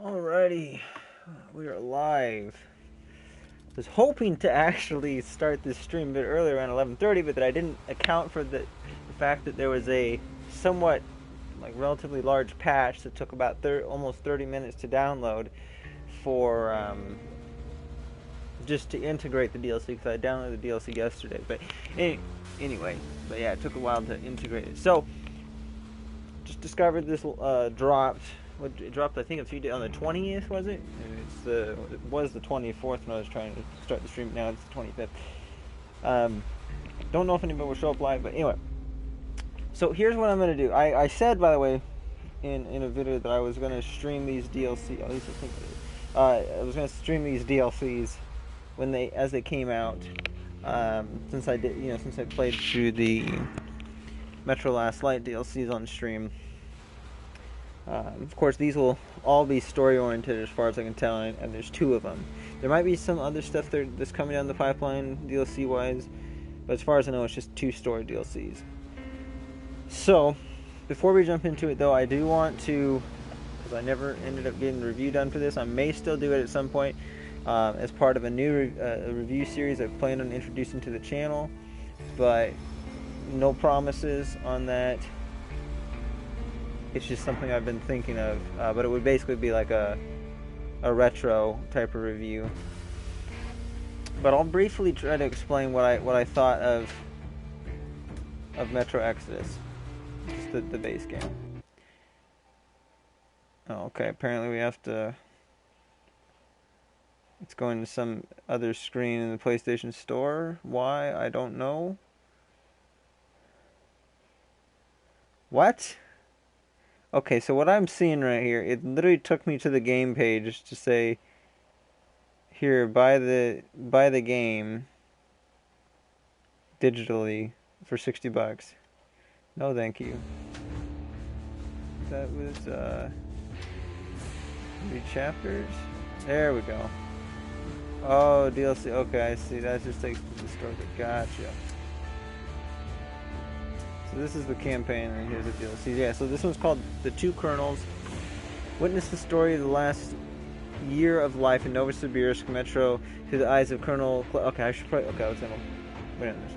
Alrighty, we are live. Was hoping to actually start this stream a bit earlier, around 11:30, but that I didn't account for the fact that there was a somewhat relatively large patch that took about almost 30 minutes to download for just to integrate the DLC, because I downloaded the DLC yesterday. But anyway, yeah, it took a while to integrate it. So just discovered this dropped. It dropped, I think, a few days on the 20th, was it? It was the 24th when I was trying to start the stream. Now it's the 25th. Don't know if anybody will show up live, but anyway. So here's what I'm going to do. I said, by the way, in a video that I was going to stream these DLC. At least I think it is. I was going to stream these DLCs as they came out. Since I played through the Metro Last Light DLCs on stream. Of course, these will all be story-oriented as far as I can tell, and there's 2 of them. There might be some other stuff that's coming down the pipeline, DLC-wise, but as far as I know, it's just 2 story DLCs. So, before we jump into it, though, I do want to, because I never ended up getting a review done for this, I may still do it at some point, as part of a new review series I've planned on introducing to the channel, but no promises on that. It's just something I've been thinking of, but it would basically be like a retro type of review. But I'll briefly try to explain what I thought of Metro Exodus, just the base game. Oh, okay. Apparently we have to. It's going to some other screen in the PlayStation Store. Why? I don't know. What? Okay, so what I'm seeing right here, it literally took me to the game page to say, here, buy the game digitally for $60. No, thank you. That was 3 chapters. There we go. Oh, DLC. Okay, I see. That just takes to the store. Gotcha. So this is the campaign, and here's the DLC. Yeah, so this one's called The Two Colonels. Witness the story of the last year of life in Novosibirsk Metro through the eyes of Colonel... Okay, I should probably... Okay, let's wait on this.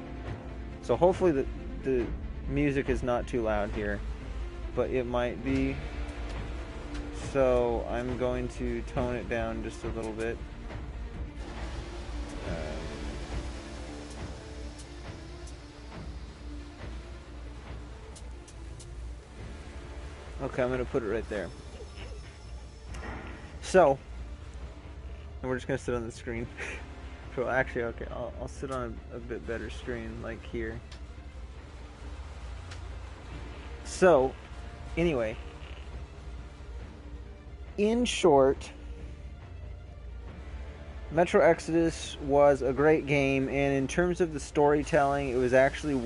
So hopefully the music is not too loud here, but it might be. So I'm going to tone it down just a little bit. Okay, I'm going to put it right there. So, and we're just going to sit on the screen. So actually, okay, I'll sit on a bit better screen, like here. So, anyway, in short, Metro Exodus was a great game, and in terms of the storytelling, it was actually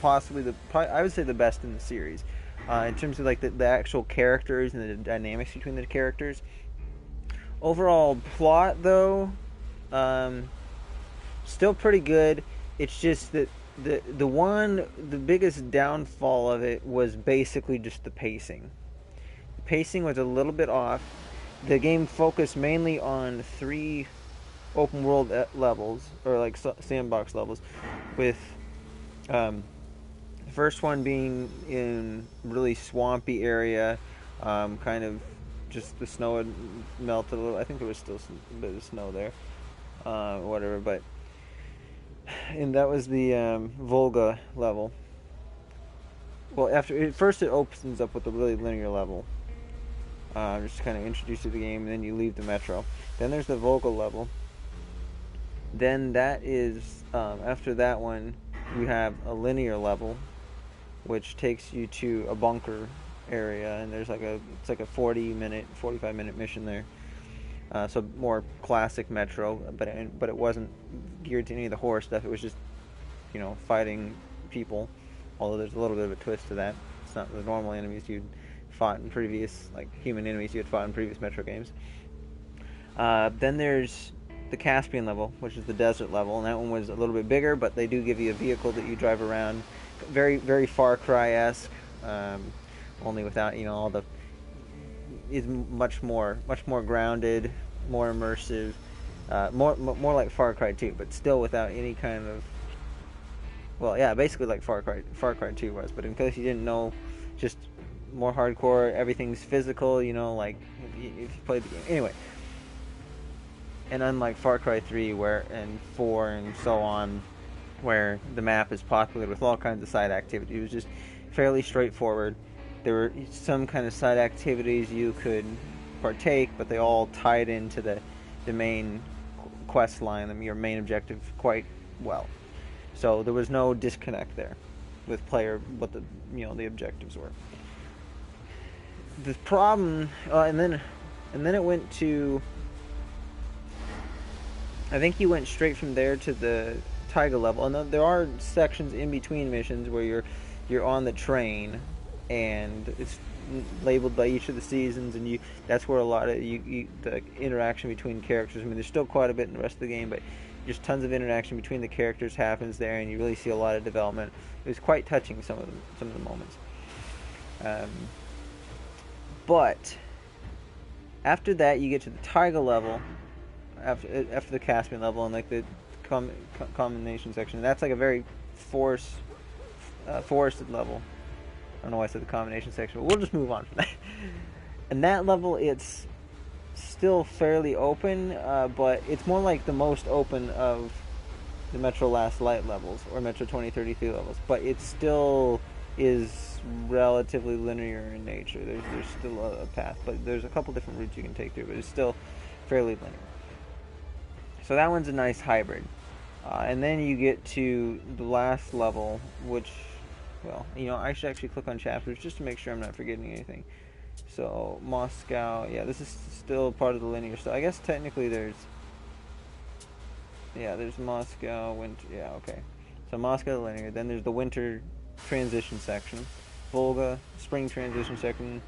possibly I would say the best in the series. In terms of like the actual characters and the dynamics between the characters. Overall plot, though, still pretty good. It's just that the biggest downfall of it was basically just the pacing. The pacing was a little bit off. The game focused mainly on 3 open world levels, or like sandbox levels, with the first one being in really swampy area, kind of just the snow had melted a little. I think there was still a bit of snow there, whatever. But and that was the Volga level. Well, first it opens up with a really linear level, just kind of introduce you to the game, and then you leave the metro. Then there's the Volga level. Then that is after that one, you have a linear level, which takes you to a bunker area, and there's it's like a 45 minute mission there. So more classic Metro, but it wasn't geared to any of the horror stuff. It was just, fighting people. Although there's a little bit of a twist to that. It's not the normal enemies you'd fought in previous, like human enemies you had fought in previous Metro games. Then there's the Caspian level, which is the desert level, and that one was a little bit bigger, but they do give you a vehicle that you drive around. Very, very Far Cry-esque, only without, all the is much more grounded, more immersive, more like Far Cry 2, but still without any kind of, well, yeah, basically like Far Cry 2 was. But in case you didn't know, just more hardcore. Everything's physical, like if you played the game anyway. And unlike Far Cry 3 and 4 and so on, where the map is populated with all kinds of side activities, it was just fairly straightforward. There were some kind of side activities you could partake, but they all tied into the main quest line, your main objective, quite well. So there was no disconnect there with what the objectives were. The problem, and then it went to, I think you went straight from there to the Taiga level, and there are sections in between missions where you're on the train, and it's labeled by each of the seasons, and that's where a lot of the interaction between characters. I mean, there's still quite a bit in the rest of the game, but just tons of interaction between the characters happens there, and you really see a lot of development. It was quite touching, some of the moments. But after that, you get to the Taiga level, after the Caspian level, and like the combination section. And that's like a very forested level. I don't know why I said the combination section, but we'll just move on from that. And that level, it's still fairly open, but it's more like the most open of the Metro Last Light levels, or Metro 2033 levels, but it still is relatively linear in nature. There's still a path, but there's a couple different routes you can take through, but it's still fairly linear. So that one's a nice hybrid. And then you get to the last level, which, well, I should actually click on chapters just to make sure I'm not forgetting anything. So Moscow, yeah, this is still part of the linear stuff. I guess technically there's Moscow, winter, yeah, okay. So Moscow, the linear, then there's the winter transition section, Volga, spring transition section,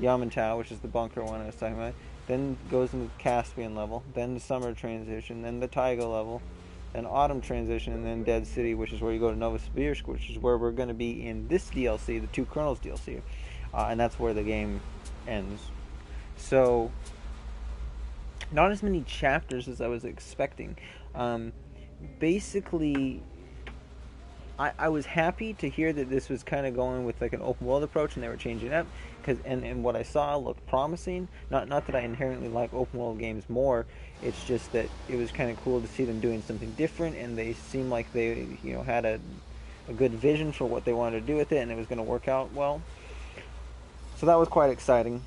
Yamantau, which is the bunker one I was talking about, then goes into the Caspian level, then the summer transition, then the Taiga level, then autumn transition, and then Dead City, which is where you go to Novosibirsk, which is where we're going to be in this DLC, the Two Colonels DLC, and that's where the game ends. So, not as many chapters as I was expecting. Basically, I was happy to hear that this was kind of going with like an open world approach, and they were changing it up, and what I saw looked promising. Not that I inherently like open world games more. It's just that it was kind of cool to see them doing something different, and they seemed like they had a good vision for what they wanted to do with it, and it was going to work out well. So that was quite exciting.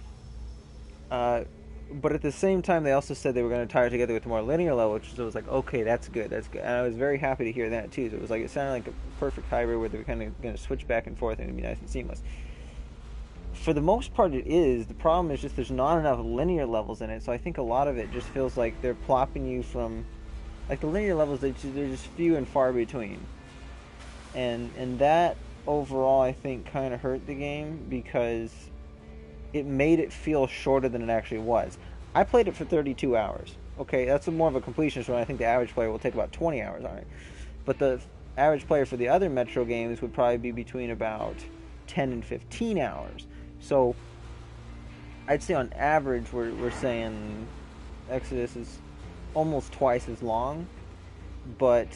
But at the same time, they also said they were going to tie it together with a more linear level, which was like, okay, that's good. And I was very happy to hear that too. So it sounded like a perfect hybrid where they were kind of going to switch back and forth, and it'd be nice and seamless. For the most part, it is. The problem is just there's not enough linear levels in it, so I think a lot of it just feels like they're plopping you from, like, the linear levels, they're just few and far between. And that overall, I think, kind of hurt the game, because it made it feel shorter than it actually was. I played it for 32 hours. Okay, that's more of a completionist run. I think the average player will take about 20 hours on it. But the average player for the other Metro games would probably be between about 10 and 15 hours. So I'd say on average we're saying Exodus is almost twice as long, and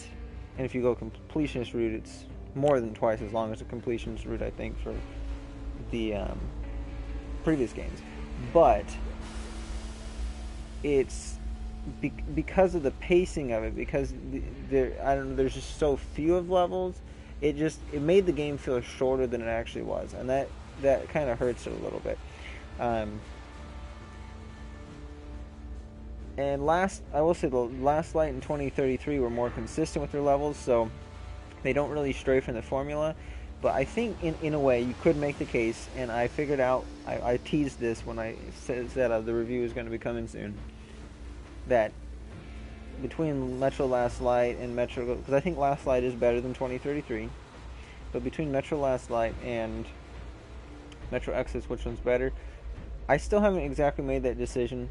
if you go completionist route, it's more than twice as long as the completionist route, I think, for the previous games. But it's because of the pacing of it, because there's just so few of levels, it made the game feel shorter than it actually was, and that kind of hurts it a little bit. And I will say the Last Light in 2033 were more consistent with their levels, so they don't really stray from the formula. But I think in a way you could make the case, and I figured out, I teased this when I said the review is going to be coming soon, that between Metro Last Light and Metro, because I think Last Light is better than 2033, but between Metro Last Light and Metro Exodus, which one's better? I still haven't exactly made that decision,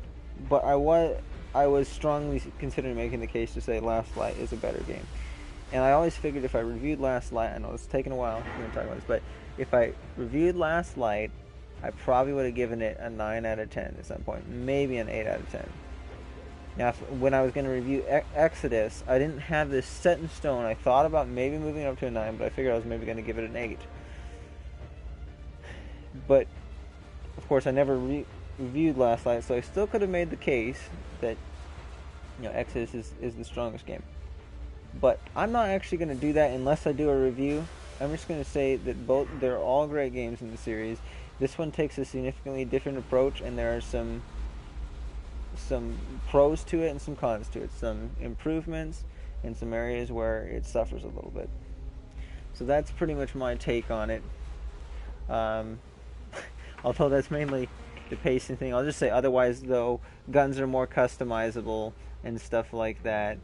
but I was strongly considering making the case to say Last Light is a better game. And I always figured if I reviewed Last Light, I know it's taken a while, I'm going to talk about this, but if I reviewed Last Light I probably would have given it a 9 out of 10 at some point, maybe an 8 out of 10. Now, when I was going to review Exodus, I didn't have this set in stone. I thought about maybe moving it up to a 9, but I figured I was maybe going to give it an 8. But, of course, I never reviewed Last Light, so I still could have made the case that, Exodus is the strongest game. But I'm not actually going to do that unless I do a review. I'm just going to say that they're all great games in the series. This one takes a significantly different approach, and there are some pros to it and some cons to it. Some improvements and some areas where it suffers a little bit. So that's pretty much my take on it. Although that's mainly the pacing thing. I'll just say otherwise, though, guns are more customizable and stuff like that.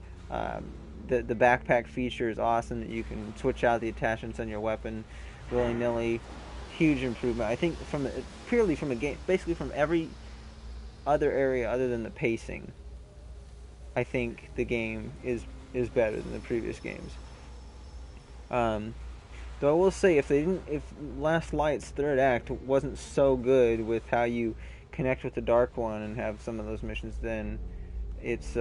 The backpack feature is awesome, that you can switch out the attachments on your weapon willy-nilly. Huge improvement. I think purely from a game, basically from every other area other than the pacing, I think the game is better than the previous games. Though I will say, if Last Light's third act wasn't so good with how you connect with the Dark One and have some of those missions, then it's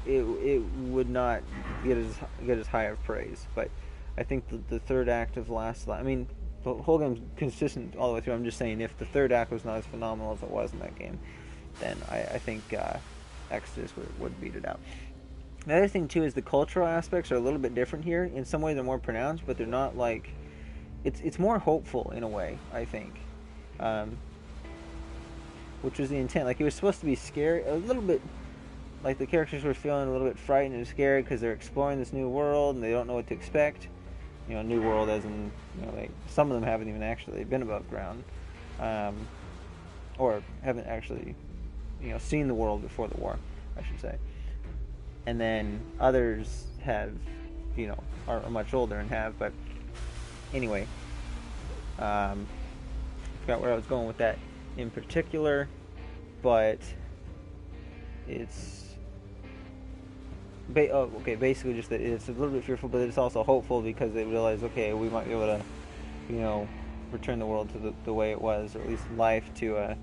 it would not get as high of praise. But I think the third act of Last Light, I mean, the whole game's consistent all the way through. I'm just saying, if the third act was not as phenomenal as it was in that game, then I think Exodus would beat it out. The other thing, too, is the cultural aspects are a little bit different here. In some ways, they're more pronounced, but they're not like... It's more hopeful, in a way, I think. Which was the intent. Like, it was supposed to be scary, a little bit... Like, the characters were feeling a little bit frightened and scared because they're exploring this new world and they don't know what to expect. New world as in, some of them haven't even actually been above ground. Or haven't actually, seen the world before the war, I should say. And then others have, are much older and have, but anyway, I forgot where I was going with that in particular, but it's, basically just that it's a little bit fearful, but it's also hopeful because they realize, okay, we might be able to, return the world to the way it was, or at least life to a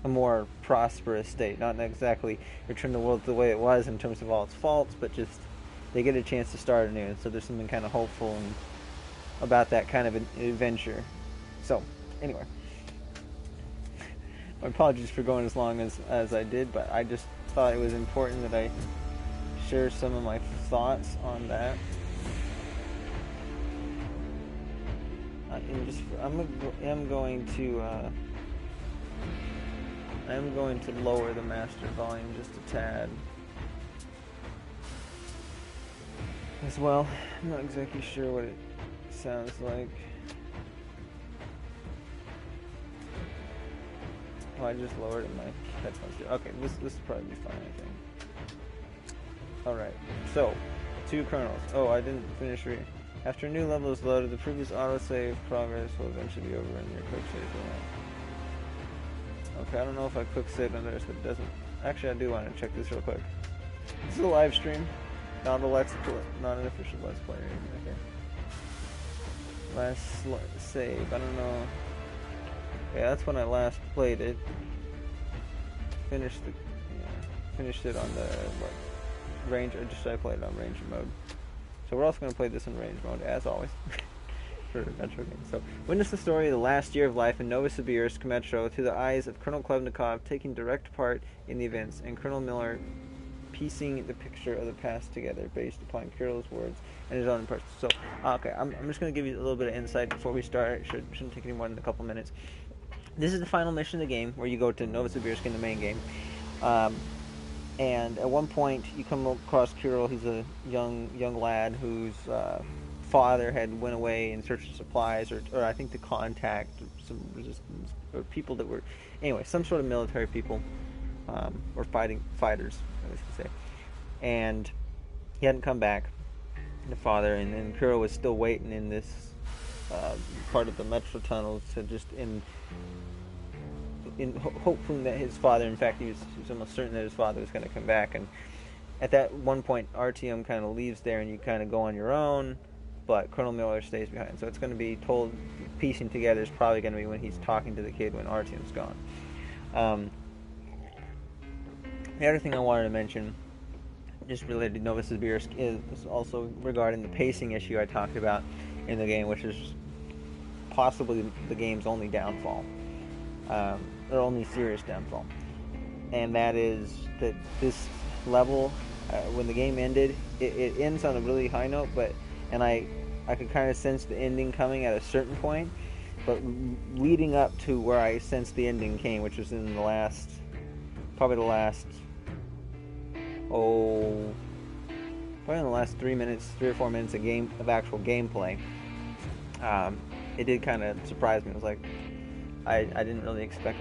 more prosperous state. Not exactly return the world to the way it was in terms of all its faults, but just they get a chance to start anew. And so there's something kind of hopeful about that kind of an adventure. So, anyway. My apologies for going as long as I did, but I just thought it was important that I share some of my thoughts on that. I'm going to lower the master volume just a tad. As well, I'm not exactly sure what it sounds like. Oh, I just lowered it in my headphones. Okay, this will probably be fine, I think. Alright, so, 2 kernels. Oh, I didn't finish reading. After a new level is loaded, the previous autosave progress will eventually be over in your quick save file. Okay, I don't know if I quick saved on this, but it doesn't. Actually, I do want to check this real quick. This is a live stream, not an official Let's Play or anything. Okay. Last save, I don't know. Yeah, that's when I last played it. Finished it on the Ranger. Just I played it on Ranger mode. So we're also going to play this in Ranger mode, as always, for Metro games. So, witness the story of the last year of life in Novosibirsk, Metro, through the eyes of Colonel Klevnikov, taking direct part in the events, and Colonel Miller piecing the picture of the past together based upon Kirill's words and his own impressions. So, okay, I'm just going to give you a little bit of insight before we start. It shouldn't take any more than a couple minutes. This is the final mission of the game, where you go to Novosibirsk in the main game. And at one point, you come across Kirill. He's a young lad whose father had went away in search of supplies, or I think to contact some resistance, or people that were, anyway, some sort of military people, or fighters, I should say. And he hadn't come back, the father, and then Kirill was still waiting in this part of the metro tunnel to just hoping that his father, in fact, he was almost certain that his father was going to come back. And at that one point, Artyom kind of leaves there, and you kind of go on your own. but Colonel Miller stays behind. So it's going to be told, piecing together is probably going to be when he's talking to the kid when Artyom's gone. The other thing I wanted to mention, just related to Novosibirsk, is also regarding the pacing issue I talked about in the game, which is possibly the game's only downfall, or only serious downfall. And that is that this level, when the game ended, it ends on a really high note, and I could kind of sense the ending coming at a certain point, but leading up to where I sensed the ending came, which was in the last 3 or 4 minutes of actual gameplay. It did kind of surprise me. It was like I didn't really expect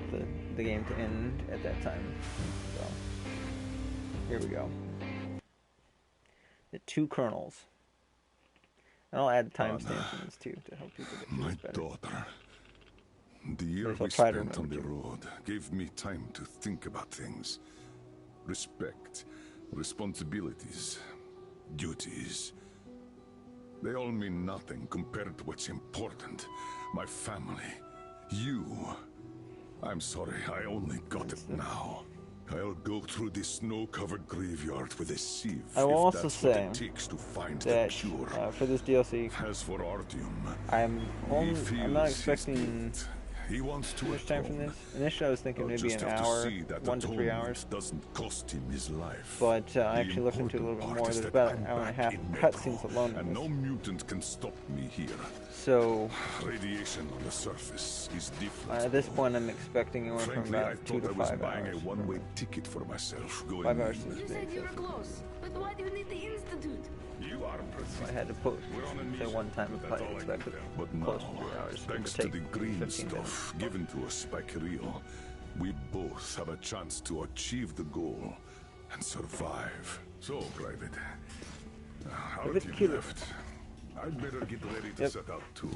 the game to end at that time. So here we go. The 2 colonels. And I'll add timestamps in this too to help people get through this better. My daughter. The year we try to spent on the remember road gave me time to think about things. Respect, responsibilities, duties. They all mean nothing compared to what's important. My family. You. I'm sorry, I only got it now. I'll go through this snow-covered graveyard with a sieve. I will also that's say what it takes to find that the cure. for this DLC, As for Artyom, I'm not feels expecting his guilt. He wants to much time from atone. this. Initially, I was thinking I'll maybe just an have to hour, see that 1 to 3 atonement hours. doesn't cost him his life. But I The actually looked into it a little bit important more. part is There's that about an I'm hour and a back half in of Metro, cutscenes alone in and this. no mutant can stop me here. So Radiation on the surface is different. at this point, I'm expecting anywhere from Frankly, I about 2 thought to I was 5 buying hours. a one-way ticket for myself. Going 5 hours in. seems You to be said you were excessive. close, but why do you need the Institute? You are So I had to put say one time but if that's I all I expected can do. But close to now, 3 hours. It thanks would to the take green 15 minutes. stuff given to us by Kirill, we both have a chance to achieve the goal and survive. So, Private, Private Artyom Kirill. left. I'd better get ready to set out too.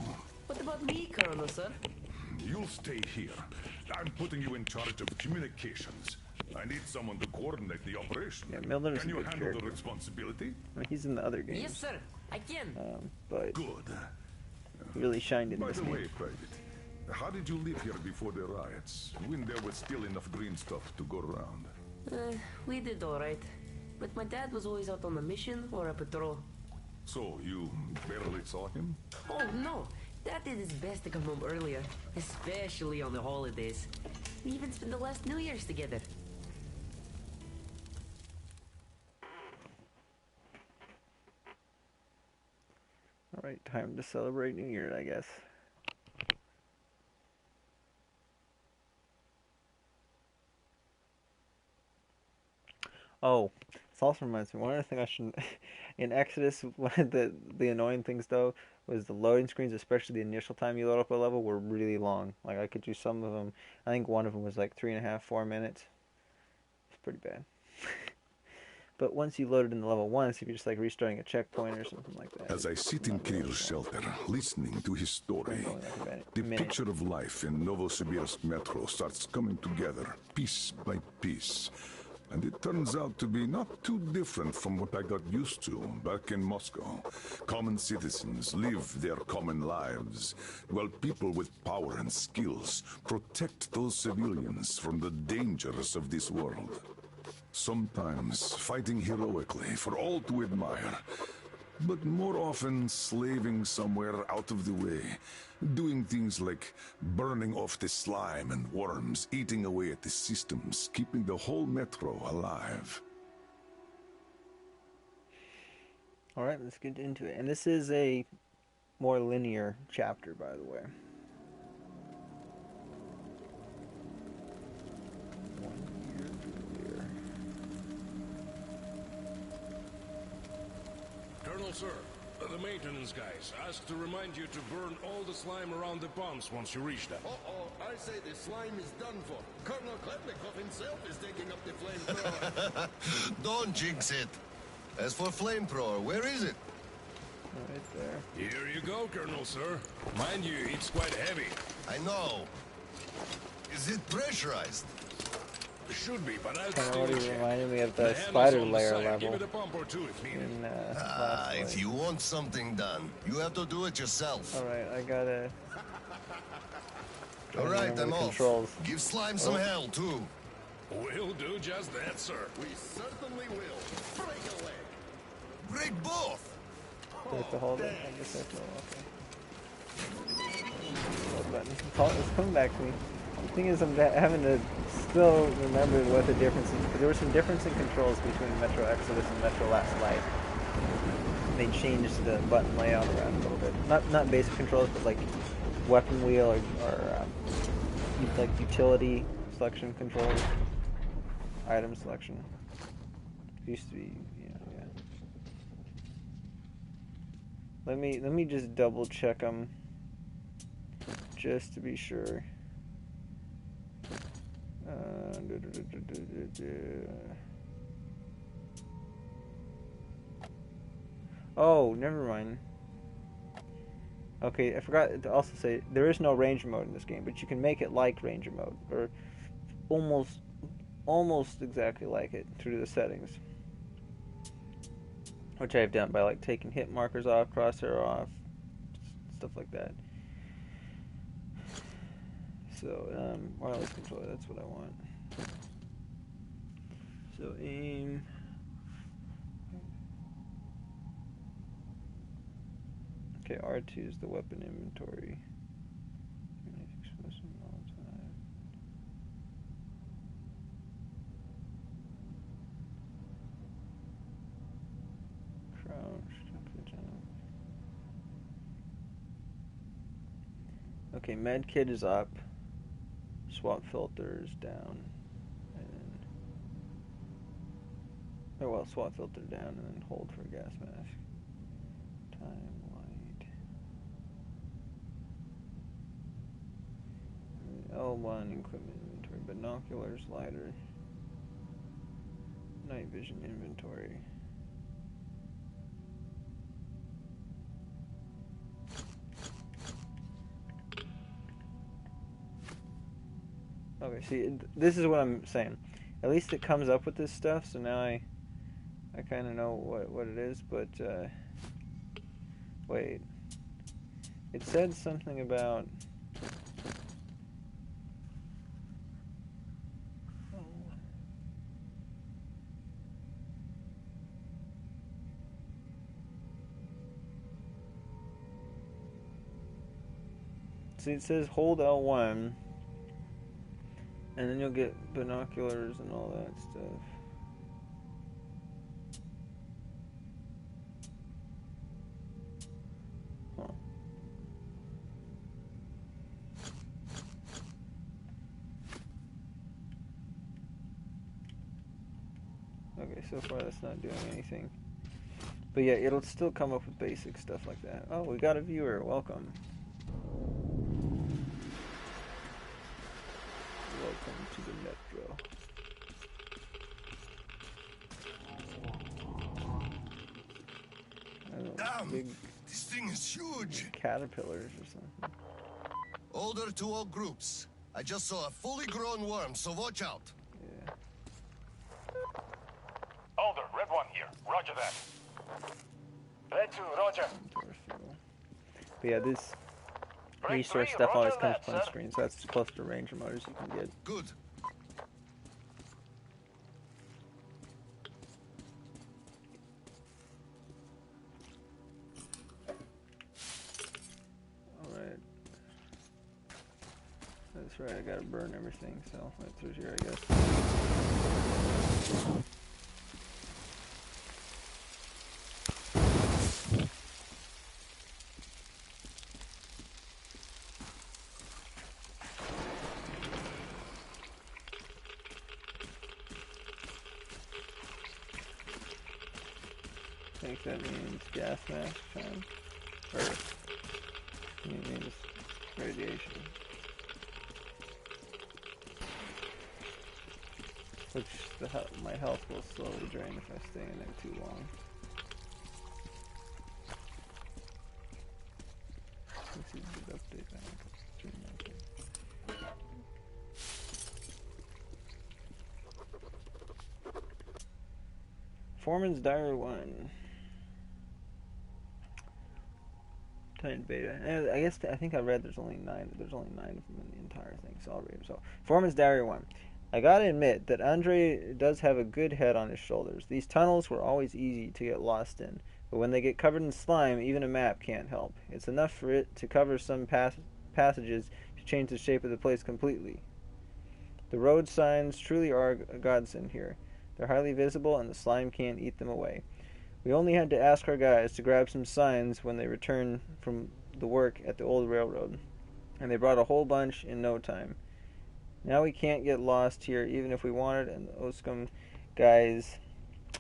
What about me, Colonel, sir? You'll stay here. I'm putting you in charge of communications. I need someone to coordinate the operation. Yeah, Milner's Can a you good handle character. the responsibility? I mean, he's in the other games. Yes, sir. I can. But Good. he really shined in By this the game. way, Private, how did you live here before the riots, when there was still enough green stuff to go around? We did all right. But my dad was always out on a mission or a patrol. So, you barely saw him? Oh, no. Dad did his best to come home earlier, especially on the holidays. We even spent the last New Year's together. Alright, time to celebrate New Year, I guess. Oh, this also reminds me, one other thing I should... In Exodus, one of the annoying things, though, was the loading screens, especially the initial time you load up a level, were really long. Like, I could do some of them. I think one of them was like 3.5, 4 minutes. It's pretty bad. But once you load it in the level once, if you're just like restarting a checkpoint or something like that. As I sit in Kirill's shelter, listening to his story, the picture of life in Novosibirsk Metro starts coming together, piece by piece. And it turns out to be not too different from what I got used to back in Moscow. Common citizens live their common lives, while people with power and skills protect those civilians from the dangers of this world. Sometimes fighting heroically for all to admire, but more often slaving somewhere out of the way, doing things like burning off the slime and worms, eating away at the systems, keeping the whole metro alive. Alright, let's get into it. And this is a more linear chapter, by the way. Colonel, sir, the maintenance guys asked to remind you to burn all the slime around the bombs once you reach them. I say the slime is done for. Colonel Klepnikov himself is taking up the flamethrower. Don't jinx it. As for flamethrower, where is it? Right there. Here you go, Colonel, sir. Mind you, it's quite heavy. I know. Is it pressurized? Should be, but I'll Kind of still already check. reminded me of The the handle's spider on the layer side. Give level it a pump or two if needed. in Last If Light. you want something done, you have to do it yourself. Alright, I gotta... All right, remember I'm the off. controls. Give Slime some hell, too. We'll do just that, sir. We certainly will. Break a leg. Break both! Do I have to hold it? I guess I have to, okay. Hold button. It's coming back to me. The thing is, I'm having to still remember what the difference is, because there was some difference in controls between Metro Exodus and Metro Last Light. They changed the button layout around a little bit. Not basic controls, but like weapon wheel or like utility selection controls, item selection. It used to be, yeah. Let me just double check them, just to be sure. Oh, never mind. Okay, I forgot to also say there is no ranger mode in this game, but you can make it like ranger mode, or almost exactly like it through the settings, which I've done by like taking hit markers off, crosshair off, stuff like that. So, wireless controller, that's what I want. So, aim. Okay, R2 is the weapon inventory. Okay, med kit is up. Swap filter is down. And swap filter down and then hold for a gas mask. Time, light. L1 equipment inventory. Binoculars, lighter. Night vision inventory. Okay, see, this is what I'm saying. At least it comes up with this stuff, so now I kind of know what it is, but, wait. It said something about... See, it says hold L1, and then you'll get binoculars and all that stuff. Huh. Okay, so far that's not doing anything. But yeah, it'll still come up with basic stuff like that. Oh, we got a viewer. Welcome. Welcome to the Metro. I don't know, Damn! big This thing is huge! caterpillars or something. Order to all groups. I just saw a fully grown worm, so watch out. Yeah. Alder, Red One here. Roger that. Red 2, roger. But yeah, this Break resource three, stuff always roger comes that, up on sir. screen, so that's as close to ranger mode as you can get. Good. Alright. That's right, I gotta burn everything, so right through here, I guess. I think that means gas mask time. Or it means radiation. Which my health will slowly drain if I stay in there too long. Let's see the update now. Foreman's Diary 1. Titan beta. And I think I read there's only 9. There's only 9 of them in the entire thing, so I'll read them. So, Foreman's Diary 1. I gotta admit that Andre does have a good head on his shoulders. These tunnels were always easy to get lost in, but when they get covered in slime, even a map can't help. It's enough for it to cover some passages to change the shape of the place completely. The road signs truly are a godsend here. They're highly visible, and the slime can't eat them away. We only had to ask our guys to grab some signs when they returned from the work at the old railroad, and they brought a whole bunch in no time. Now we can't get lost here even if we wanted, and the Oscom guys...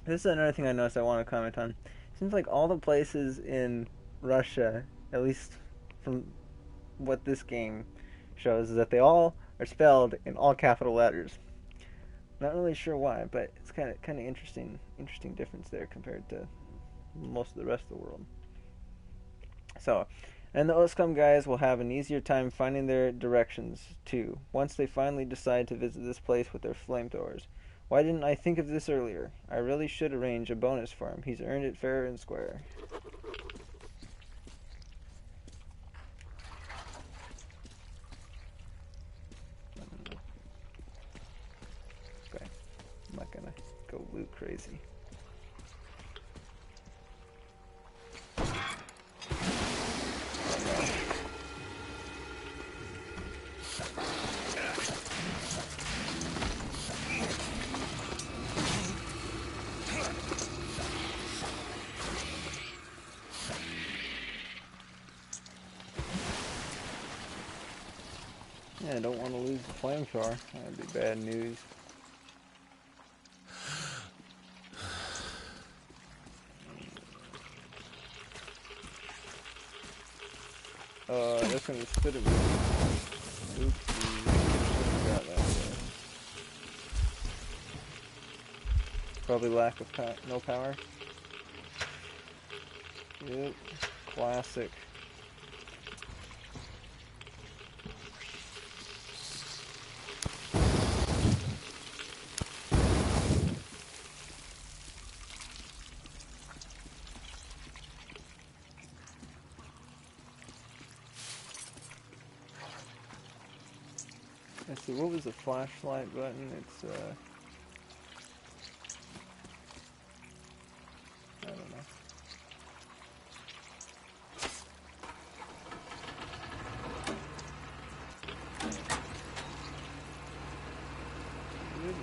This is another thing I noticed I want to comment on. It seems like all the places in Russia, at least from what this game shows, is that they all are spelled in all capital letters. Not really sure why, but it's kind of interesting difference there compared to most of the rest of the world. So, and the Oscom guys will have an easier time finding their directions too, once they finally decide to visit this place with their flamethrowers. Why didn't I think of this earlier? I really should arrange a bonus for him. He's earned it fair and square. Okay, I'm not gonna go loot crazy. Yeah, I don't want to lose the flamethrower. That'd be bad news. That's gonna spit at me. Oopsie. Got that there. Probably lack of no power. Yep. Classic. Let's see, what was the flashlight button? It's, I don't know.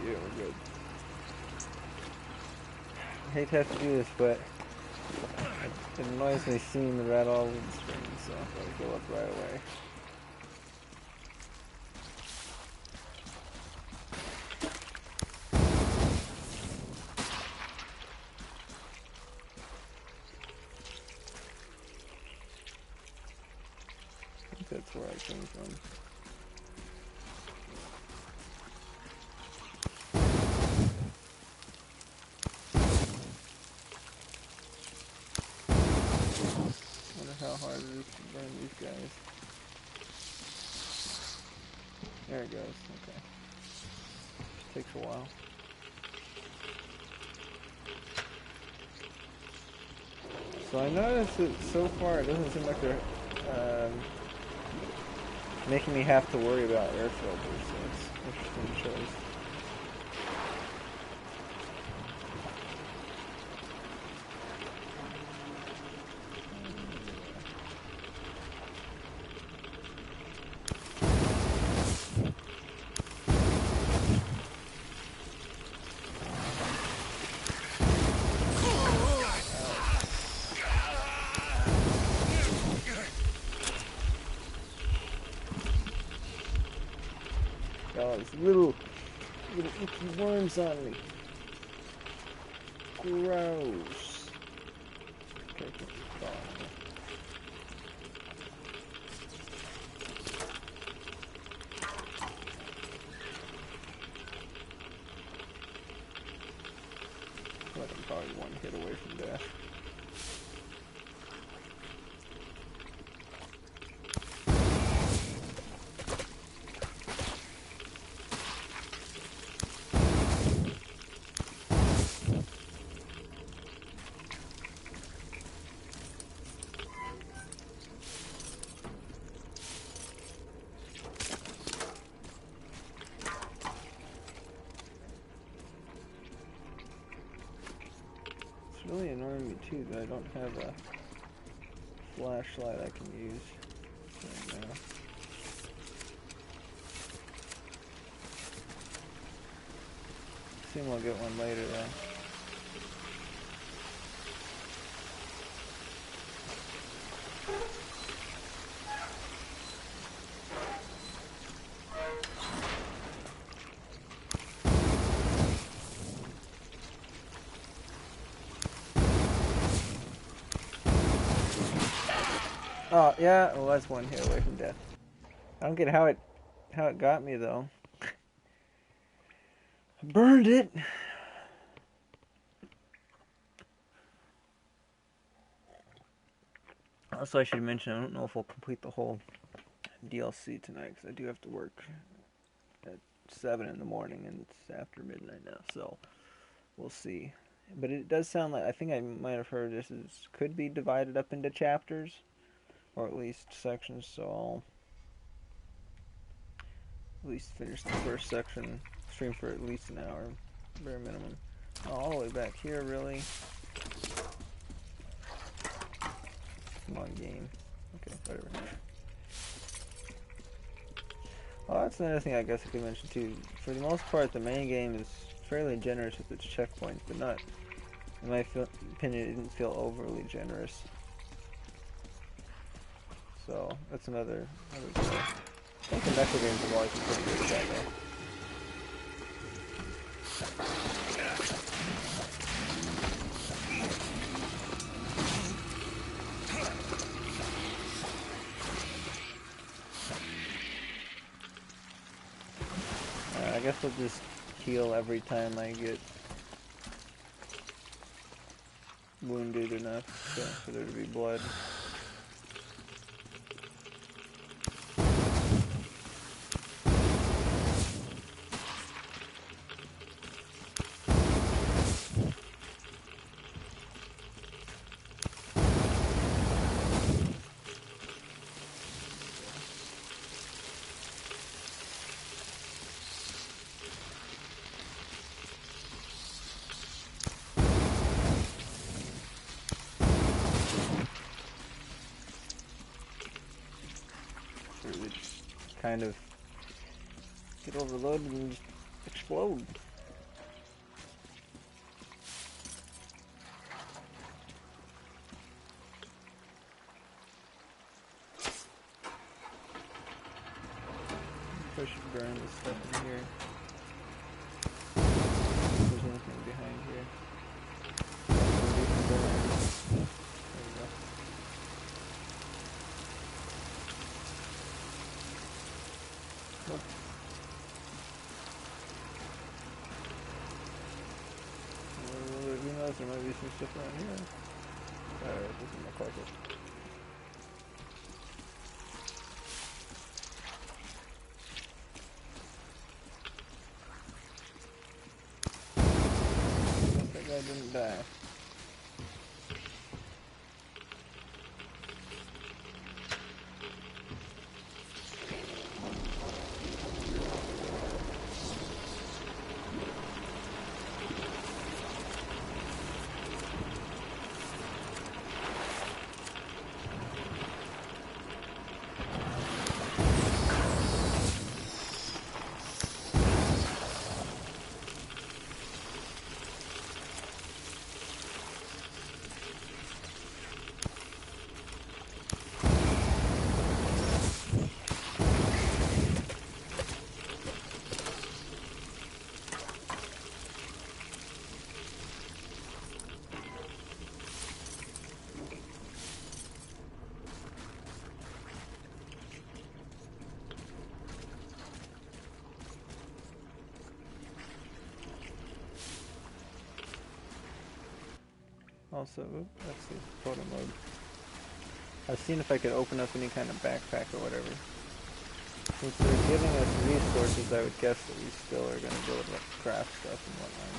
Yeah, we're good. I hate to have to do this, but it annoys me seeing the red all over the screen, so I'll go up right away. That's where I came from. Wonder how hard it is to burn these guys. There it goes. Okay. Takes a while. So I noticed that so far it doesn't seem like they're making me have to worry about air filters, so it's an interesting choice. Oh, these little icky worms on me. Gross. Okay, I feel like I'm probably one hit away from death. too that I don't have a flashlight I can use right now. Assume I'll get one later though. Oh yeah, well that's one hit away from death. I don't get how it got me though. I burned it. Also, I should mention I don't know if we'll complete the whole DLC tonight because I do have to work at 7 in the morning and it's after midnight now, so we'll see. But it does sound like I think I might have heard could be divided up into chapters. Or at least sections, so I'll at least finish the first section, stream for at least an hour, bare minimum. Oh, all the way back here, really? Come on, game. Okay, whatever. Oh, that's another thing I guess I could mention too. For the most part, the main game is fairly generous with its checkpoints, but not, in my opinion, it didn't feel overly generous. So, that's another thing. I think the Mecha games have always been pretty good at that, though. I guess I'll just heal every time I get wounded enough for there to be blood. Kind of get overloaded and just explode. I should burn this stuff in here. If there's anything behind here. Nope. Who knows, there might be some stuff around here. Alright, this is my carpet. Guess that guy didn't die. Also, let's see, photo mode. I was seeing if I could open up any kind of backpack or whatever. Since they're giving us resources, I would guess that we still are going to be able to craft stuff and whatnot.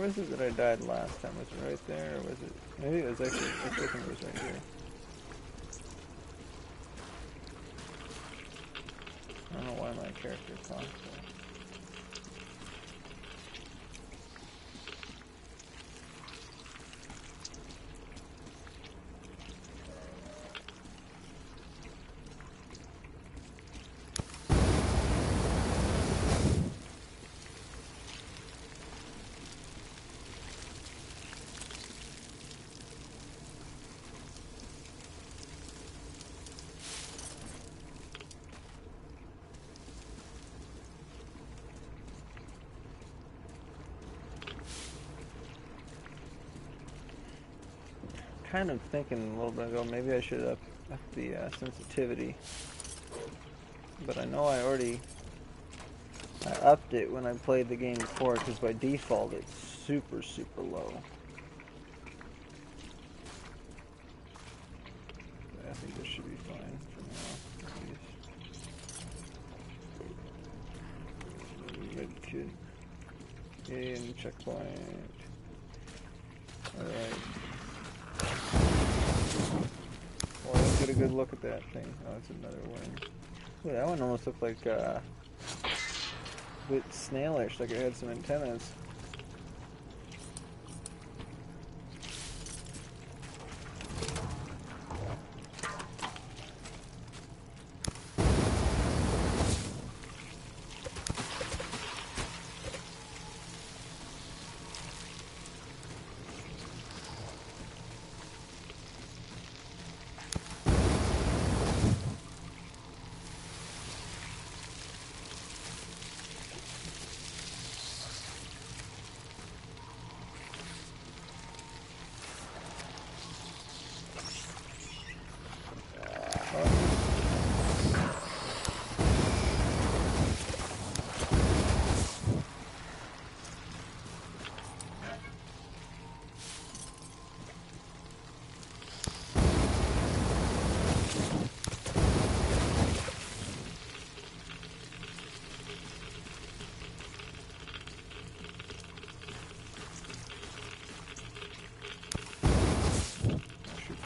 Where is it that I died last time? Was it right there, or was it... Maybe it was actually... I think it was right here. I don't know why my character talks though. Kind of thinking a little bit ago, maybe I should up the sensitivity. But I know I upped it when I played the game before, because by default it's super, super low. I think this should be fine for now. Red kid. Game checkpoint. Alright. Well, let's get a good look at that thing. Oh, it's another wing. Ooh, that one almost looked like a bit snailish, like it had some antennas.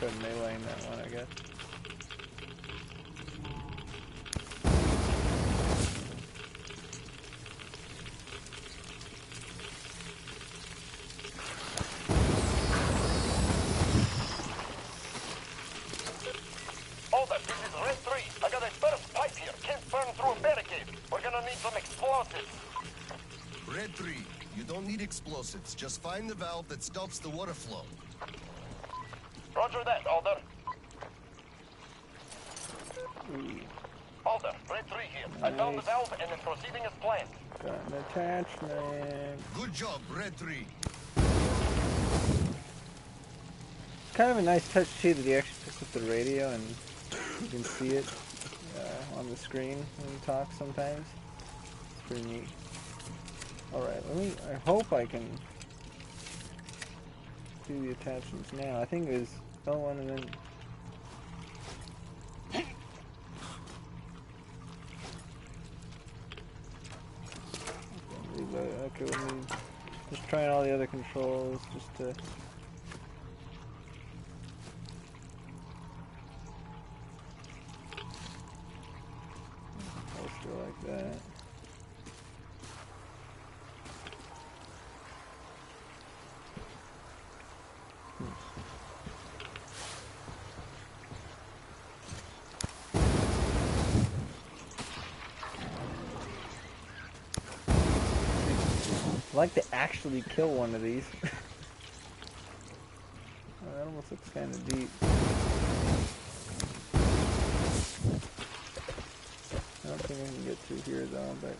Meleeing that one, I guess. Hold up, this is Red 3. I got a burst pipe here. Can't burn through a barricade. We're gonna need some explosives. Red 3, you don't need explosives. Just find the valve that stops the water flow. Roger that, Alder. Alder, Red 3 here. Nice. I found the valve and it's proceeding as planned. Got an attachment. Good job, Red 3. Kind of a nice touch too that he actually picks up the radio and you can see it on the screen when he talks sometimes. It's pretty neat. Alright, I hope I can do the attachments now. I think it was L1 and then... Okay, let me just trying all the other controls just to... Poster like that. I'd like to actually kill one of these. Oh, that almost looks kind of deep. I don't think I can get through here though, but...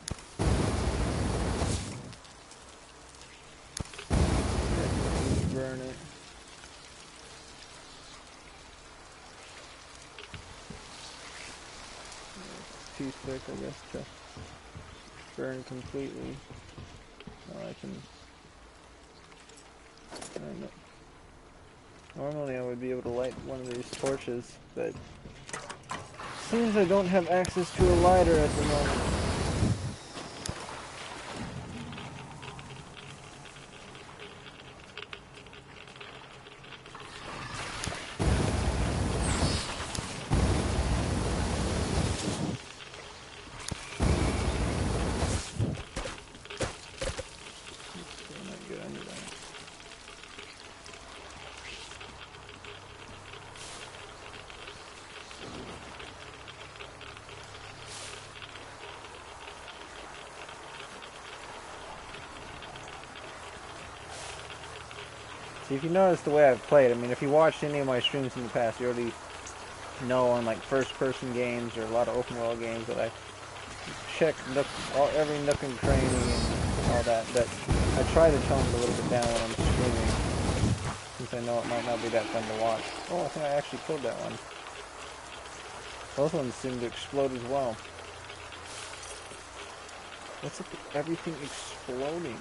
Yeah, just burn it. It's too thick, I guess, to burn completely. I don't know. Normally I would be able to light one of these torches, but seems I don't have access to a lighter at the moment. See, if you notice the way I've played, I mean, if you watched any of my streams in the past, you already know on like first-person games or a lot of open-world games that I check every nook and cranny and all that. But I try to tone it a little bit down when I'm streaming, since I know it might not be that fun to watch. Oh, I think I actually killed that one. Both ones seem to explode as well. What's up with everything exploding?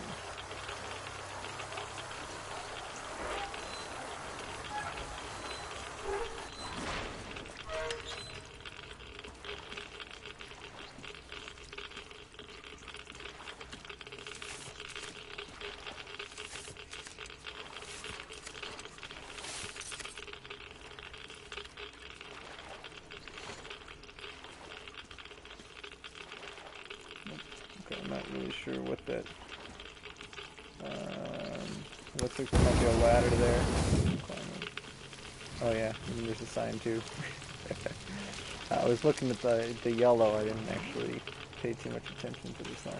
I'm not really sure what that... looks like there might be a ladder there. Oh yeah, and there's a sign too. I was looking at the yellow, I didn't actually pay too much attention to the sign.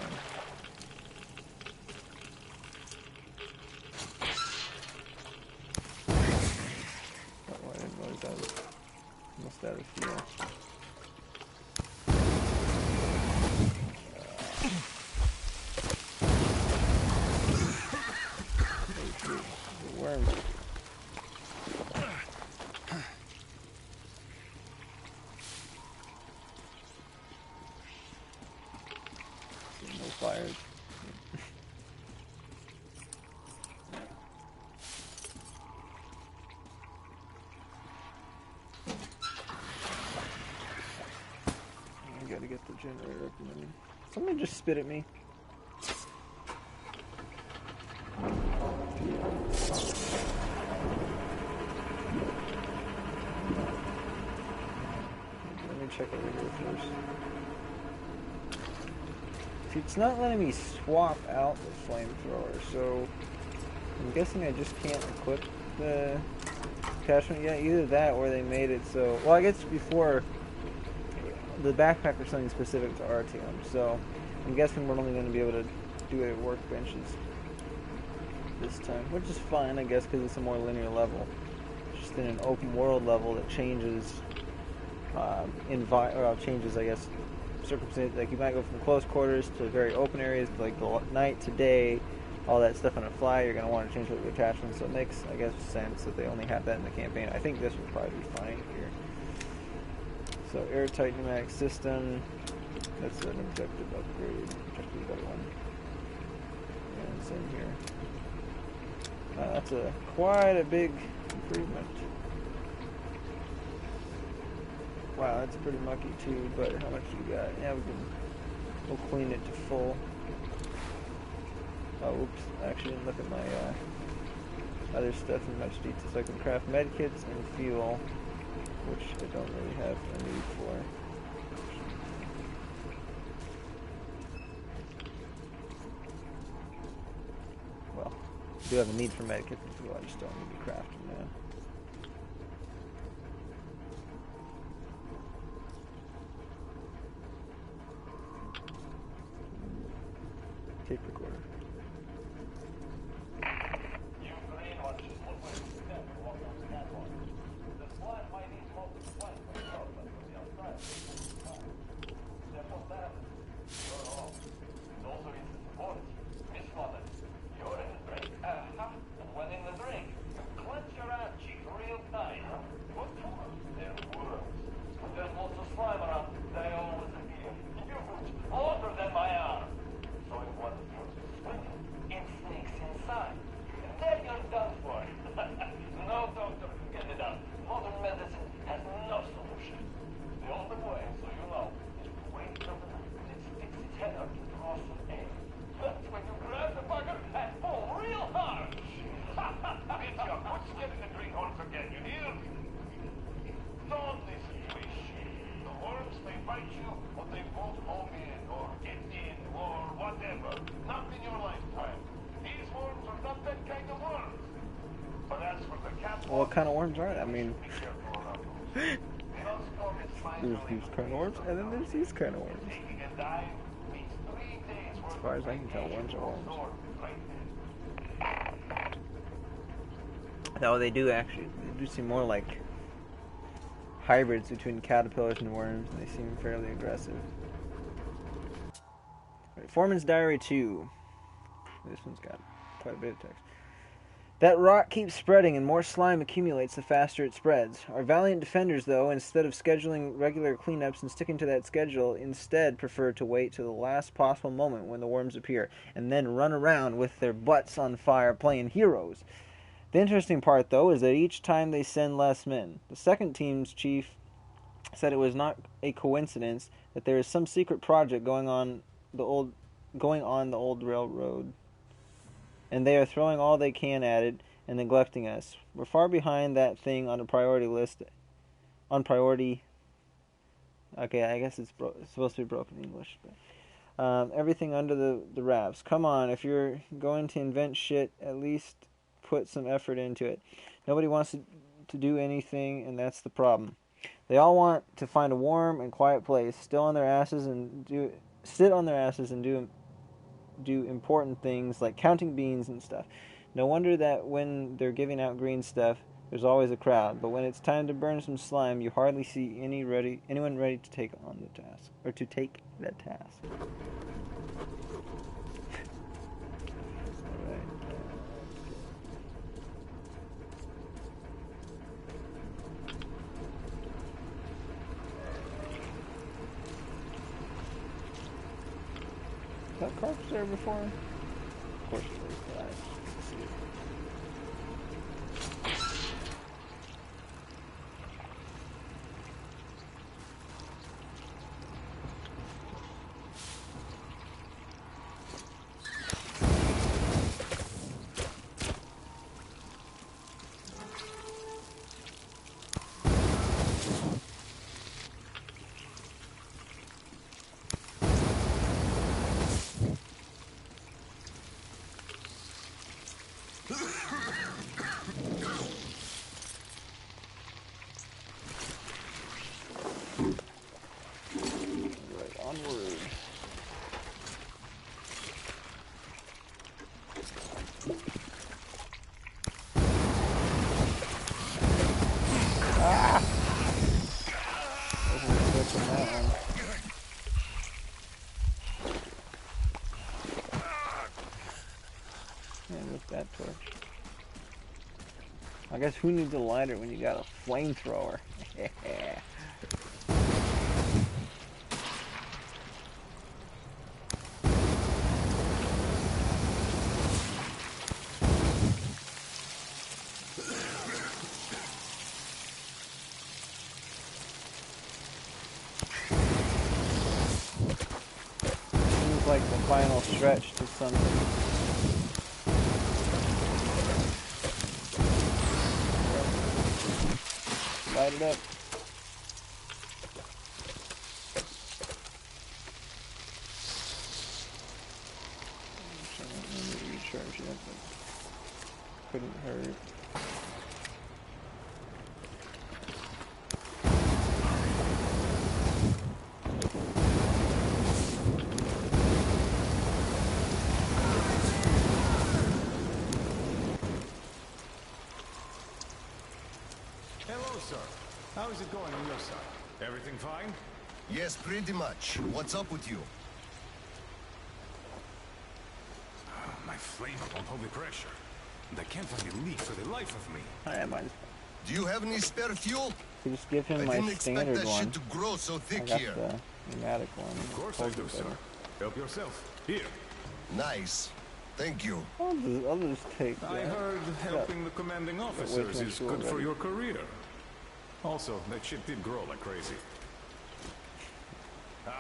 Oh, I didn't realize that was almost out of fuel. Worms. No fires. I gotta get the generator up and running. Somebody just spit at me. Let me check over here first. See, it's not letting me swap out the flamethrower, so I'm guessing I just can't equip the attachment yet. Either that or they made it so... Well, I guess before, the backpack was something specific to Artyom, so I'm guessing we're only going to be able to do it at workbenches this time, which is fine, I guess, because it's a more linear level. Just in an open world level that changes, changes, I guess, circumstance. Like you might go from close quarters to very open areas, to like the night to day, all that stuff on a fly. You're going to want to change the attachments, so it makes, I guess, sense that they only have that in the campaign. I think this would probably be fine here. So airtight pneumatic system. That's an objective upgrade. Objective better one. And same here. That's quite a big improvement. Wow, that's pretty mucky too, but how much do you got? Yeah, we'll clean it to full. Oh, oops, I actually didn't look at my other stuff in much detail. So I can craft medkits and fuel, which I don't really have a need for. Well, I do have a need for medkits and fuel, I just don't need to craft them now. Tape recorder. Well, what kind of worms are it? I mean, there's these kind of worms, and then there's these kind of worms. As far as I can tell, worms are worms. Though they do seem more like hybrids between caterpillars and worms, and they seem fairly aggressive. Right, Foreman's Diary 2. This one's got quite a bit of text. That rot keeps spreading and more slime accumulates the faster it spreads. Our valiant defenders, though, instead of scheduling regular cleanups and sticking to that schedule, instead prefer to wait till the last possible moment when the worms appear, and then run around with their butts on fire playing heroes. The interesting part, though, is that each time they send less men. The second team's chief said it was not a coincidence that there is some secret project going on the old railroad, and they are throwing all they can at it and neglecting us. We're far behind that thing on the priority list. Okay, I guess it's supposed to be broken English. But, everything under the wraps. Come on, if you're going to invent shit, at least put some effort into it. Nobody wants to do anything, and that's the problem. They all want to find a warm and quiet place, sit on their asses and do important things like counting beans and stuff. No wonder that when they're giving out green stuff, there's always a crowd. But when it's time to burn some slime, you hardly see anyone ready to take on the task, or to take that task. All right. Is that carp there before? Of course it is, but I didn't see it. That torch. I guess who needs a lighter when you got a flamethrower? Seems like the final stretch to something. Light it up. I don't remember to recharge yet, but couldn't hurt. Sir, how is it going on your side? Everything fine? Yes, pretty much. What's up with you? My flame won't hold the pressure. And I can't find a leak for the life of me. Do you have any spare fuel? You just give him my I didn't standard expect that one. shit to grow so thick I got here. the pneumatic one. Of course I do, sir. Help yourself. Here. Nice. Thank you. I'll just take I heard helping the commanding officers is good for your career. Also, that shit did grow like crazy. I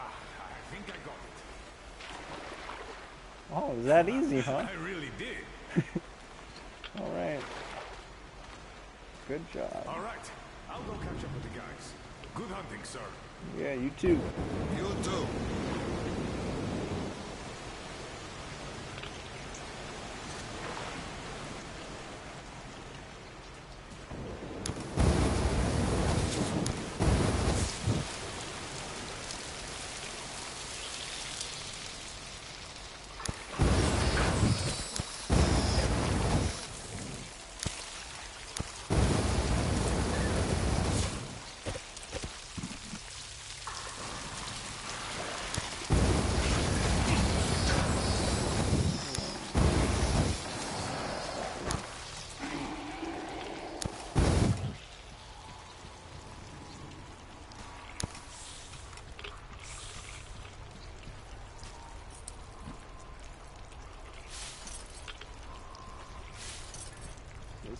think I got it. Oh, is that easy, huh? I really did. All right. Good job. All right. I'll go catch up with the guys. Good hunting, sir. Yeah, you too. You too.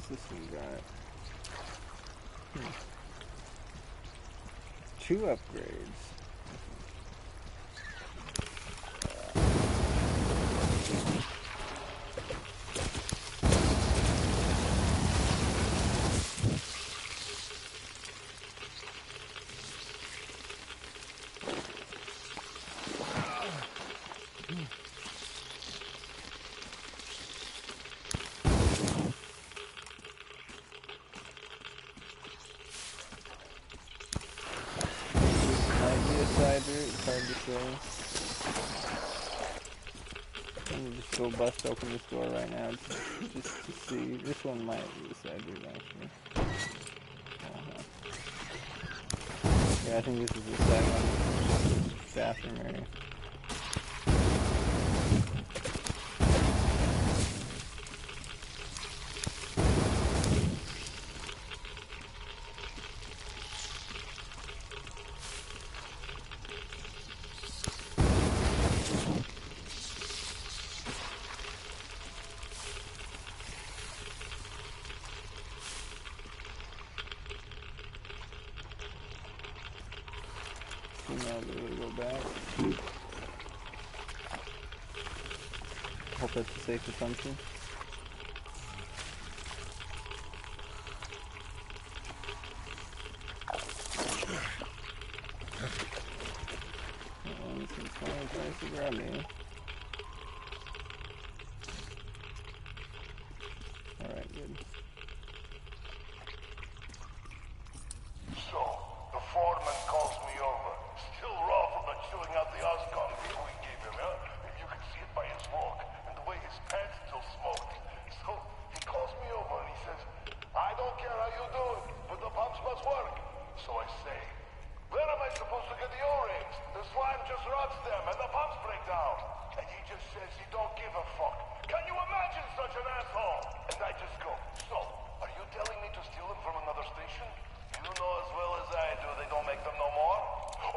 What's this one got? 2 upgrades. It's hard to say. Let me just go bust open this door right now just to see. This one might be the side route actually. Yeah, I think this is the side one. Bathroom area. Hope that's a safe assumption. Tries to grab me. Alright, good. So, the foreman calls me over. Still raw from the chewing out the Oscom deal we gave him, huh? You can see it by his walk and the way his pants still smoked. So, he calls me over and he says, I don't care how you do it, but the pumps must work. So I say, where am I supposed to get the O-rings? The slime just rots them and the pumps break down. And he just says he don't give a fuck. Can you imagine such an asshole? And I just go, so, are you telling me to steal them from another station? You know as well as I do they don't make them no more.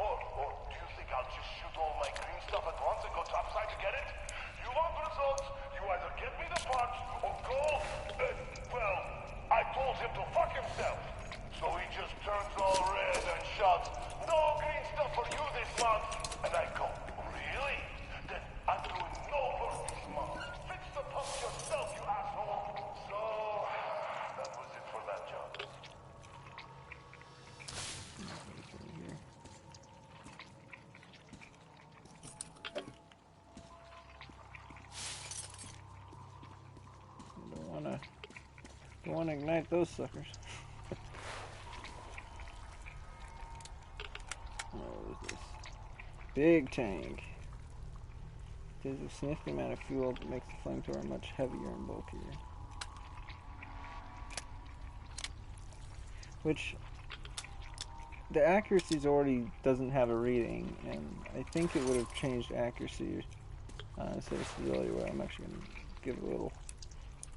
Or do you think I'll just shoot all my green stuff at once and go topside to get it? You want results? You either get me the parts or go... well, I told him to fuck himself. So he just turns all red and shouts, no green stuff for you this month. And I go, really? Then I'm doing no work this month. Fix the pump yourself, you asshole. So, that was it for that job. Don't wanna ignite those suckers. What is this? Big tank. There's a significant amount of fuel that makes the flamethrower much heavier and bulkier. Which the accuracy already doesn't have a reading, and I think it would have changed accuracy instead of stability, where I'm actually going to give it a little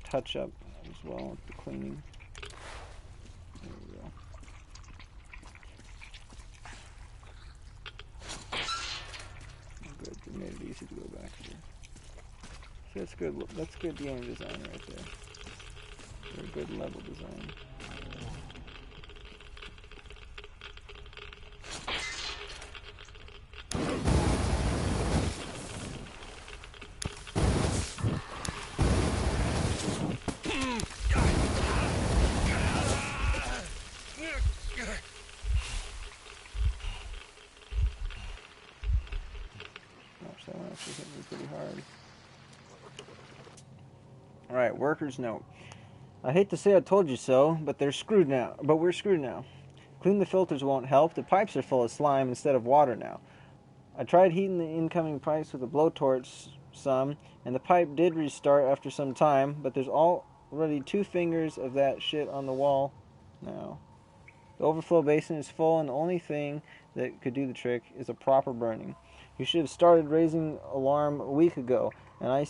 touch up as well with the cleaning. There we go. Good, they made it easy to go back here. So that's good. That's good game design right there. Very good level design. That one actually hit me pretty hard. Alright, workers note. I hate to say I told you so, but we're screwed now. Clean the filters won't help. The pipes are full of slime instead of water now. I tried heating the incoming pipes with a blowtorch some, and the pipe did restart after some time, but there's already 2 fingers of that shit on the wall now. The overflow basin is full, and the only thing that could do the trick is a proper burning. You should have started raising alarm a week ago, and I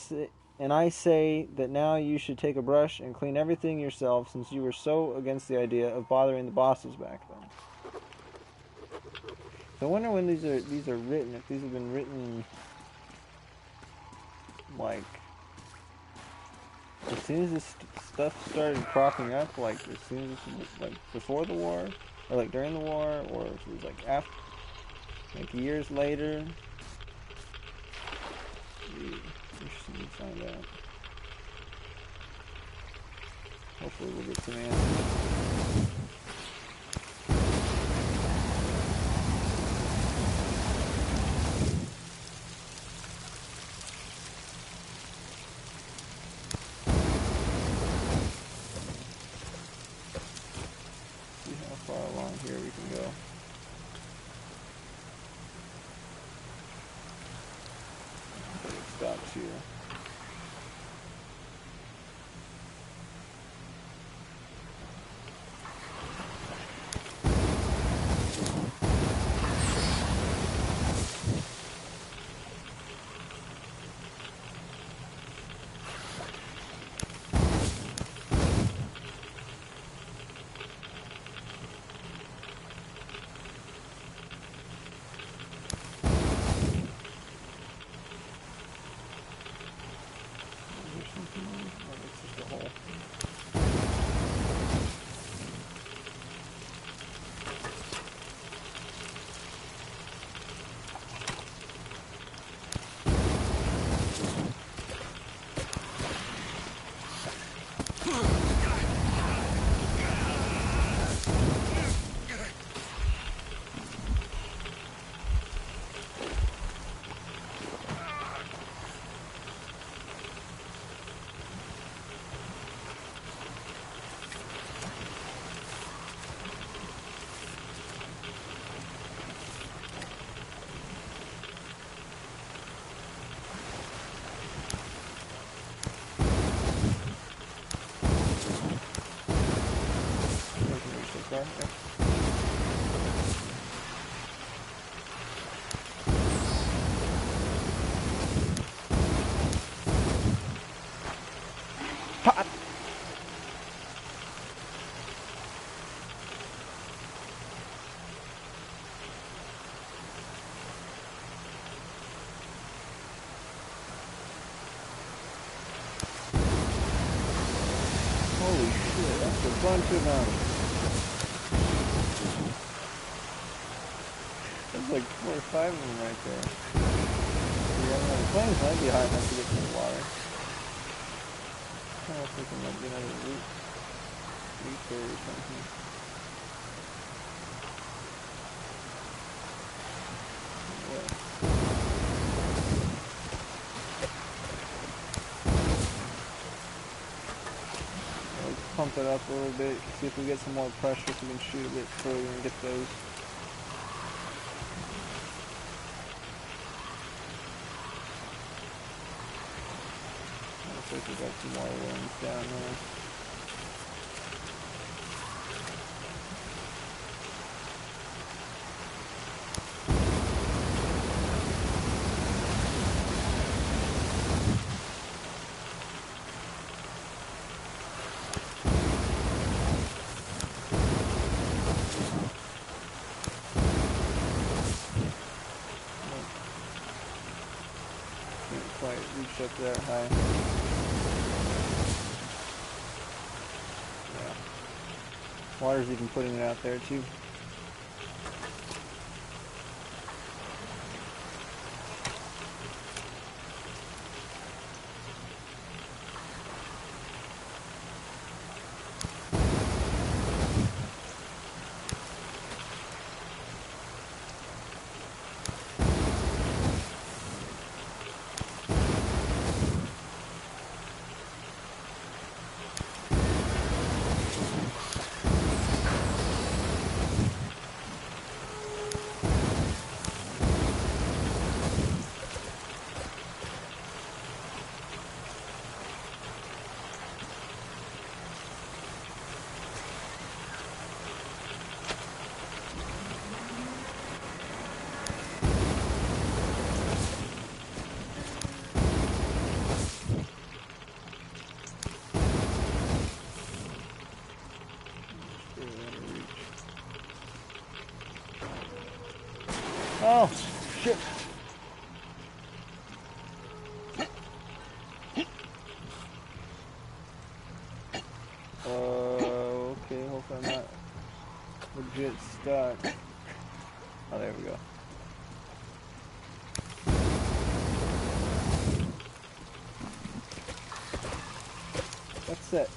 say that now you should take a brush and clean everything yourself, since you were so against the idea of bothering the bosses back then. So I wonder when these are written, if these have been written like as soon as this stuff started cropping up, like as soon as like before the war, or like during the war, or if it was like after, like years later. Interesting to find out. Hopefully we'll get some answers. See how far along here we can go. It stops here. Okay. Hot. Holy shit, that's a bunch of them. There's like 4 or 5 of them right there. The flames might be hot enough to get to the water. I was thinking might be another root there or something. Let's pump it up a little bit, see if we get some more pressure, so we can shoot a bit further and get those. Looks like we got some more worms down there. Can't quite reach up that high. Water's even putting it out there too. What's that?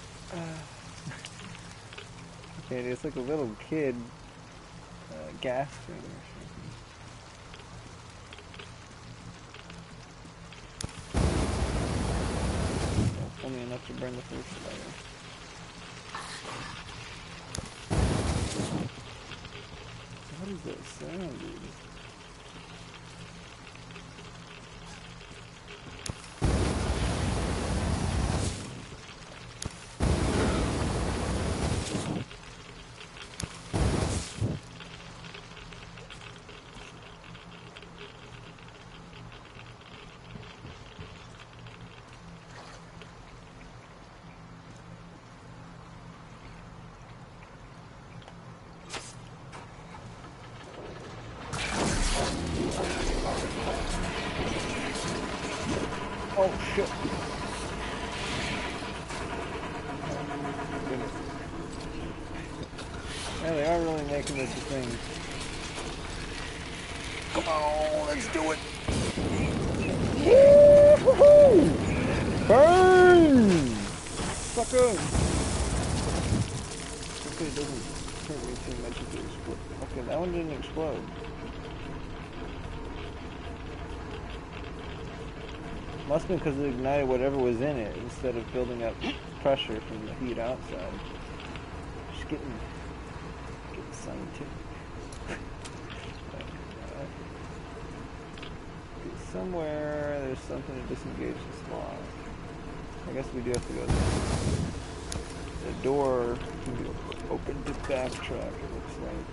Okay, it's like a little kid gasping or something. That's only enough to burn the first fire. What is that sound, dude? Oh shit. Yeah, they are really making this a thing. Come on, let's do it. Woo-hoo-hoo! Burn! Sucker! Okay, it doesn't hurt me too much if it explodes. Okay, that one didn't explode. Must have been because it ignited whatever was in it instead of building up pressure from the heat outside. Just getting scientific. Somewhere there's something to disengage this lock. I guess we do have to go there. The door can be open to backtrack, it looks like.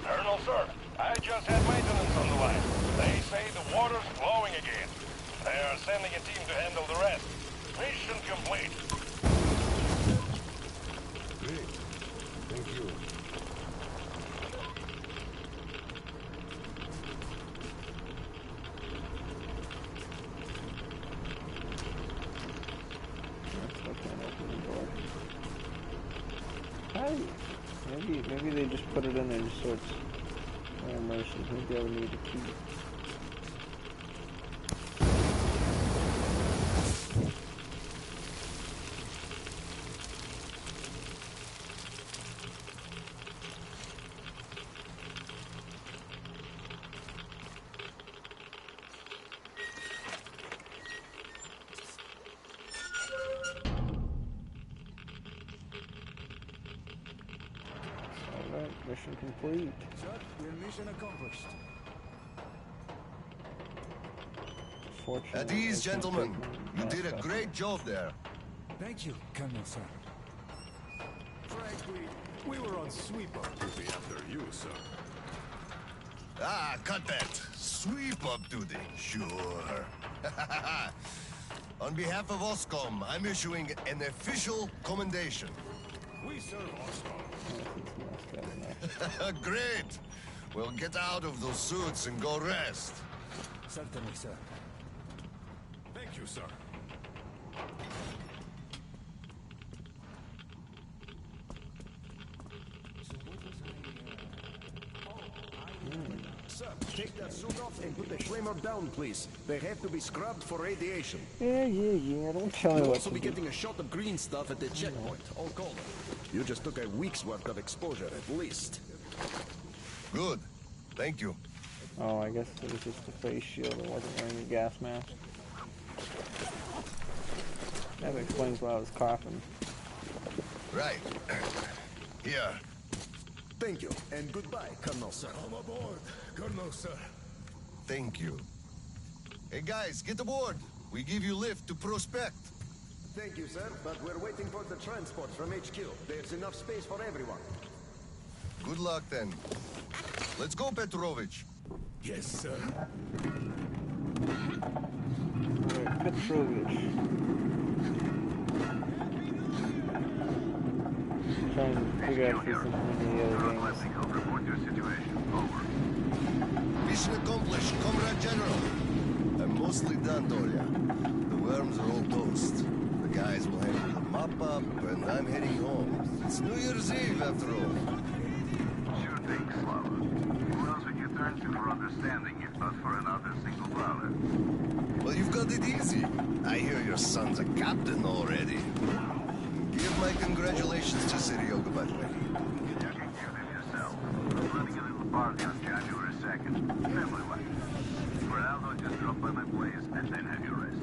Colonel, sir, I just had maintenance on the line. They say the water's flowing again. They are sending a team to handle the rest. Mission complete. Great. Thank you. I can't open the door. How? Maybe they just put it in there just so it's more immersive. Maybe I would need a key. Mission complete. Sir, your mission accomplished. At ease, gentlemen. You did a great job there. Thank you, Colonel, sir. Frankly, we were on sweep-up duty after you, sir. Ah, cut that. Sweep-up duty. Sure. On behalf of OSCOM, I'm issuing an official commendation. We serve OSCOM. Great. Well, get out of those suits and go rest. Certainly, sir. Thank you, sir. Sir, take that suit off and put the flamer down, please. They have to be scrubbed for radiation. Yeah. Don't tell me You'll what also to be do. getting a shot of green stuff at the checkpoint, all cold. You just took a week's worth of exposure, at least. Good. Thank you. Oh, I guess it was just a face shield. It wasn't wearing a gas mask. That explains why I was coughing. Right. Here. Thank you, and goodbye, Colonel, sir. Come aboard, Colonel, sir. Thank you. Hey, guys, get aboard. We give you lift to Prospect. Thank you, sir, but we're waiting for the transport from HQ. There's enough space for everyone. Good luck, then. Let's go, Petrovich. Yes, sir. Alright, Petrovich. Trying to figure out if there's something in the other games. Mission accomplished, Comrade General. I'm mostly done, Dolia. The worms are all toast. The guys will handle the mop-up, and I'm heading home. It's New Year's Eve, after all. Sure thing, Slava. Who else thank you for understanding if not for another single dollar. Well, you've got it easy. I hear your son's a captain already. Give my congratulations to Serioga, by the way. You can hear them yourself. I'm running a little party on January 2nd. Family-like. For Aldo, just drop by my place and then have your rest.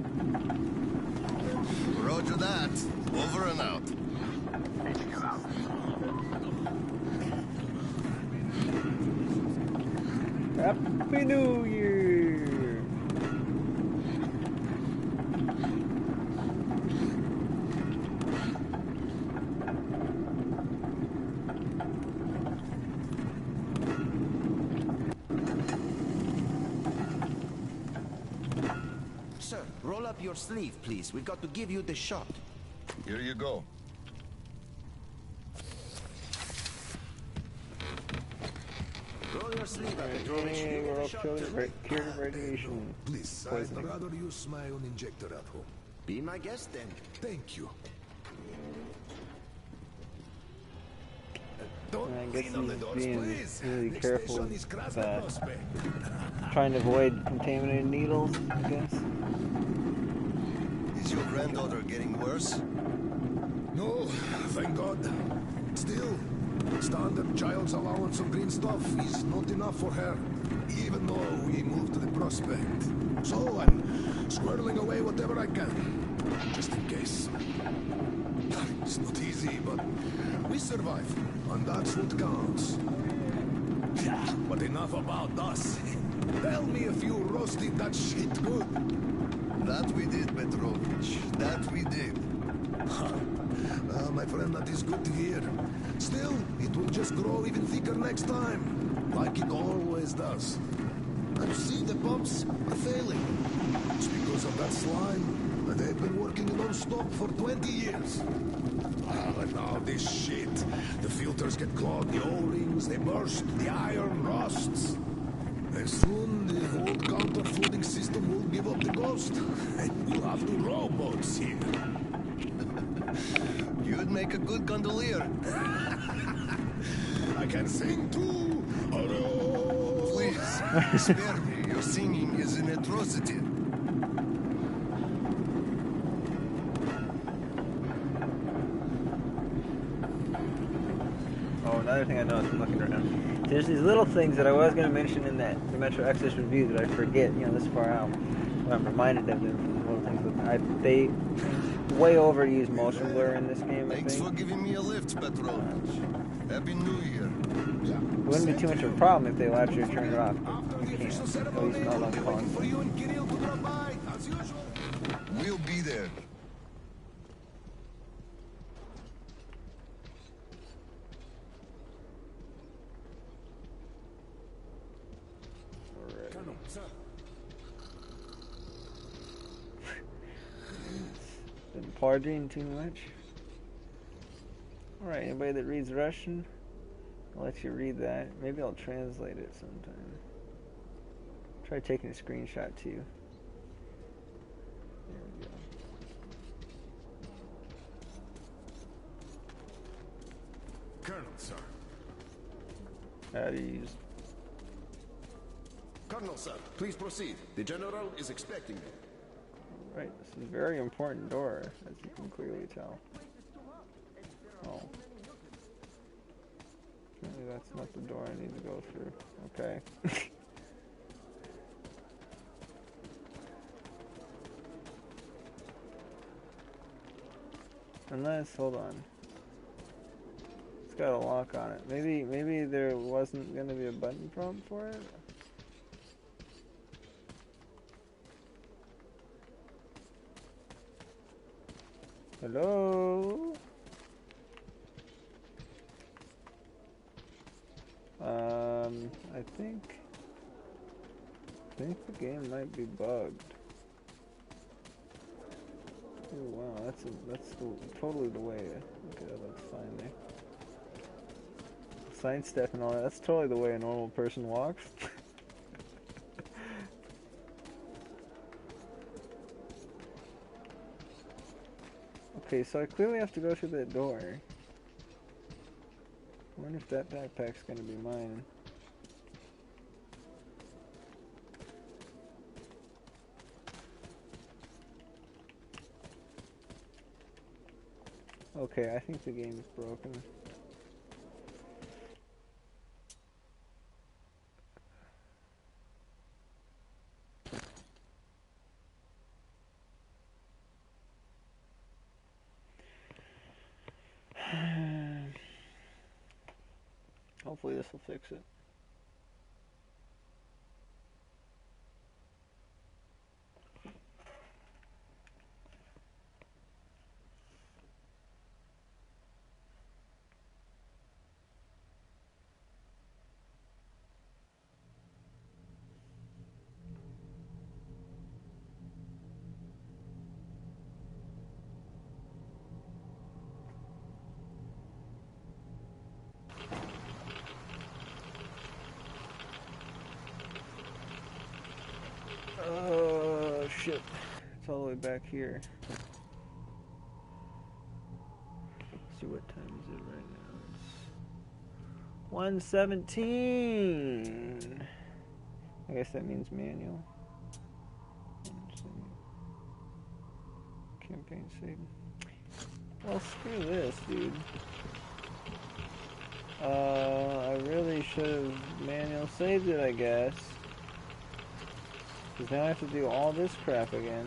Roger that. Over and out. Taking you out. Happy New Year! Sir, roll up your sleeve, please. We've got to give you the shot. Here you go. Roll your sleeve up, Hey, Petrovich. You we're get a up shot to too. curative radiation. Please, Poisoning. I'd rather use my own injector at home. Be my guest then. Thank you. I Don't guess lean on the he's doors, being please. really Next careful station is with Krasny Prospect. trying to avoid contaminated needles, I guess. Is your granddaughter getting worse? No, thank God. Still, standard child's allowance of green stuff is not enough for her, even though we moved to the prospect. So I'm squirreling away whatever I can, just in case. It's not easy, but we survive, and that's what counts. But enough about us. Tell me if you roasted that shit good. That we did, Petrovich. That we did. Well, my friend, that is good to hear. Still, it will just grow even thicker next time, like it always does. And you see, the pumps are failing. It's because of that slime. And they've been working non-stop for 20 years. And now this shit. The filters get clogged, the O-rings, they burst, the iron rusts. And soon the whole counterfeiting system will give up the ghost. And we'll have to rowboats here. You'd make a good gondolier. I can sing too. Please, spare me. Your singing is an atrocity. Oh, another thing I noticed from looking around. There's these little things that I was going to mention in the Metro Exodus review that I forget, this far out. I'm reminded of them from the little things. But they way overuse motion blur in this game, I Thanks think. for giving me a lift, Petrovich. Happy New Year. It wouldn't be too much of a problem if they allowed you to turn it off, but you can't. At least not on console. We'll be there. Been partying too much. Alright, anybody that reads Russian, I'll let you read that. Maybe I'll translate it sometime. Try taking a screenshot too. There we go. Colonel, sir. How do you use... Colonel, sir, please proceed. The General is expecting me. Right, this is a very important door, as you can clearly tell. Oh. Apparently that's not the door I need to go through. Okay. Unless, hold on. It's got a lock on it. Maybe there wasn't going to be a button prompt for it? Hello? I think the game might be bugged. Oh wow, that's totally the way. Okay, that's fine there. Sidestep and all that. That's totally the way a normal person walks. Okay, so I clearly have to go through that door. I wonder if that backpack's gonna be mine. Okay, I think the game's broken. Hopefully this will fix it. Oh shit, it's all the way back here. Let's see what time is it right now. It's 1:17. I guess that means manual. Campaign save. Well, screw this, dude. I really should have manual saved it, I guess. Because now I have to do all this crap again.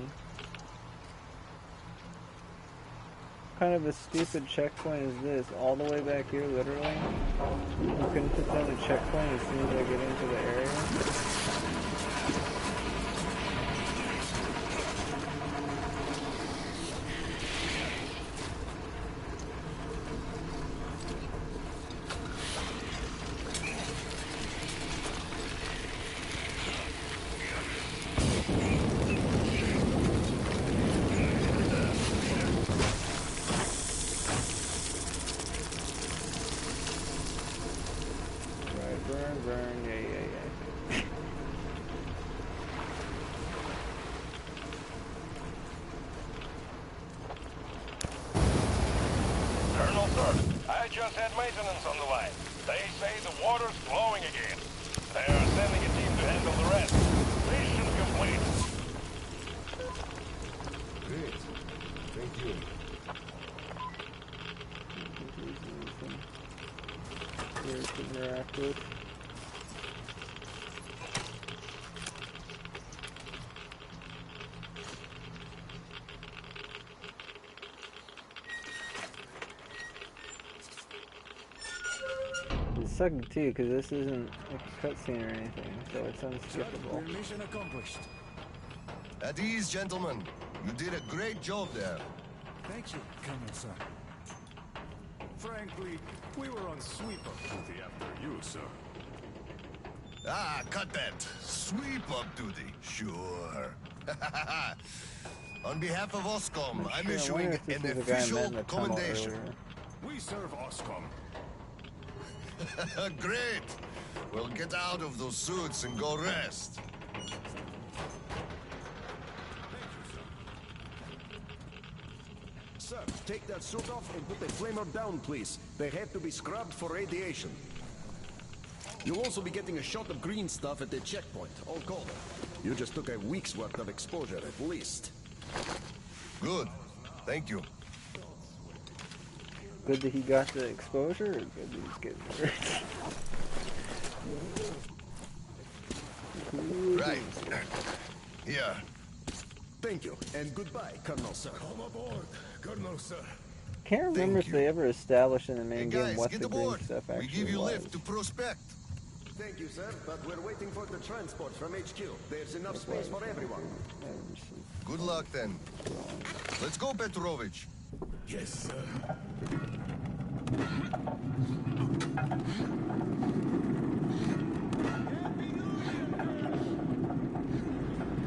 What kind of a stupid checkpoint is this? All the way back here, literally? You couldn't put down a checkpoint as soon as I get into the area? Sucked too, because this isn't a cutscene or anything, so it's unskippable. Mission accomplished. At ease, gentlemen. You did a great job there. Thank you, Colonel, sir. Frankly, we were on sweep-up duty after you, sir. Ah, cut that. Sweep-up duty. Sure. On behalf of OSCOM, I'm issuing an official commendation. We serve OSCOM. Great! Well, get out of those suits and go rest. Sir, take that suit off and put the flamer down, please. They have to be scrubbed for radiation. You'll also be getting a shot of green stuff at the checkpoint, all cold. You just took a week's worth of exposure, at least. Good. Thank you. Good that he got the exposure, or good that he's getting hurt? Right. Here. Thank you, and goodbye, Colonel, sir. Come aboard, Colonel, sir. Can't remember if they ever established in the main game what the green stuff actually was. We give you lift to Prospect. Thank you, sir, but we're waiting for the transport from HQ. There's enough space for everyone. Good luck, then. Let's go, Petrovich. Yes, sir.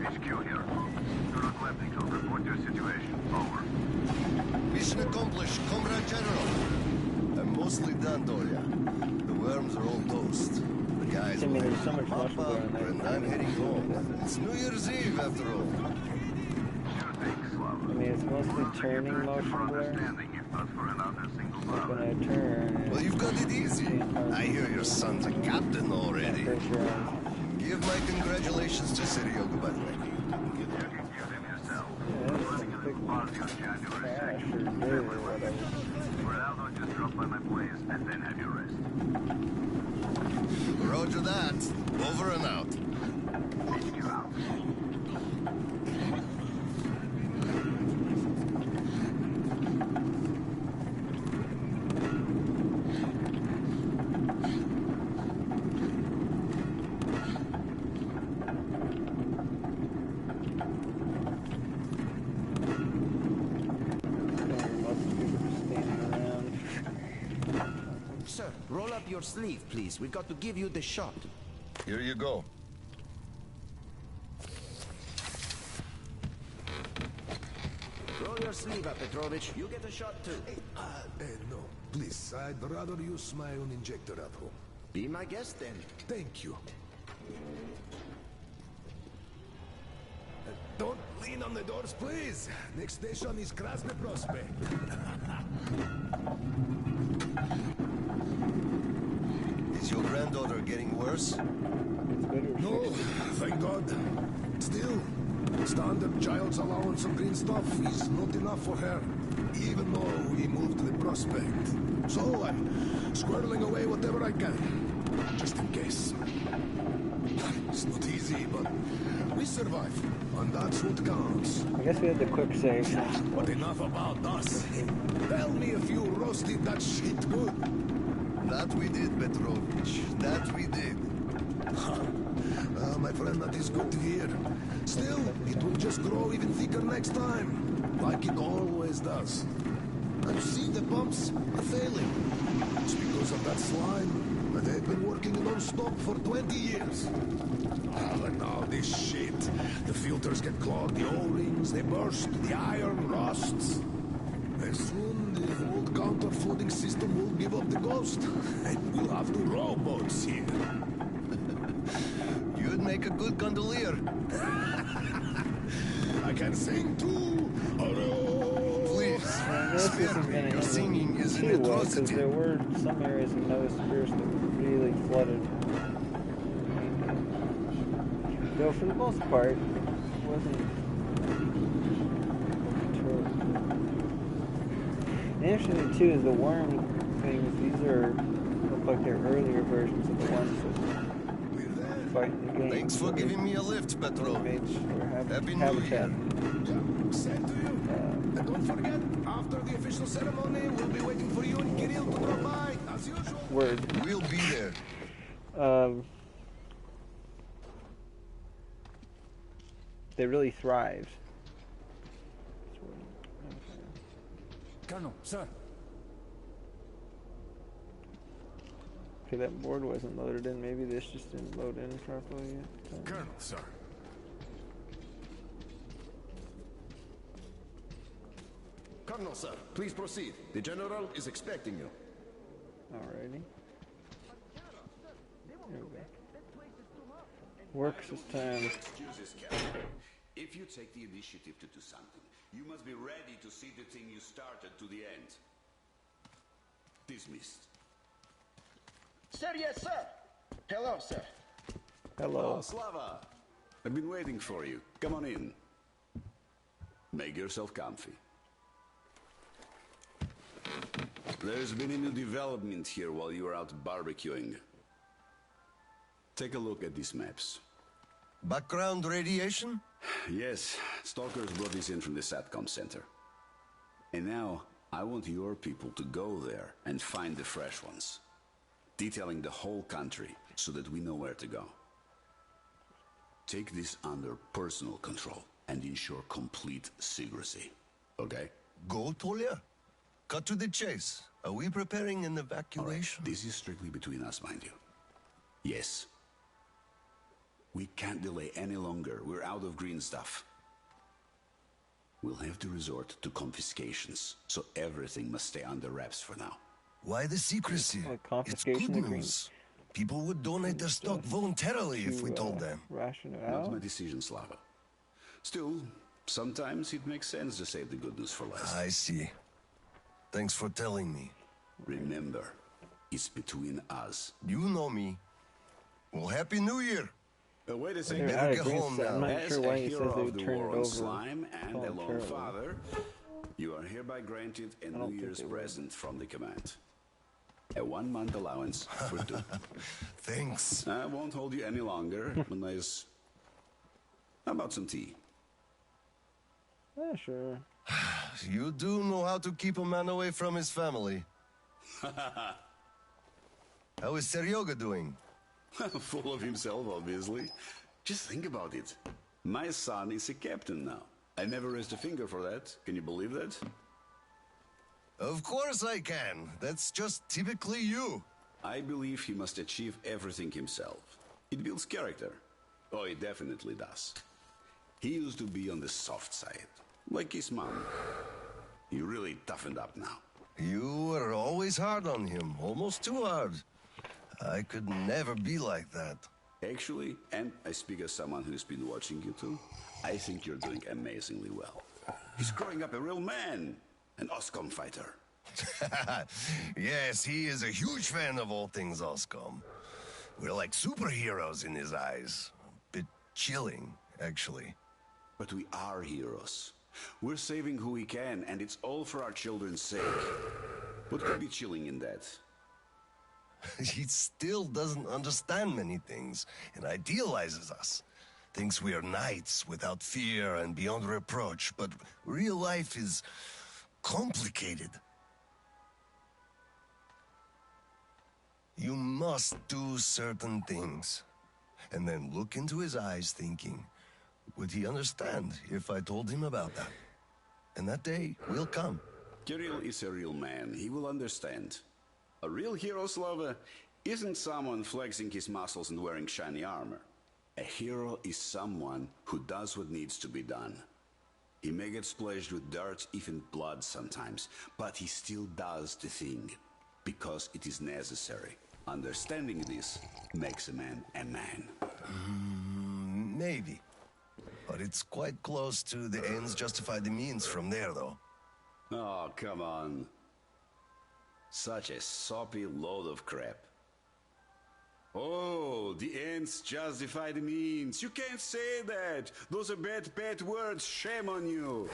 HQ here. Colonel Klepnikov, report your situation. Over. Mission accomplished, Comrade General. I'm mostly done, Dolia. The worms are all toast. The guys will mop up, and I'm heading home. It's New Year's Eve, after all. I mean, it's mostly turning motion blur. Like when I turn... Well, you've got it easy. I hear your son's a captain already. Give my congratulations to Sergei Badlek. Yeah, Barrios January 2nd. Ronaldo just dropped by my place and then have your rest. Roger that. Over and out. Taking you out. Sir, roll up your sleeve, please. We've got to give you the shot. Here you go. Roll your sleeve up, Petrovich. You get a shot too. No. Please, I'd rather use my own injector at home. Be my guest then. Thank you. Don't lean on the doors, please. Next station is Krasny Prospect. Is your granddaughter getting worse? No, thank God. Still, standard child's allowance of green stuff is not enough for her, even though we moved to the Prospect. So I'm squirreling away whatever I can, just in case. It's not easy, but we survive, and that's what counts. I guess we had the quick save. But enough about us. Tell me if you roasted that shit good. That we did, Petrovich. That we did. My friend, that is good to hear. Still, it will just grow even thicker next time, like it always does. And see, the pumps are failing. It's because of that slime. They've been working non-stop for 20 years. And now this shit. The filters get clogged, the O-rings, they burst, the iron rusts. And soon the old counter-flooding system will give up the ghost. And we'll have to rowboats here. You'd make a good gondolier. I can sing too. Please, spare me. Your singing is an atrocity. Because there were some areas in Novosibirsk that were really flooded. Though for the most part, it wasn't controlled. The interesting thing too is the worm things. These look like they're earlier versions of the ones that fight in the game. Thanks for giving me a lift, Petrovich. Happy New Year. Same to you. And don't forget, after the official ceremony, we'll be waiting for you and Kirill to drop by, as usual. Word. We'll be there. They really thrived. Colonel, sir. Okay, that board wasn't loaded in. Maybe this just didn't load in properly yet. Colonel, sir. Colonel, sir, please proceed. The General is expecting you. Alrighty. There we go. Works this time. Excuses, Captain. If you take the initiative to do something, you must be ready to see the thing you started to the end. Dismissed. Sir, yes, sir. Hello, sir. Hello. Oh, Slava. I've been waiting for you. Come on in. Make yourself comfy. There's been a new development here while you were out barbecuing. Take a look at these maps. Background radiation? Yes, Stalkers brought this in from the SATCOM center. And now, I want your people to go there and find the fresh ones. Detailing the whole country so that we know where to go. Take this under personal control and ensure complete secrecy. Okay? Go, Tolia? Cut to the chase. Are we preparing an evacuation? Right. This is strictly between us, mind you. Yes. We can't delay any longer. We're out of green stuff. We'll have to resort to confiscations, so everything must stay under wraps for now. Why the secrecy? It's good news. People would donate their stock voluntarily if we told them. Ration it Not out. my decision, Slava. Still, sometimes it makes sense to save the good news for last. I see. Thanks for telling me. Remember, it's between us. You know me. Well, Happy New Year. Wait a second. Better get home now. I'm not As sure why a he says hero they of would the turn it war on over. slime and a lone voluntarily. father, you are hereby granted a New Year's present from the command. A 1-month allowance for 2. Thanks. I won't hold you any longer unless... How about some tea? Yeah, sure. You do know how to keep a man away from his family. How is Seryoga doing? Full of himself, obviously. Just think about it. My son is a captain now. I never raised a finger for that. Can you believe that? Of course I can. That's just typically you. I believe he must achieve everything himself. It builds character. Oh, it definitely does. He used to be on the soft side, like his mom. He really toughened up now. You were always hard on him, almost too hard. I could never be like that. Actually, and I speak as someone who's been watching you too, I think you're doing amazingly well. He's growing up a real man, an Oscom fighter. Yes, he is a huge fan of all things Oscom. We're like superheroes in his eyes. A bit chilling, actually. But we are heroes. We're saving who we can, and it's all for our children's sake. What could be chilling in that? He still doesn't understand many things and idealizes us. Thinks we are knights without fear and beyond reproach, but real life is complicated. You must do certain things, and then look into his eyes thinking, would he understand if I told him about that? And that day will come. Kirill is a real man. He will understand. A real hero, Slava, isn't someone flexing his muscles and wearing shiny armor. A hero is someone who does what needs to be done. He may get splashed with dirt, even blood sometimes, but he still does the thing, because it is necessary. Understanding this makes a man a man. Maybe. But it's quite close to the ends justify the means from there, though. Oh, come on. Such a soppy load of crap. Oh, the ends justify the means. You can't say that. Those are bad words. Shame on you.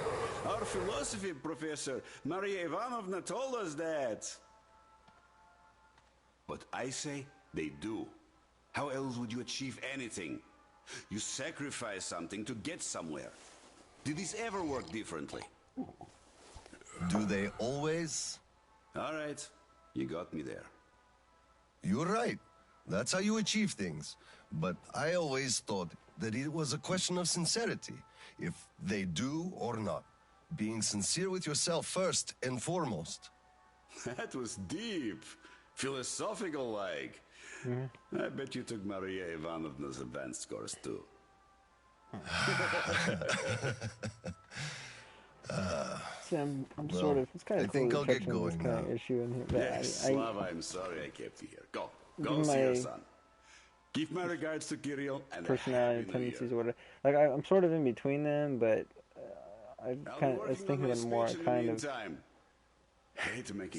Our philosophy professor, Maria Ivanovna, told us that. But I say they do. How else would you achieve anything? You sacrifice something to get somewhere. Did this ever work differently? Do they always? All right, you got me there. You're right. That's how you achieve things. But I always thought that it was a question of sincerity, if they do or not. Being sincere with yourself first and foremost. That was deep. Philosophical-like. I bet you took Maria Ivanovna's advanced course too. See, I'm well, sort of. It's kind of cool I'll get going this kind of issue in here. But yes, Slava, I'm sorry I kept you here. Go see your son. Give my regards to Kirill and personality tendencies or whatever. Like I'm sort of in between them, but I was thinking of more kind of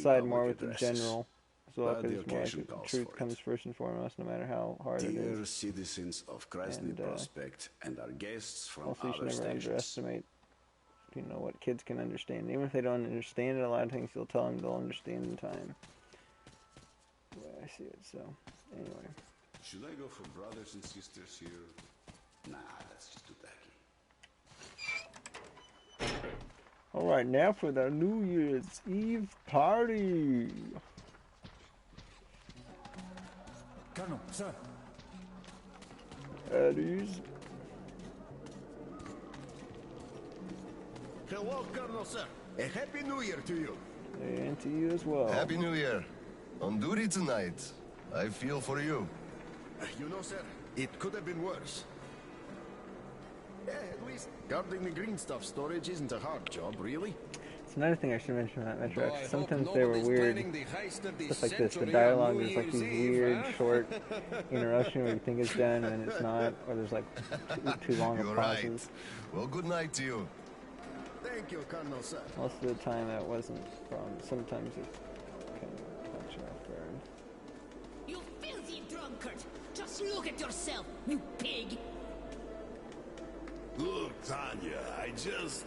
side more with the general. So like it's more like the truth comes first and foremost, no matter how hard it is. Dear citizens of Krasny Prospect and our guests from also, you should other never stations. underestimate, what kids can understand. Even if they don't understand it, a lot of things you'll tell them they'll understand in time. The way I see it. So, anyway. Should I go for brothers and sisters here? Nah, that's just too tacky. All right, now for the New Year's Eve party. Colonel, sir. Eddie's. Hello, Colonel, sir. A Happy New Year to you. And to you as well. Happy New Year. On duty tonight. I feel for you. You know, sir, it could have been worse. Yeah, at least guarding the green stuff storage isn't a hard job, really. It's another thing I should mention about Metro X. Sometimes they were weird. Stuff like this. The dialogue is like these weird, short interruptions where you think it's done and it's not, or there's like too long of pauses. Right. Well, good night to you. Thank you, Colonel, sir. Most of the time that wasn't a problem. Sometimes it kind of catch you off guard. You filthy drunkard! Just look Look at yourself, you pig! Look, Tanya, I just...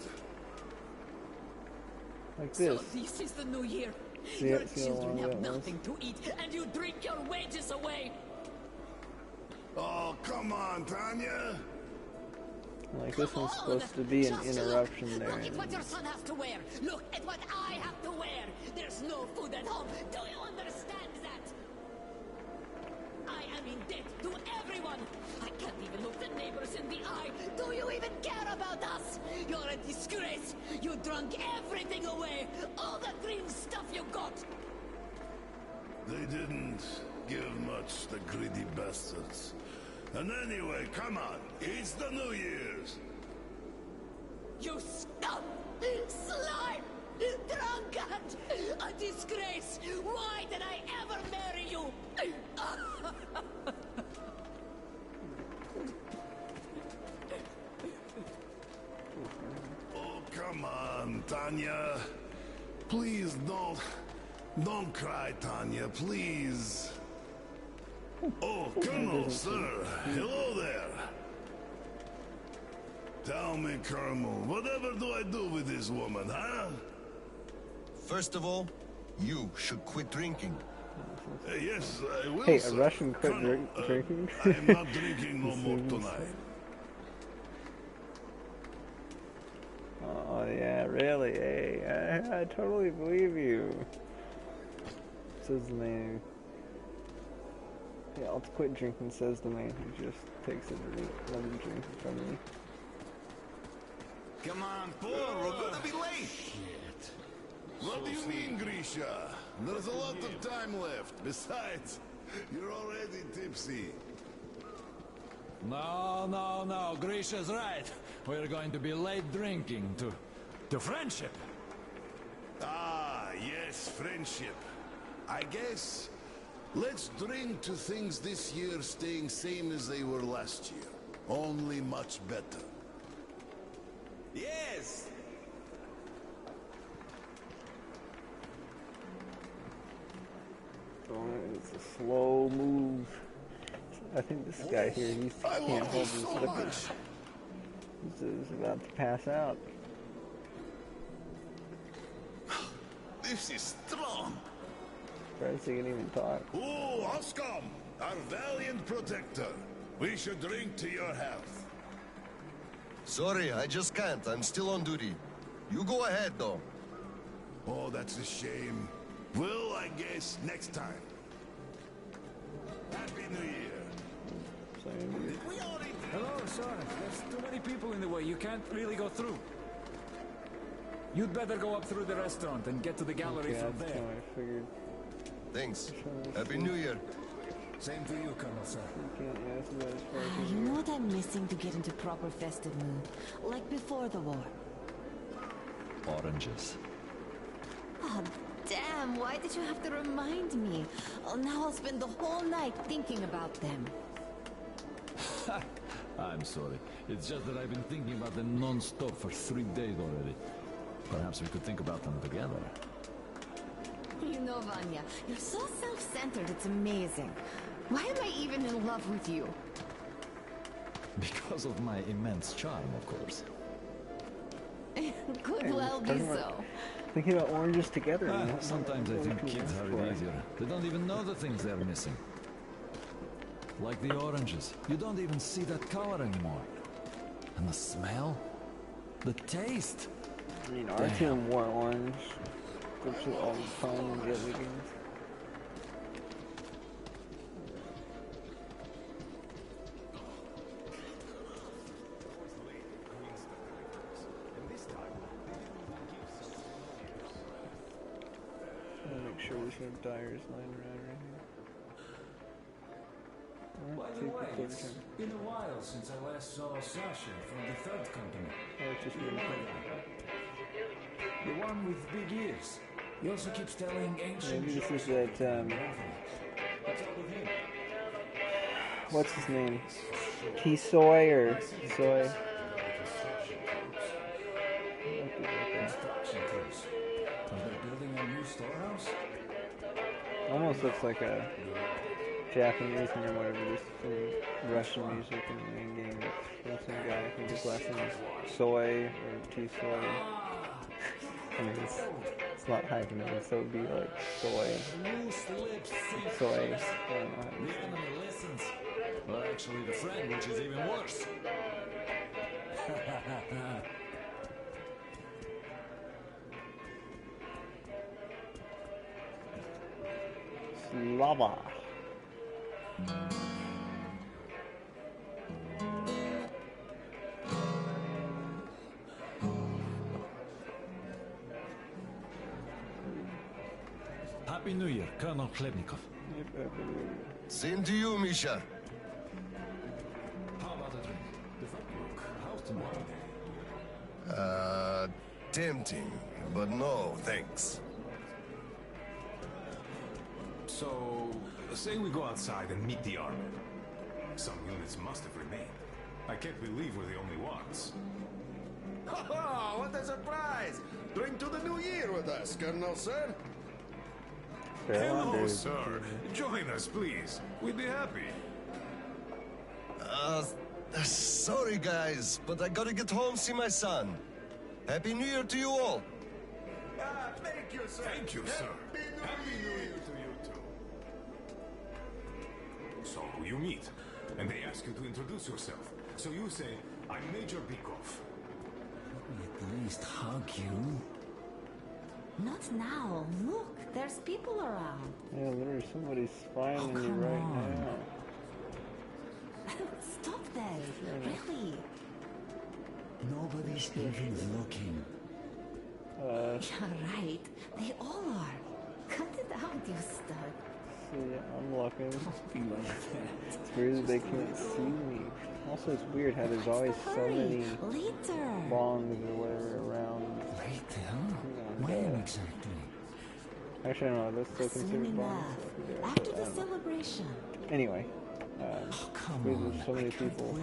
Like this. So this is the new year. See Your it? See children how long have that was? nothing to eat, and you drink your wages away! Oh, come on, Tanya! Like this one's supposed to be an interruption there. Look at what your son has to wear! Look at what I have to wear! There's no food at home! Do you understand that? I am in debt to everyone! I can't even look the neighbors in the eye! Do you even care about us? You're a disgrace! You drank everything away! All the green stuff you got! They didn't give much, the greedy bastards. And anyway, come on, it's the New Year's! You scum! Slime! Drunkard! A disgrace! Why did I ever marry you? Oh, come on, Tanya. Please don't cry, Tanya, please. Oh, Colonel, sir. Hello there. Tell me, Colonel, whatever do I do with this woman, huh? First of all, you should quit drinking. Yes, I will, Hey, sir. a Russian quit Colonel, drinking? I'm not drinking no more tonight. Oh yeah, really? Hey, I totally believe you. Says the man. Yeah, I'll quit drinking, says the man who just takes another drink from me. Come on, Paul, we're gonna be late. Shit. What do you mean, Grisha? There's a lot of time left. Besides, you're already tipsy. No, Grisha's right. We're going to be late drinking to friendship. Ah, yes, friendship. I guess let's drink to things this year staying same as they were last year. Only much better. Yes! It's a slow move. I think this guy here, he can't hold his liquor. He's about to pass out. This is strong. Surprised he can even talk. Oh, Oscom, our valiant protector. We should drink to your health. Sorry, I just can't. I'm still on duty. You go ahead, though. Oh, that's a shame. Well, I guess next time. Happy New Year. Hello, sorry. There's too many people in the way. You can't really go through. You'd better go up through the restaurant and get to the gallery from that's there. how I figured. Thanks. Happy New Year. Same to you, Colonel, sir. You know what I'm missing to get into proper festive mood? Like before the war. Oranges. Oh, damn, why did you have to remind me? Oh, now I'll spend the whole night thinking about them. I'm sorry. It's just that I've been thinking about them non-stop for 3 days already. Perhaps we could think about them together. You know, Vanya, you're so self-centered, it's amazing. Why am I even in love with you? Because of my immense charm, of course. Could well be so. Thinking about oranges together. Sometimes I think kids have it easier. They don't even know the things they're missing. Like the oranges. You don't even see that color anymore. And the smell? The taste? I mean, our team wore orange. Which is all the time in the other games. Make sure there's no dyers lying around right here. By the way, it's been a while since I last saw Sasha from the third company. Oh, it's just You know the one with big ears. He also keeps telling ancient maybe this is jokes. that, What's up with him? what's his name? Kisoy or Soy? Construction crews. Are they building a new storehouse? Almost looks like a Japanese and then whatever, there's some Russian music in the main game. That's some guy, I think his last name is Soy or T-Soy. I mean, it's not hyphenated, so it would be like Soy. Soy. I don't know how to say it. Listens. Well, actually, the friend, which is even worse. Slava. Happy New Year, Colonel Klebnikov. Same to you, Misha. How about a drink? Does that look? How's tomorrow? Tempting, but no, thanks. So, say we go outside and meet the army. Some units must have remained. I can't believe we're the only ones. Oh, what a surprise! Drink to the new year with us, Colonel, sir. Hello, sir. Join us, please. We'd be happy. Sorry, guys, but I gotta get home, see my son. Happy New Year to you all. Thank you, sir. Thank you, sir. Happy New Year to you, too. So, you meet, and they ask you to introduce yourself. So you say, I'm Major Bykov. Let me at least hug you. Not now. Look, there's people around. Yeah, literally somebody's spying on you right now. Stop that. Really. Nobody's even looking. Yeah, right. They all are. Cut it out, you stud. See, I'm looking. Don't be like that. It's weird that they can't see me. Also, it's weird how there's always so many bongs or whatever around. Later? When exactly? Actually, I don't know. That's still considered bongs. After the celebration. Anyway, there's so many people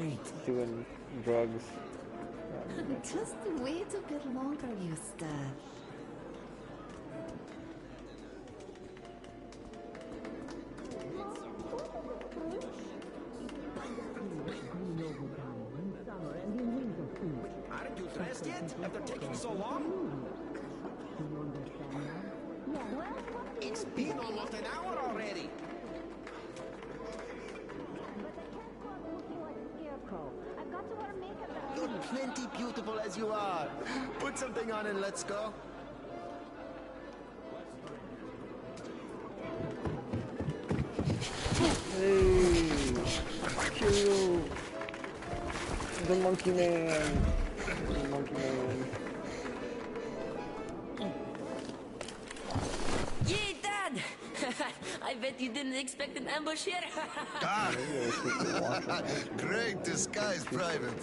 doing drugs. Just wait a bit longer, you stud. Aren't you dressed yet? After taking so long? It's been almost an hour already. You're plenty beautiful as you are. Put something on and let's go. Hey, kill the monkey man. The monkey man. Yay, Dad! I bet you didn't expect an ambush here. Great disguise, Private.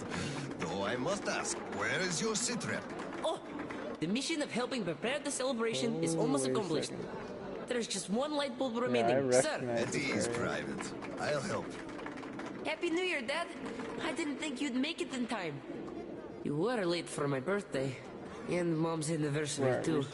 Though I must ask, where is your sitrep? Oh, the mission of helping prepare the celebration is almost accomplished. There's just one light bulb remaining, sir. At ease, Private. I'll help. Happy New Year, Dad. I didn't think you'd make it in time. You were late for my birthday. And Mom's anniversary, too.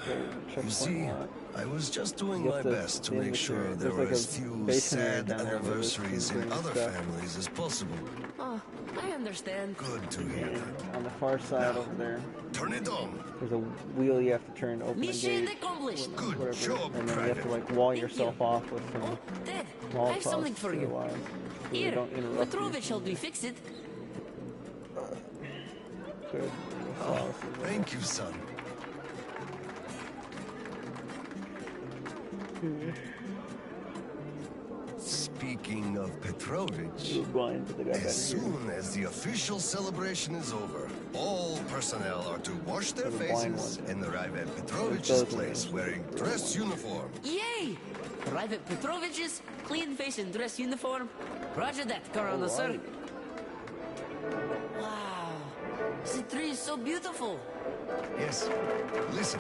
You see, I was just doing my best to make sure there were as few sad anniversaries in other families as possible. Oh, I understand. Good to hear that. On the far side over there. Turn it on. There's a wheel you have to turn to open the Mission gate. accomplished. Good job, and then you have to like wall yourself off with some Dad, I Molotovs have something for you. otherwise, so they Here, don't interrupt you. Petrovich helped me fix it. Good. Thank you, son. Speaking of Petrovich, as soon as the official celebration is over, all personnel are to wash their faces and arrive at Petrovich's place wearing dress uniform. Yay! Arrive at Petrovich's, clean face and dress uniform. Roger that, Corona, sir. Wow, the tree is so beautiful. Yes, listen.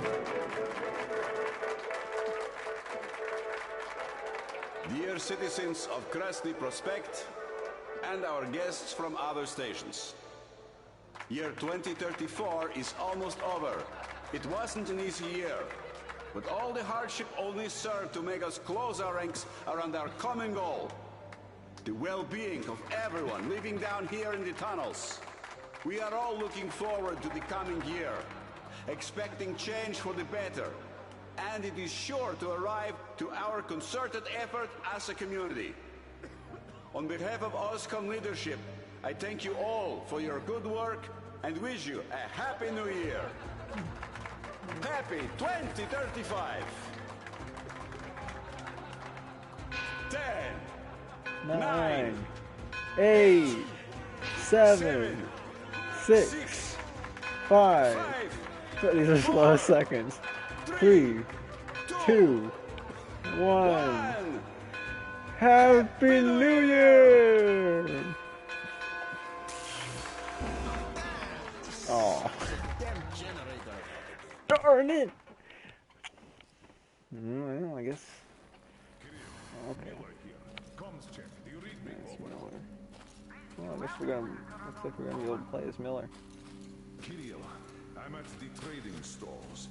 Dear citizens of Krasny Prospect and our guests from other stations. Year 2034 is almost over. It wasn't an easy year, but all the hardship only served to make us close our ranks around our common goal, the well-being of everyone living down here in the tunnels. We are all looking forward to the coming year, expecting change for the better, and it is sure to arrive to our concerted effort as a community. On behalf of OSCOM leadership, I thank you all for your good work and wish you a Happy New Year. Happy 2035! 10, 9, 8, 7, 6, 5. These are slow seconds. 3, 2, 1. Happy New Year! Oh. Darn it! Well, I guess. Okay. Well, I guess we're gonna. Looks like we're gonna be able to play as Miller. Kirill, I'm at the trading stalls.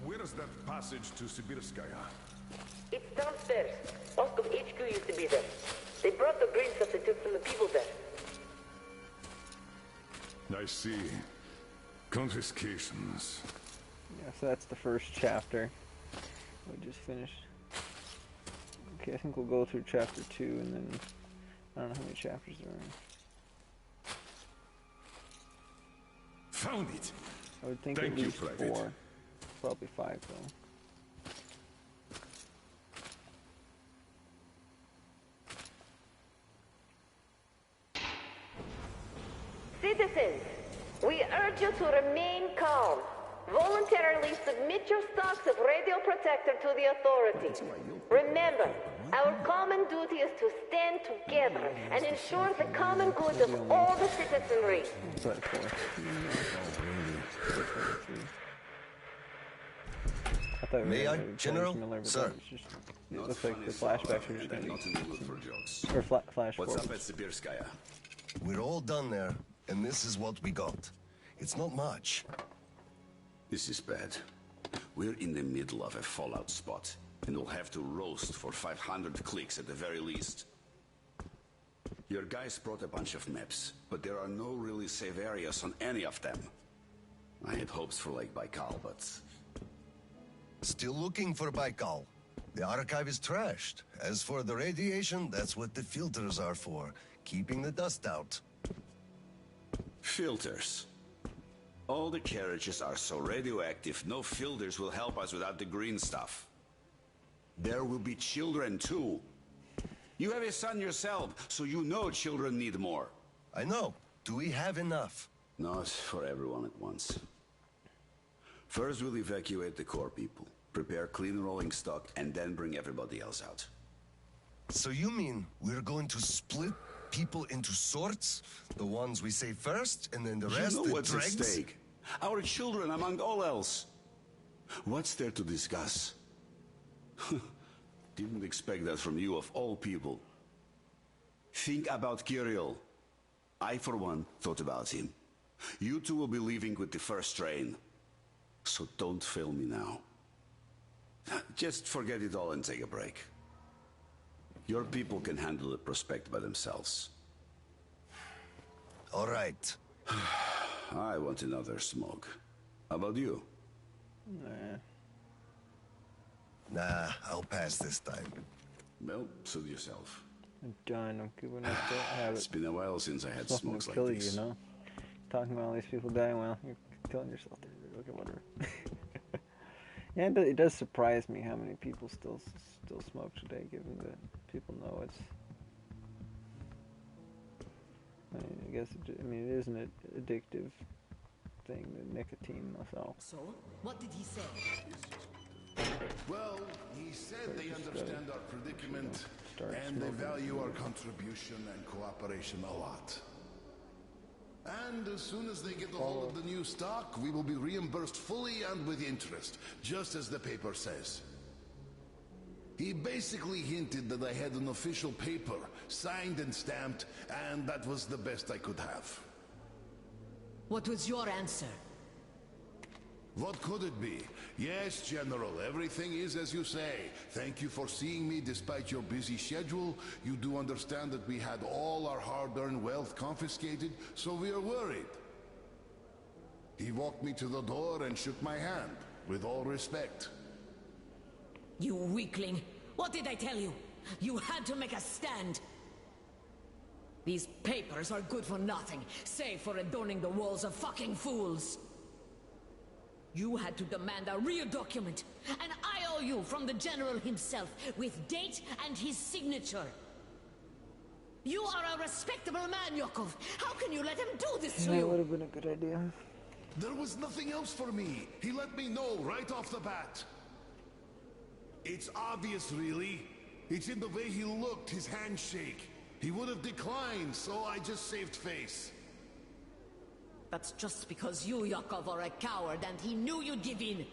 Where's that passage to Sibirskaya? It's downstairs. Oscom HQ used to be there. They brought the green stuff they took from the people there. I see. Confiscations. Yeah, so that's the first chapter. We just finished. Okay, I think we'll go through chapter 2 and then I don't know how many chapters there are. Found it. I would think Thank at you, least Private. 4. Probably 5 though. Citizens, we urge you to remain calm. Voluntarily submit your stocks of radio protector to the authorities. Remember, our common duty is to stand together and ensure the common good of all the citizenry. May I, General? Sir. It looks like the flashbacks are just going to be... Or flash What's forward. up at Sibirskaya? We're all done there, and this is what we got. It's not much. This is bad. We're in the middle of a fallout spot, and we'll have to roast for 500 clicks at the very least. Your guys brought a bunch of maps, but there are no really safe areas on any of them. I had hopes for Lake Baikal, but... Still looking for Baikal. The archive is trashed. As for the radiation, that's what the filters are for. Keeping the dust out. Filters. All the carriages are so radioactive, no filters will help us without the green stuff. There will be children too. You have a son yourself, so you know children need more. I know. Do we have enough? Not for everyone at once. First we'll evacuate the core people, prepare clean rolling stock, and then bring everybody else out. So you mean we're going to split people into sorts? The ones we save first, and then the rest, you know what's at at stake? Our children among all else. What's there to discuss? Didn't expect that from you of all people. Think about Kirill. I, for one, thought about him. You two will be leaving with the first train. So don't fail me now. Just forget it all and take a break. Your people can handle the prospect by themselves. All right. I want another smoke. How about you? Nah, I'll pass this time. Well, suit yourself. I'm done. I'm good enough to have it. It's been a while since I had Something smokes to like kill this. you, know? Talking about all these people dying, well, you're killing yourself there. Okay, whatever. Yeah, it does surprise me how many people still smoke today, given that people know it's... I guess, it is an addictive thing, the nicotine, so... So, what did he say? Well, he said they understand our predicament and they value our contribution and cooperation a lot. And as soon as they get a hold of the new stock, we will be reimbursed fully and with interest, just as the paper says. He basically hinted that I had an official paper, signed and stamped, and that was the best I could have. What was your answer? What could it be? Yes, General, everything is as you say. Thank you for seeing me despite your busy schedule. You do understand that we had all our hard-earned wealth confiscated, so we are worried. He walked me to the door and shook my hand, with all respect. You weakling! What did I tell you? You had to make a stand! These papers are good for nothing, save for adorning the walls of fucking fools! You had to demand a real document, an IOU from the General himself, with date and his signature. You are a respectable man, Yakov. How can you let him do this to you? That would have been a good idea. There was nothing else for me. He let me know right off the bat. It's obvious, really. It's in the way he looked, his handshake. He would have declined, so I just saved face. That's just because you, Yakov, are a coward and he knew you'd give in.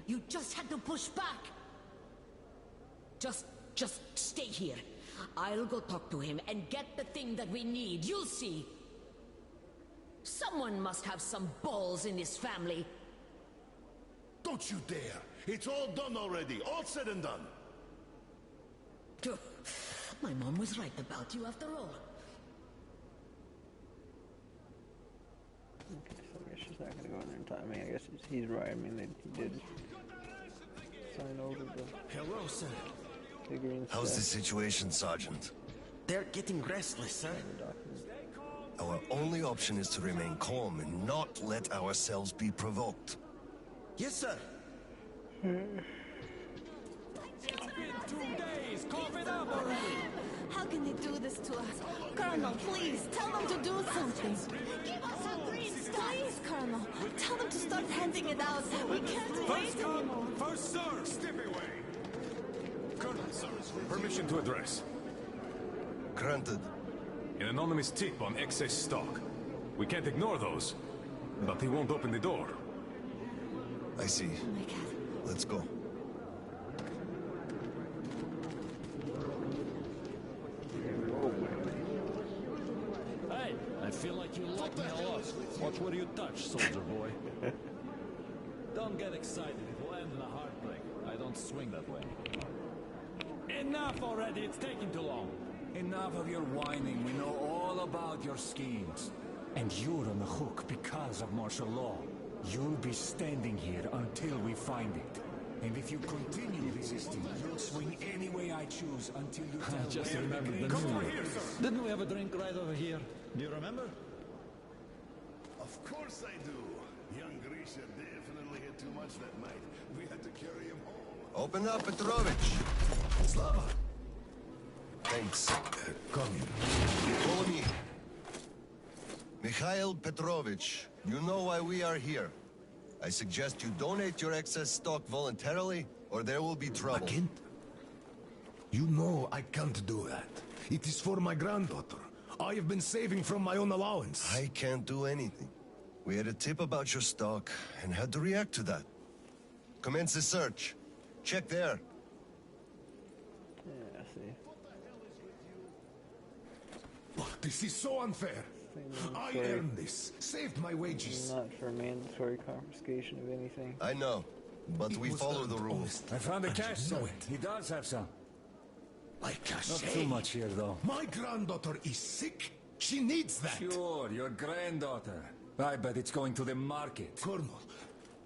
You just had to push back. Just stay here. I'll go talk to him and get the thing that we need. You'll see. Someone must have some balls in this family. Don't you dare! It's all done already, all said and done. My mom was right about you after all. Okay, so I guess she's not gonna go in there in time. I mean, I guess he's right. I mean, he did sign over the... Hello, sir. The green How's the stuff. situation, Sergeant? They're getting restless, sir. Our only option is to remain calm and not let ourselves be provoked. Yes, sir. It's been 2 days. Cough it up already. How can they do this to us? Colonel, please, tell them to do something. Give us a green stuff! Please, Colonel, tell them to start handing it out. We can't wait anymore. First, sir, step away. Colonel, sir, permission to address. Granted. An anonymous tip on excess stock. We can't ignore those, but he won't open the door. I see. Oh my God. Let's go. Hey, I feel like you like me a lot. Watch where you touch, soldier boy. Don't get excited. It will end in a heartbreak. I don't swing that way. Enough already. It's taking too long. Enough of your whining. We know all about your schemes. And you're on the hook because of martial law. You'll be standing here until we find it. And if you continue resisting, you'll swing any way I choose until you tell I just me. remembered the Come new over year. here, sir. Didn't we have a drink right over here? Do you remember? Of course I do. Young Grisha definitely had too much that night. We had to carry him home. Open up, Petrovich. Slava. Thanks. Come in. Follow me. Mikhail Petrovich, you know why we are here. I suggest you donate your excess stock voluntarily, or there will be trouble. Again? You know I can't do that. It is for my granddaughter. I have been saving from my own allowance. I can't do anything. We had a tip about your stock, and had to react to that. Commence the search. Check there. Yeah, I see. Oh, this is so unfair. I earned this. Saved my wages. Not for mandatory confiscation of anything. I know, but we follow the rules. I found the cash, sir. He does have some. Like a Not too much here, though. My granddaughter is sick. She needs that. Sure, your granddaughter. I bet it's going to the market. Colonel,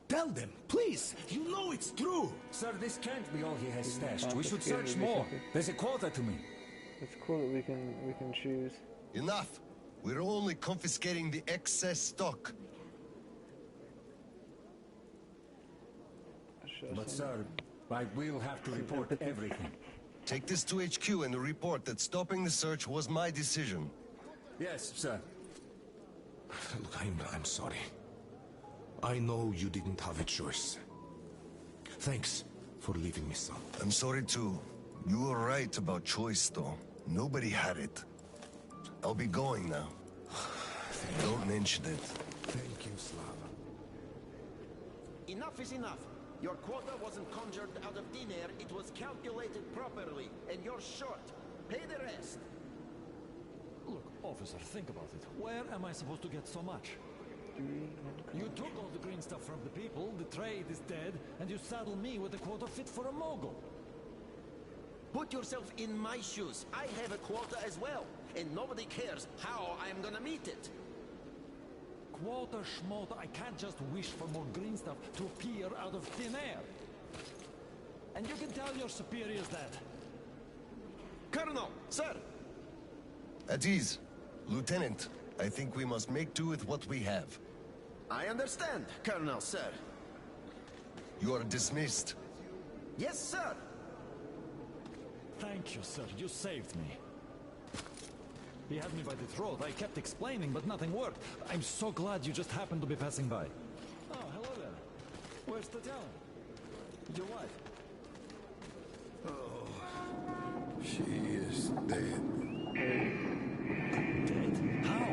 tell them, please. You know it's true. Sir, this can't be all he has stashed. We should search more. There's a quota to me. It's cool that we can choose. Enough. We're only confiscating the excess stock. But sir, I will have to report everything. Take this to HQ and report that stopping the search was my decision. Yes, sir. Look, I'm sorry. I know you didn't have a choice. Thanks for leaving me, son. I'm sorry too. You were right about choice, though. Nobody had it. I'll be going now. Don't mention it. Thank you, Slava. Enough is enough. Your quota wasn't conjured out of thin air, it was calculated properly, and you're short. Pay the rest. Look, officer, think about it. Where am I supposed to get so much? You took all the green stuff from the people, the trade is dead, and you saddle me with a quota fit for a mogul. Put yourself in my shoes. I have a quota as well, and nobody cares how I'm gonna meet it. Quota schmota, I can't just wish for more green stuff to appear out of thin air. And you can tell your superiors that. Colonel, sir! At ease. Lieutenant, I think we must make do with what we have. I understand, Colonel, sir. You are dismissed. Yes, sir! Thank you, sir. You saved me. He had me by the throat. I kept explaining, but nothing worked. I'm so glad you just happened to be passing by. Oh, hello there. Where's Tatiana? Your wife? Oh, she is dead. Dead? How?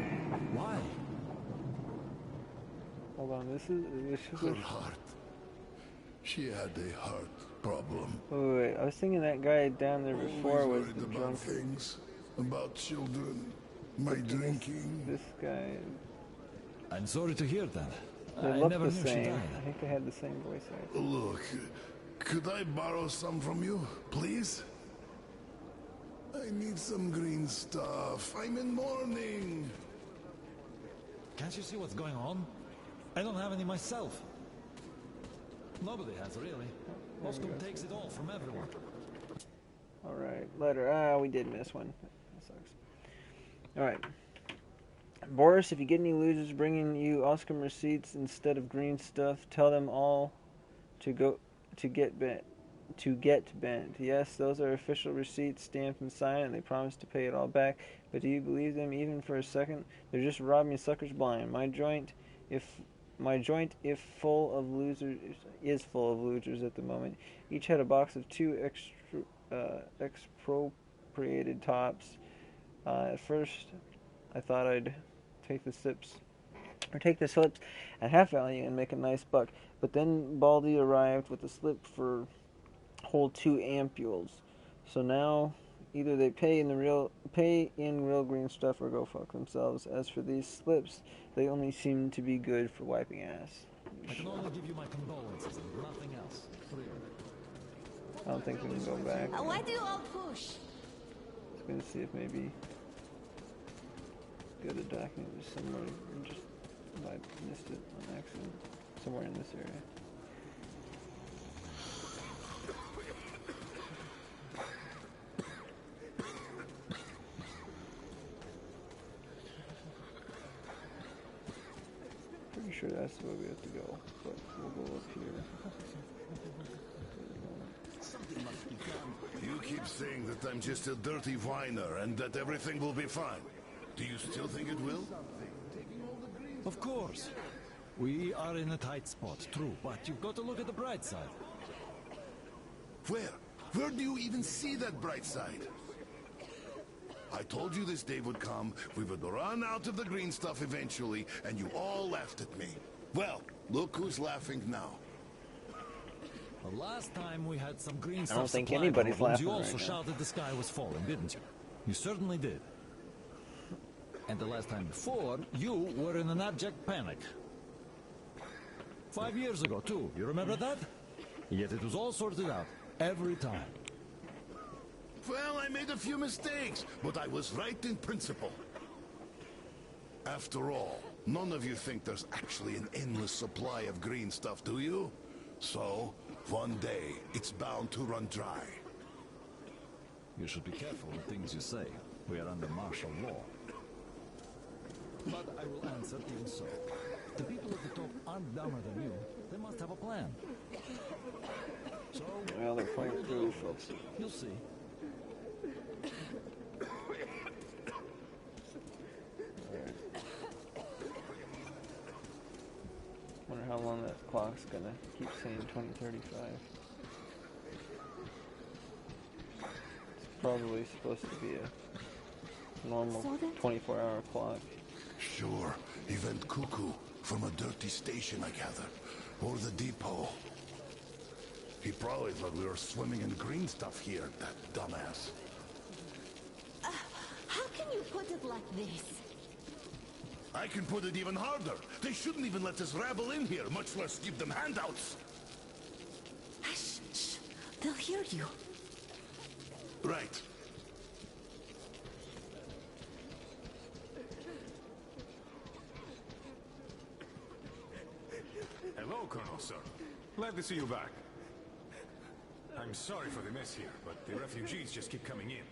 Why? Hold on, this is her heart. She had a heart problem. Wait, I was thinking that guy down there before was the about drunk. things, about children, my drinking. This guy. I'm sorry to hear that. They I look never the knew she same. died. I think they had the same voice actor. Look, could I borrow some from you, please? I need some green stuff. I'm in mourning. Can't you see what's going on? I don't have any myself. Nobody has, really. Moscow takes it all from everyone. Alright, letter. Ah, we did miss one. That sucks. Alright. Boris, if you get any losers bringing you Oscar receipts instead of green stuff, tell them all to go to get bent. Yes, those are official receipts stamped and signed, and they promise to pay it all back. But do you believe them even for a second? They're just robbing suckers blind. My joint, if full of losers, is full of losers at the moment. Each had a box of 2 expropriated tops. At first, I thought I'd take the slips at half value and make a nice buck. But then Baldy arrived with a slip for whole 2 ampules. So now either they pay in real green stuff or go fuck themselves. As for these slips, they only seem to be good for wiping ass. I can only give you my condolences and nothing else. I don't think we can go back. Why do you all push? Just gonna see if maybe go to document somewhere. Just I missed it on accident. Somewhere in this area. Pretty sure that's where we have to go, but we'll go up here. Something must be done. You keep saying that I'm just a dirty whiner and that everything will be fine. Do you still think it will? Of course. We are in a tight spot, true, but you've got to look at the bright side. Where? Where do you even see that bright side? I told you this day would come, we would run out of the green stuff eventually, and you all laughed at me. Well, look who's laughing now. The last time we had some green stuff I don't think supply anybody's problems, laughing you also right now. shouted the sky was falling, didn't you? You certainly did. And the last time before, you were in an abject panic. 5 years ago, too. You remember that? Yet it was all sorted out, every time. Well, I made a few mistakes, but I was right in principle. After all, none of you think there's actually an endless supply of green stuff, do you? So, one day, it's bound to run dry. You should be careful with things you say. We are under martial law. But I will answer even so. The people at the top aren't dumber than you. They must have a plan. So, well, they're playing through, folks. You'll see. Wonder how long that clock's gonna keep saying 2035. It's probably supposed to be a normal 24-hour clock. Sure, he went cuckoo from a dirty station, I gather. Or the depot. He probably thought we were swimming in green stuff here, that dumbass. How can you put it like this? I can put it even harder. They shouldn't even let this rabble in here, much less give them handouts. Shh, shh. They'll hear you. Right. Hello, Colonel, sir. Glad to see you back. I'm sorry for the mess here, but the refugees just keep coming in.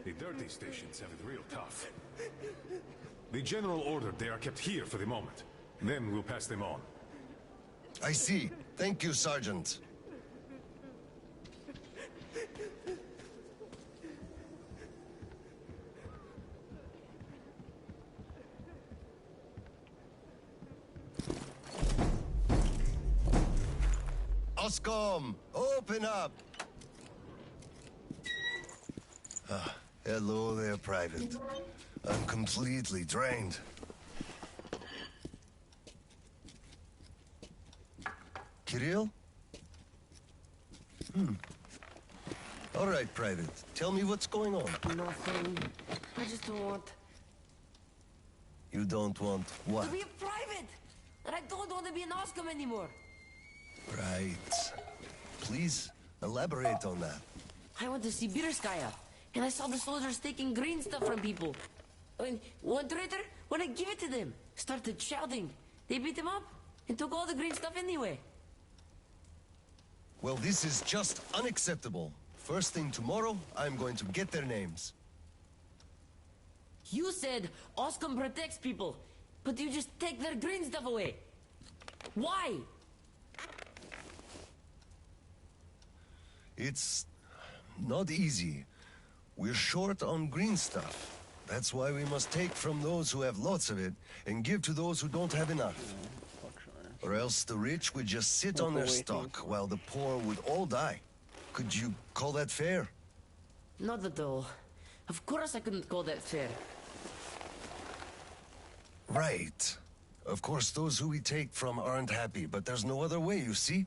The dirty stations have it real tough. The general ordered they are kept here for the moment. Then we'll pass them on. I see. Thank you, Sergeant. Oscom, open up! Hello there, Private. I'm completely drained. Kirill? All right, Private. Tell me what's going on. Nothing. I just don't want... You don't want what? to be a private! And I don't want to be an Oscom anymore. Right. Please, elaborate on that. I went to Sibirskaya, and I saw the soldiers taking green stuff from people. I mean, one traitor, when I give it to them, started shouting. They beat him up and took all the green stuff anyway. Well, this is just unacceptable. First thing tomorrow, I'm going to get their names. You said Oscom protects people, but you just take their green stuff away. Why? It's not easy. We're short on green stuff. That's why we must take from those who have lots of it and give to those who don't have enough. Or else the rich would just sit on their stock while the poor would all die. Could you call that fair? Not at all. Of course I couldn't call that fair. Right. Of course, those who we take from aren't happy, but there's no other way, you see?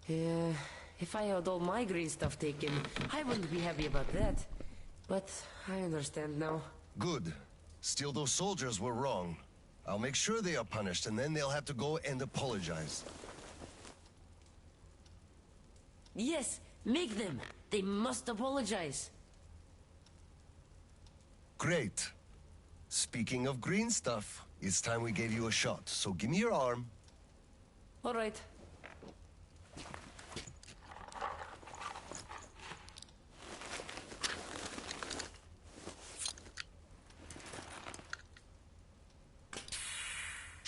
Yeah, if I had all my green stuff taken, I wouldn't be happy about that. But I understand now. Good. Still, those soldiers were wrong. I'll make sure they are punished, and then they'll have to go and apologize. Yes, make them. They must apologize. Great. Speaking of green stuff, it's time we gave you a shot, so give me your arm. All right.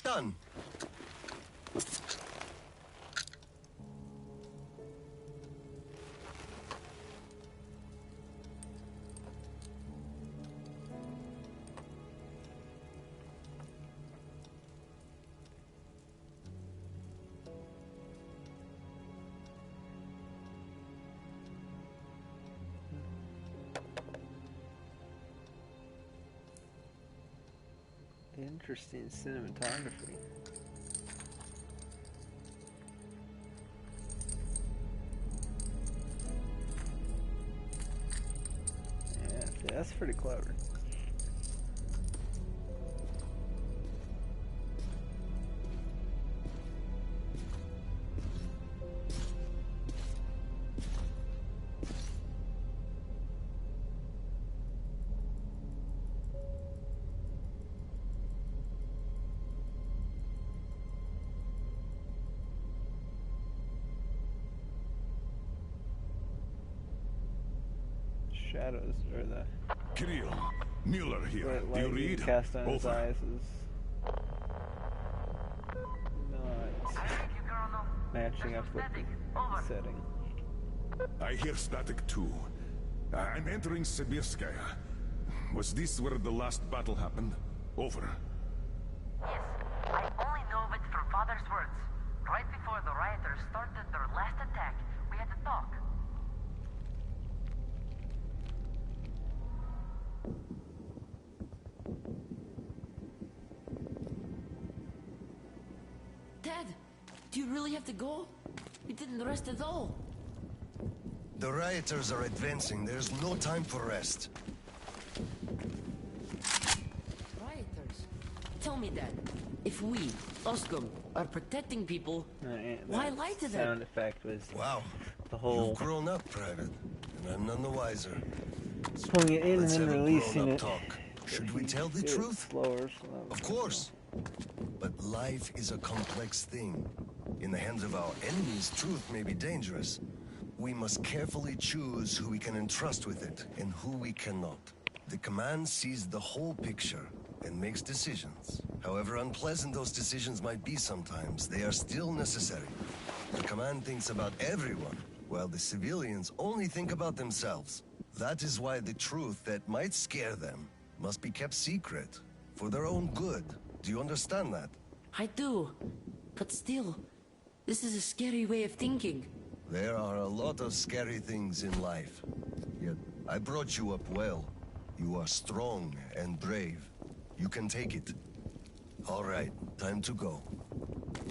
Done. Interesting cinematography. Yeah, that's pretty clever. Shadows, or the... Kirill, Mueller here. Do you read? Cast on his Over. eyes is not matching up with the setting. I hear static too. I'm entering Sibirskaya. Was this where the last battle happened? Over. Yes, I only know of it from Father's words. Right before the rioters started their last attack, we had to talk. Dad, do you really have to go? We didn't rest at all. The rioters are advancing. There's no time for rest. Rioters? Tell me that. If we, Oscom, are protecting people, why lie to them? Sound effect was wow. The whole You've grown up, Private, and I'm none the wiser. pulling it in Let's and then have a releasing grown-up it. talk. Should we tell the truth? Slower. Of course. But life is a complex thing. In the hands of our enemies, truth may be dangerous. We must carefully choose who we can entrust with it and who we cannot. The command sees the whole picture and makes decisions. However unpleasant those decisions might be sometimes, they are still necessary. The command thinks about everyone, while the civilians only think about themselves. That is why the truth that might scare them must be kept secret, for their own good. Do you understand that? I do. But still, this is a scary way of thinking. There are a lot of scary things in life. Yet, I brought you up well. You are strong and brave. You can take it. All right, time to go.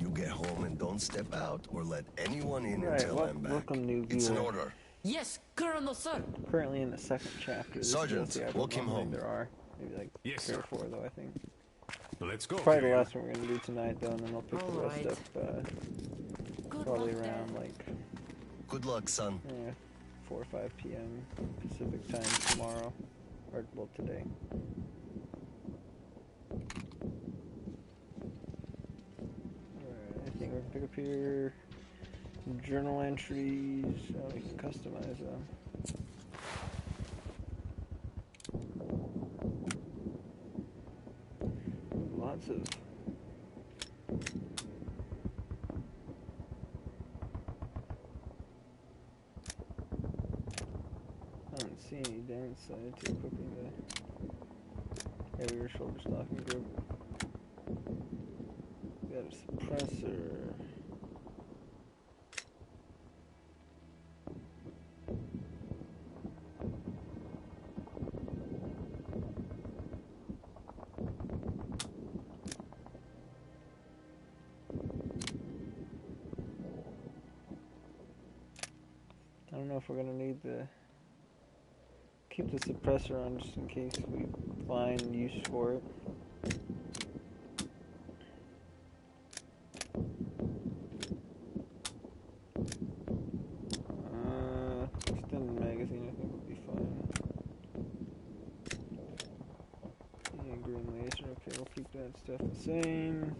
You get home and don't step out or let anyone in until I'm back. Welcome, new viewer. It's an order. Yes, Colonel, sir. Currently in the second chapter. Sergeant, welcome home. There are maybe like 3 or 4 though, I think. Let's go. Probably the last one we're gonna do tonight though, and then I'll pick the rest up probably around like. Good luck, son. 4 or 5 p.m. Pacific time tomorrow, or well today. Alright, I think we can pick up here. Journal entries. Oh, we can customize them. Lots of. I don't see any downside to equipping the heavier shoulder stocking grip. We got a suppressor. I don't know if we're gonna need the keep the suppressor on just in case we find use for it. Extended magazine I think would be fine. And green laser, okay, we'll keep that stuff the same.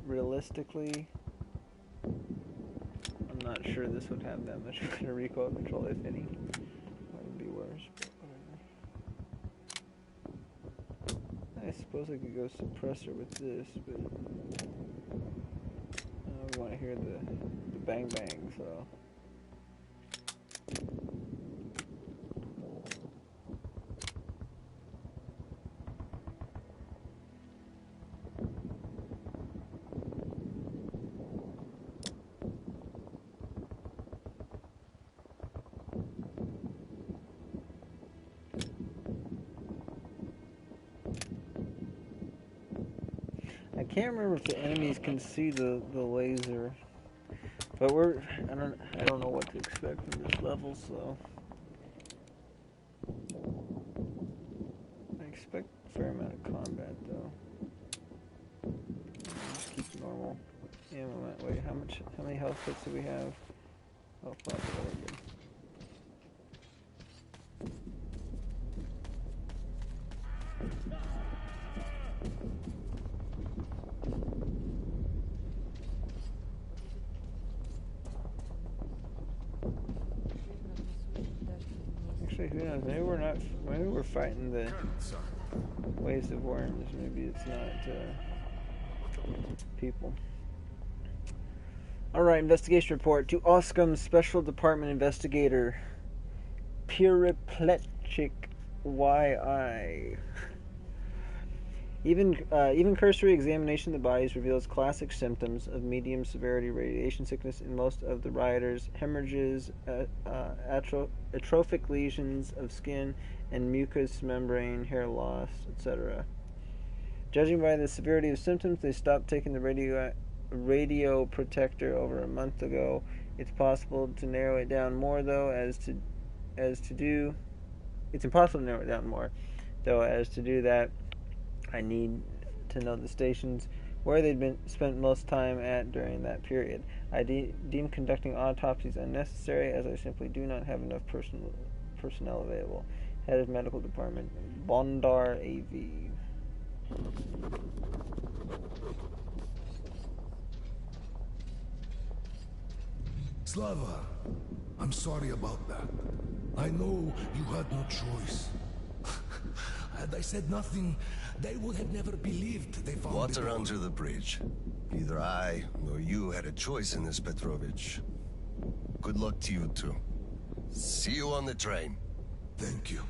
Realistically, I'm not sure this would have that much better recoil control, if any. Might be worse, but I suppose I could go suppressor with this, but I want to hear the bang bang, so. I can't remember if the enemies can see the laser, but I don't know what to expect from this level, so I expect a fair amount of combat though. Just keep normal ammo. Wait, how many health kits do we have? Oh, 5, very good. Actually, who knows? Maybe we're fighting the waves of worms. Maybe it's not people. Alright, investigation report to Oscom Special Department Investigator Piripletchik YI. Even cursory examination of the bodies reveals classic symptoms of medium severity radiation sickness in most of the rioters: hemorrhages, atrophic lesions of skin and mucous membrane, hair loss, etc. Judging by the severity of symptoms, they stopped taking the radio protector over a month ago. It's possible to narrow it down more, though, It's impossible to narrow it down more, though. As to do that, I need to know the stations where they'd spent most time at during that period. I deem conducting autopsies unnecessary, as I simply do not have enough personnel available. Head of Medical Department, Bondar AV. Slava, I'm sorry about that. I know you had no choice. Had I said nothing, they would have never believed they found Water under the bridge. Neither I nor you had a choice in this, Petrovich. Good luck to you two. See you on the train. Thank you.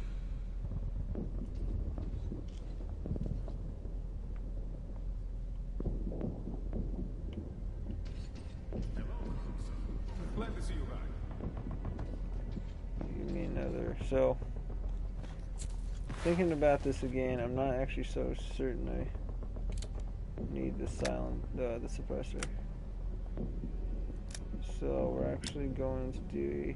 Glad to see you back. Give me another. So, thinking about this again, I'm not actually so certain I need the suppressor. So we're actually going to do.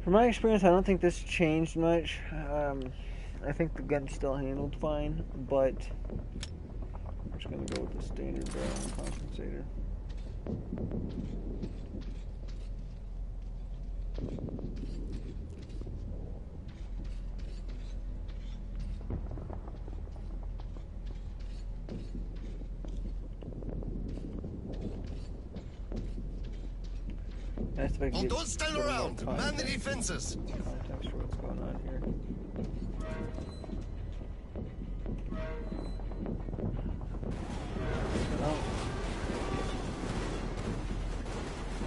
From my experience, I don't think this changed much. I think the gun still handled fine, but I'm just going to go with the standard barrel compensator. Nice if I can Don't stand around! Man the defenses! Context for what's going on here. Oh.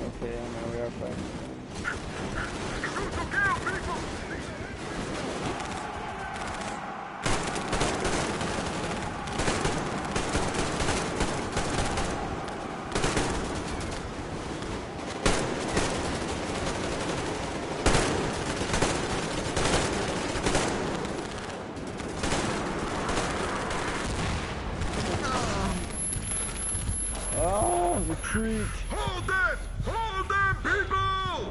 Okay, I know we are fighting. Retreat! Hold them! Hold them, people!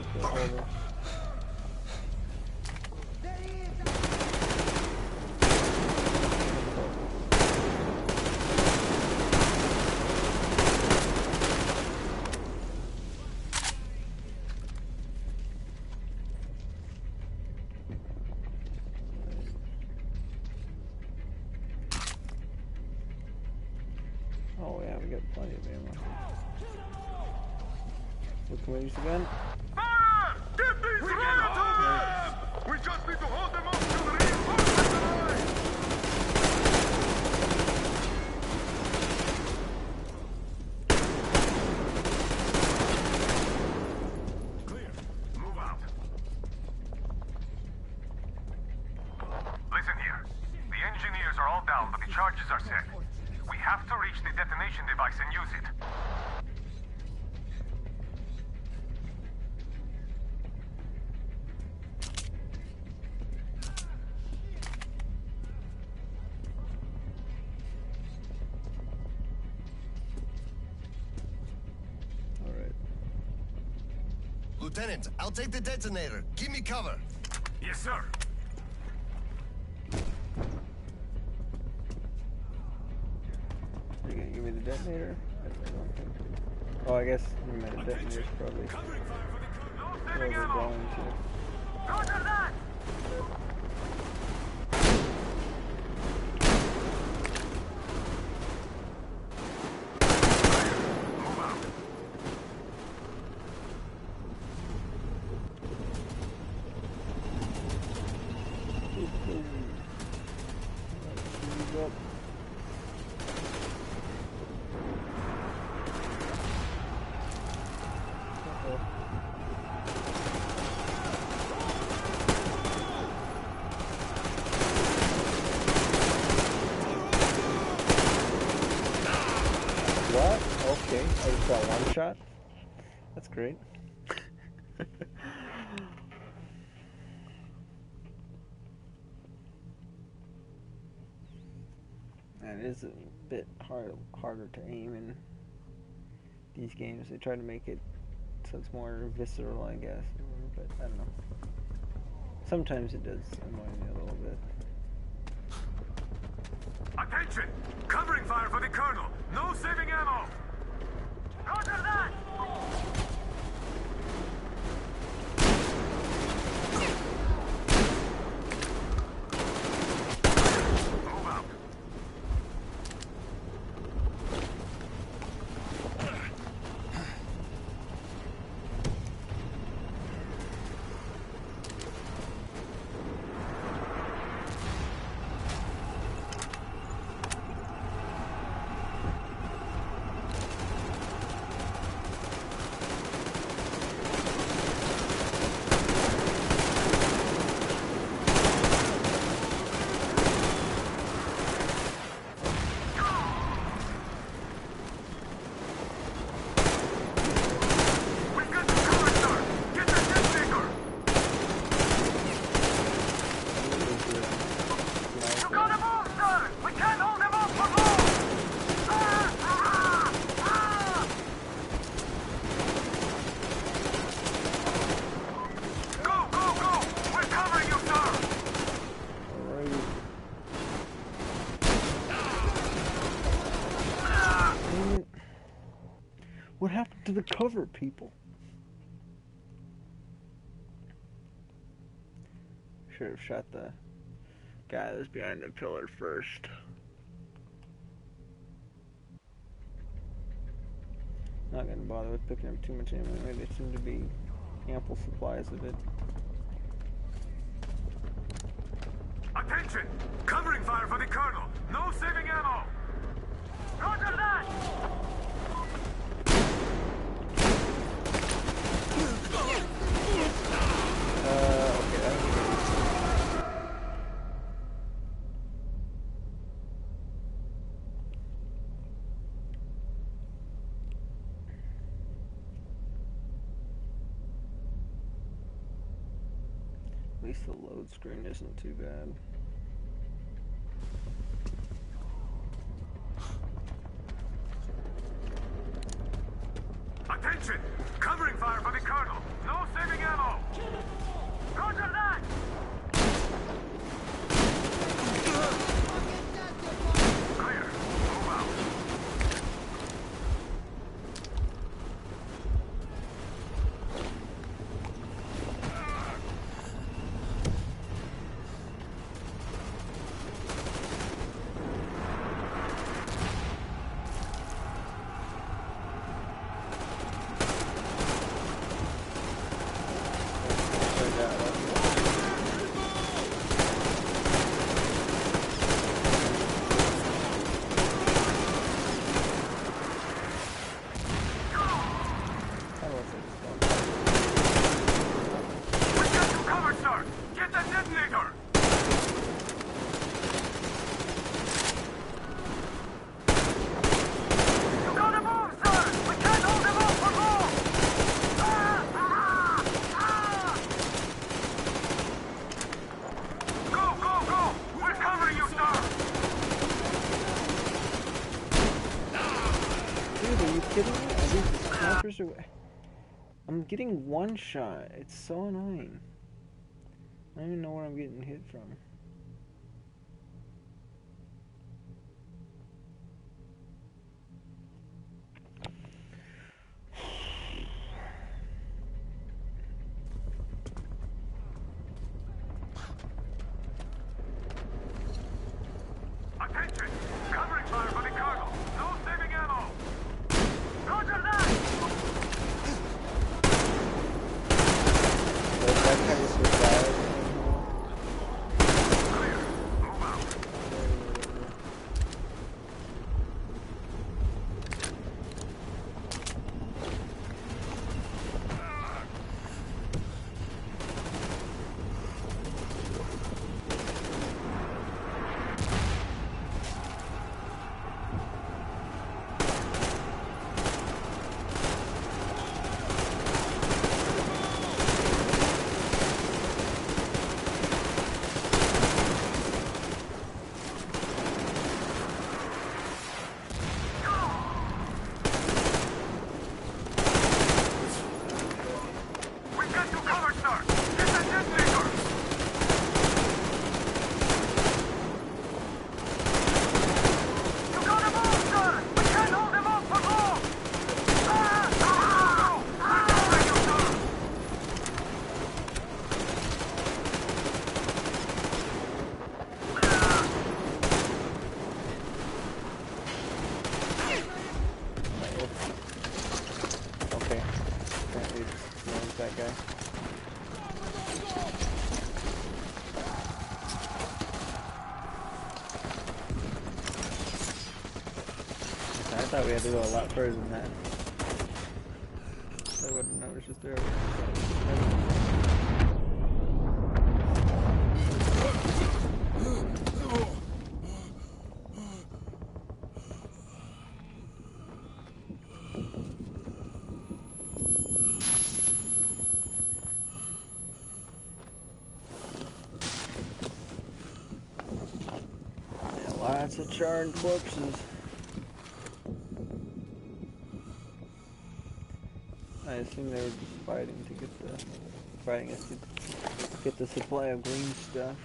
Oh yeah, we got plenty of ammo. What can we use again? Fire! Get these rioters! We just need to hold them off till the reinforcements arrive! Clear. Move out. Listen here. The engineers are all down, but the charges are set. We have to reach the detonation device and use it. Lieutenant, I'll take the detonator. Give me cover. Yes, sir. Are you gonna give me the detonator? I don't think so. Oh, I guess the detonator's probably where we're going to. Roger that! That one shot? That's great. And it is a bit harder to aim in these games. They try to make it so it's more visceral, I guess. But I don't know. Sometimes it does annoy me a little bit. Attention! Covering fire for the Colonel! No saving ammo! Roger that! Move out. What happened to the cover, people? Should have shot the guy that was behind the pillar first. Not gonna bother with picking up too much ammo. There seem to be ample supplies of it. Attention! Covering fire for the Colonel! No saving ammo! Roger that! At least the load screen isn't too bad. Attention! Covering fire for the Colonel! No saving ammo! Roger that! Clear. Move out. I'm getting one shot. It's so annoying. I don't even know where I'm getting hit from. Attention! Covering fire for the Colonel! No saving ammo! Roger that! That kind of survive. thought we had to go a lot further than that. I wouldn't know, it was just there. Lots of charred corpses. I assume they were just fighting to get the supply of green stuff.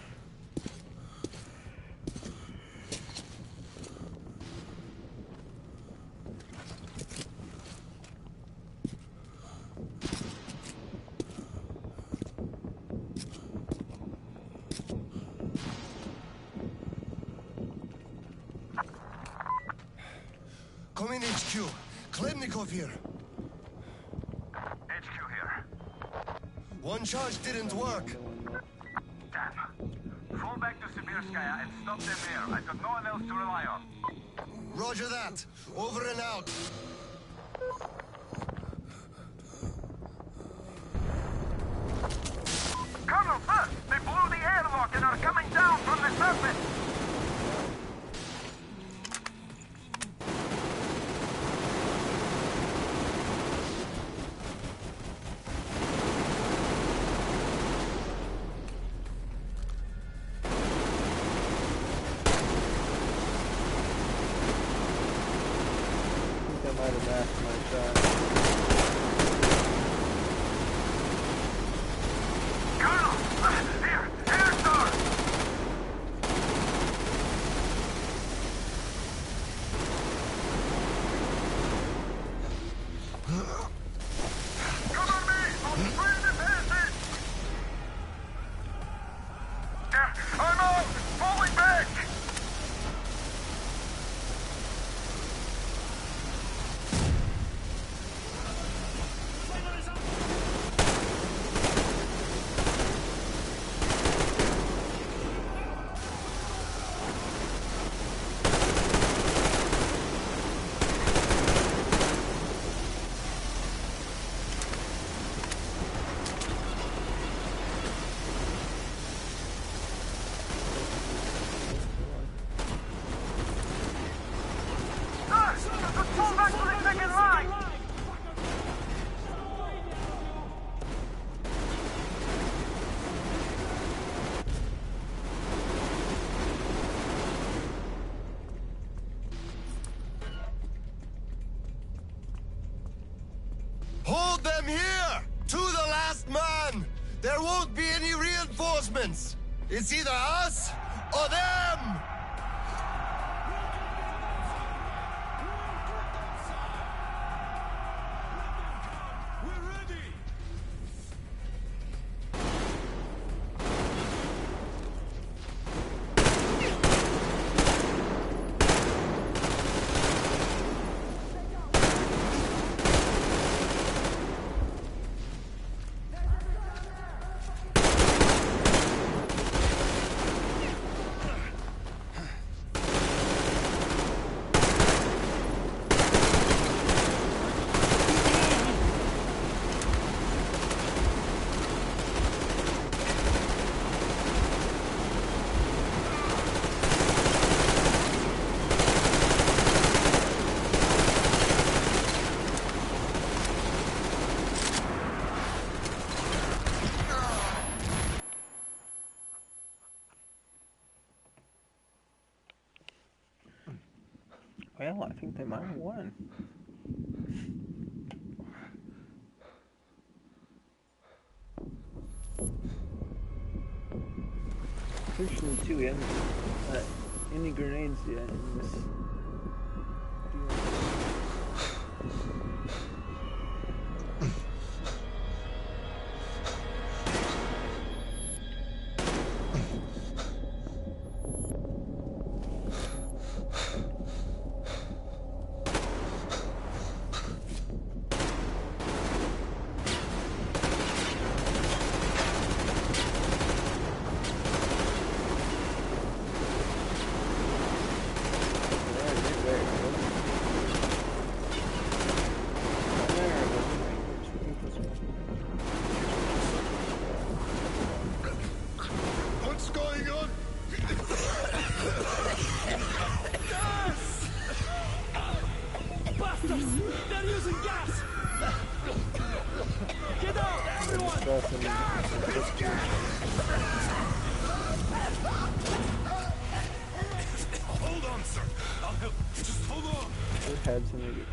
Come in, HQ. Klemnikov here. HQ here. One charge didn't work. Damn. Fall back to Sibirskaya and stop them there. I've got no one else to rely on. Roger that. Over and out. Colonel, sir! They blew the airlock and are coming down from the surface! Hold them here! To the last man! There won't be any reinforcements! It's either us or them! Well, I think they might have won. Unfortunately, too, we haven't any grenades yet in this.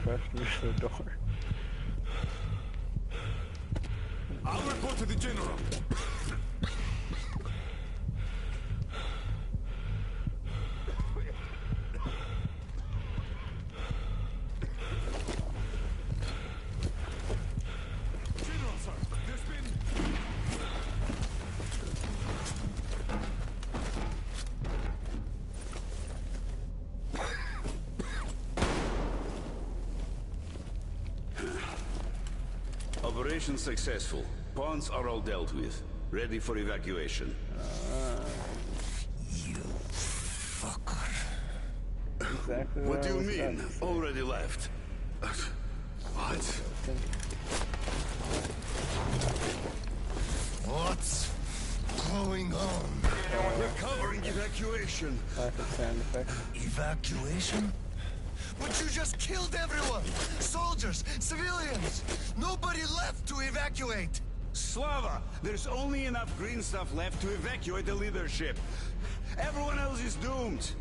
crushed through the door. I'll report to the general. General, sir, there's been... Operation successful. Pawns are all dealt with. Ready for evacuation. You fucker. Exactly What do you mean? Already left. What? What's going on? We're covering evacuation. Sound effect. Evacuation? But you just killed everyone! Soldiers, civilians! Nobody left to evacuate! Slava, there's only enough green stuff left to evacuate the leadership. Everyone else is doomed.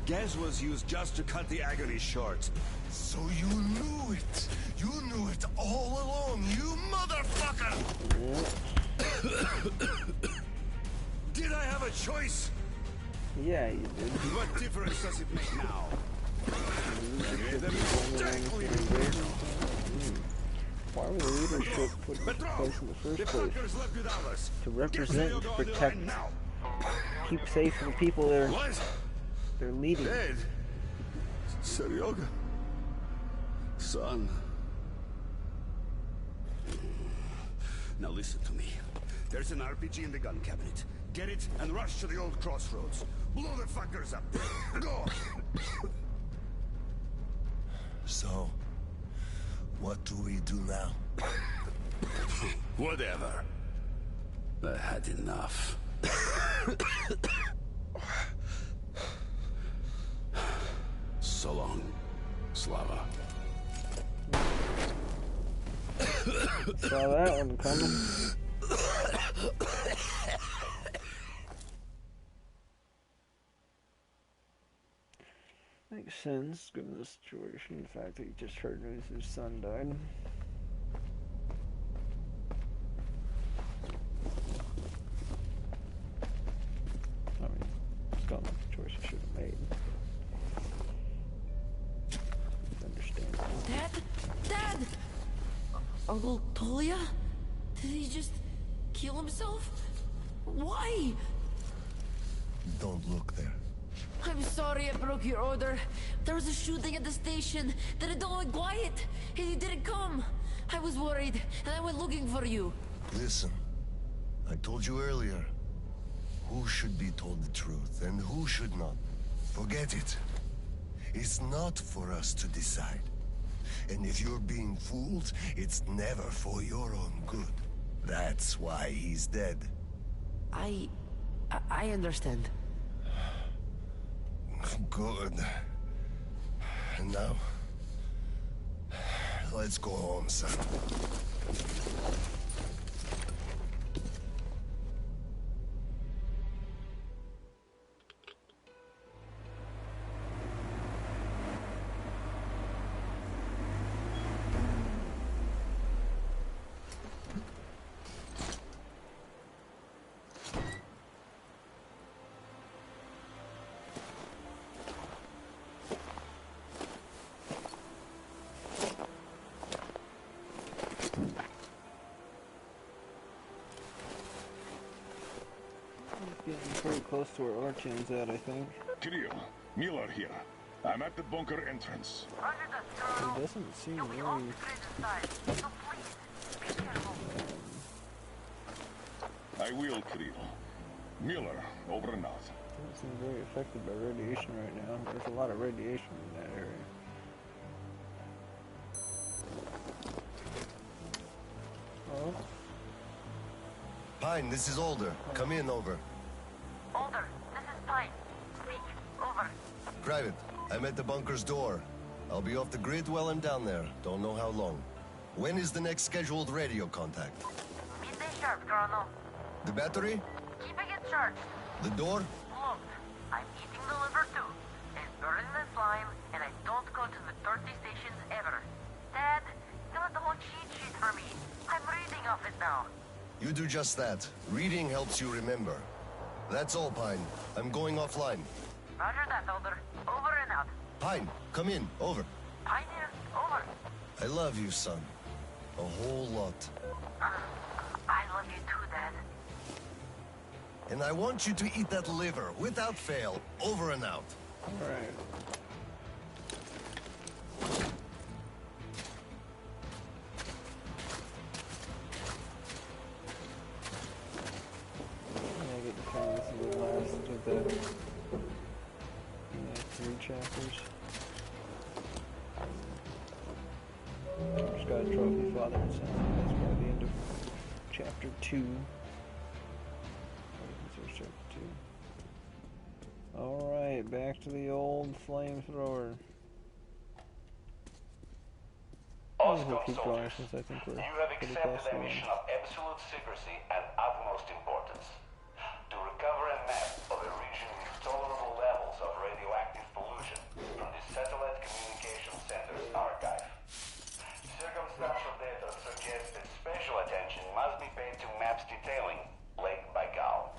Gas was used just to cut the agony short. So you knew it! You knew it all along, you motherfucker! Did I have a choice? Yeah, you did. What difference does it make now? Why were the leadership put in place in the first place? To represent and protect, keep safe the people they're leading. Dead? Seryoga? Son. Now listen to me. There's an RPG in the gun cabinet. Get it and rush to the old crossroads. Blow the fuckers up. Go! So, what do we do now? Whatever. I had enough. So long, Slava. Saw that one coming. Makes sense, given the situation. The fact that he just heard news his son died. I mean, it's not like the choice he should have made. It's understandable. Dad? Dad! Uncle Tolia? Did he just kill himself? Why? Don't look there. I'm sorry I broke your order. There was a shooting at the station. Then it all went quiet, and you didn't come. I was worried, and I went looking for you. Listen, I told you earlier, who should be told the truth and who should not. Forget it. It's not for us to decide. And if you're being fooled, it's never for your own good. That's why he's dead. I understand. Good. And now, let's go home, son. Getting pretty close to where Archan's at, I think. Kirill, Miller here. I'm at the bunker entrance. He doesn't seem very... I will, Kirill. Miller, over and out. Doesn't seem very affected by radiation right now. There's a lot of radiation in that area. Oh. Pine, this is Alder. Come in, over. Alder, this is Pine. Speak. Over. Private, I'm at the bunker's door. I'll be off the grid while I'm down there. Don't know how long. When is the next scheduled radio contact? Midday sharp, Colonel. The battery? Keeping it charged. The door? Look, I'm eating the liver too. It's burning the slime, and I don't go to the dirty stations ever. Dad, fill out the whole cheat sheet for me. I'm reading off it now. You do just that. Reading helps you remember. That's all, Pine. I'm going offline. Roger that, Elder. Over and out. Pine, come in. Over. Pine here. Over. I love you, son. A whole lot. I love you too, Dad. And I want you to eat that liver, without fail. Over and out. Alright. I get to kind of this is the last of the 3 chapters. Just got a trophy father, it sounds like that's probably the end of chapter 2. Alright, back to the old flamethrower. Oscom keep going soldiers, since I think we're you have pretty accepted close to a the mission end. of absolute secrecy and utmost importance. To recover a map of a region with tolerable levels of radioactive pollution from the Satellite Communication Center's archive. Circumstantial data suggests that special attention must be paid to maps detailing Lake Baikal.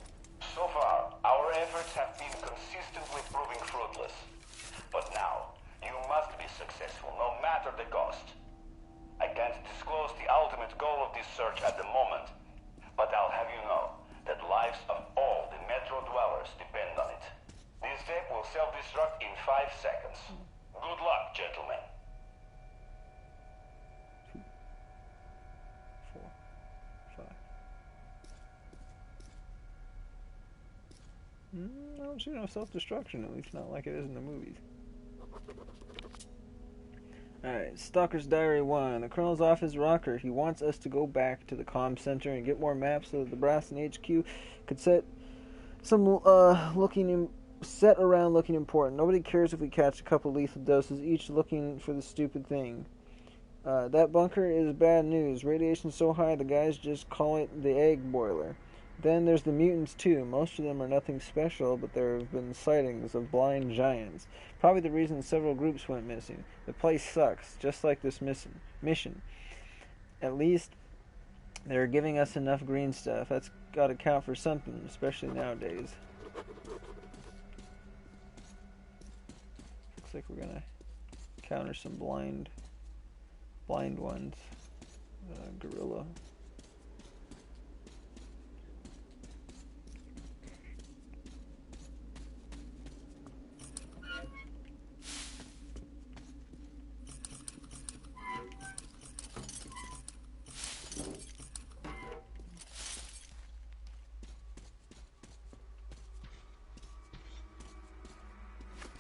So far, our efforts have been consistently proving fruitless. But now, you must be successful, no matter the cost. I can't disclose the ultimate goal of this search at the moment, but I'll have you know that lives of all the Metro dwellers depend on it. This tape will self-destruct in 5 seconds. Good luck, gentlemen. 4, 5. I don't see no self-destruction, at least not like it is in the movies. Alright, Stalker's Diary 1. The Colonel's off his rocker. He wants us to go back to the comm center and get more maps so that the brass and HQ could set around looking important. Nobody cares if we catch a couple lethal doses, each looking for the stupid thing. That bunker is bad news. Radiation's so high the guys just call it the egg boiler. Then there's the mutants too. Most of them are nothing special, but there have been sightings of blind giants. Probably the reason several groups went missing. The place sucks, just like this mission. At least they're giving us enough green stuff. That's got to count for something, especially nowadays. Looks like we're gonna counter some blind ones. Gorilla.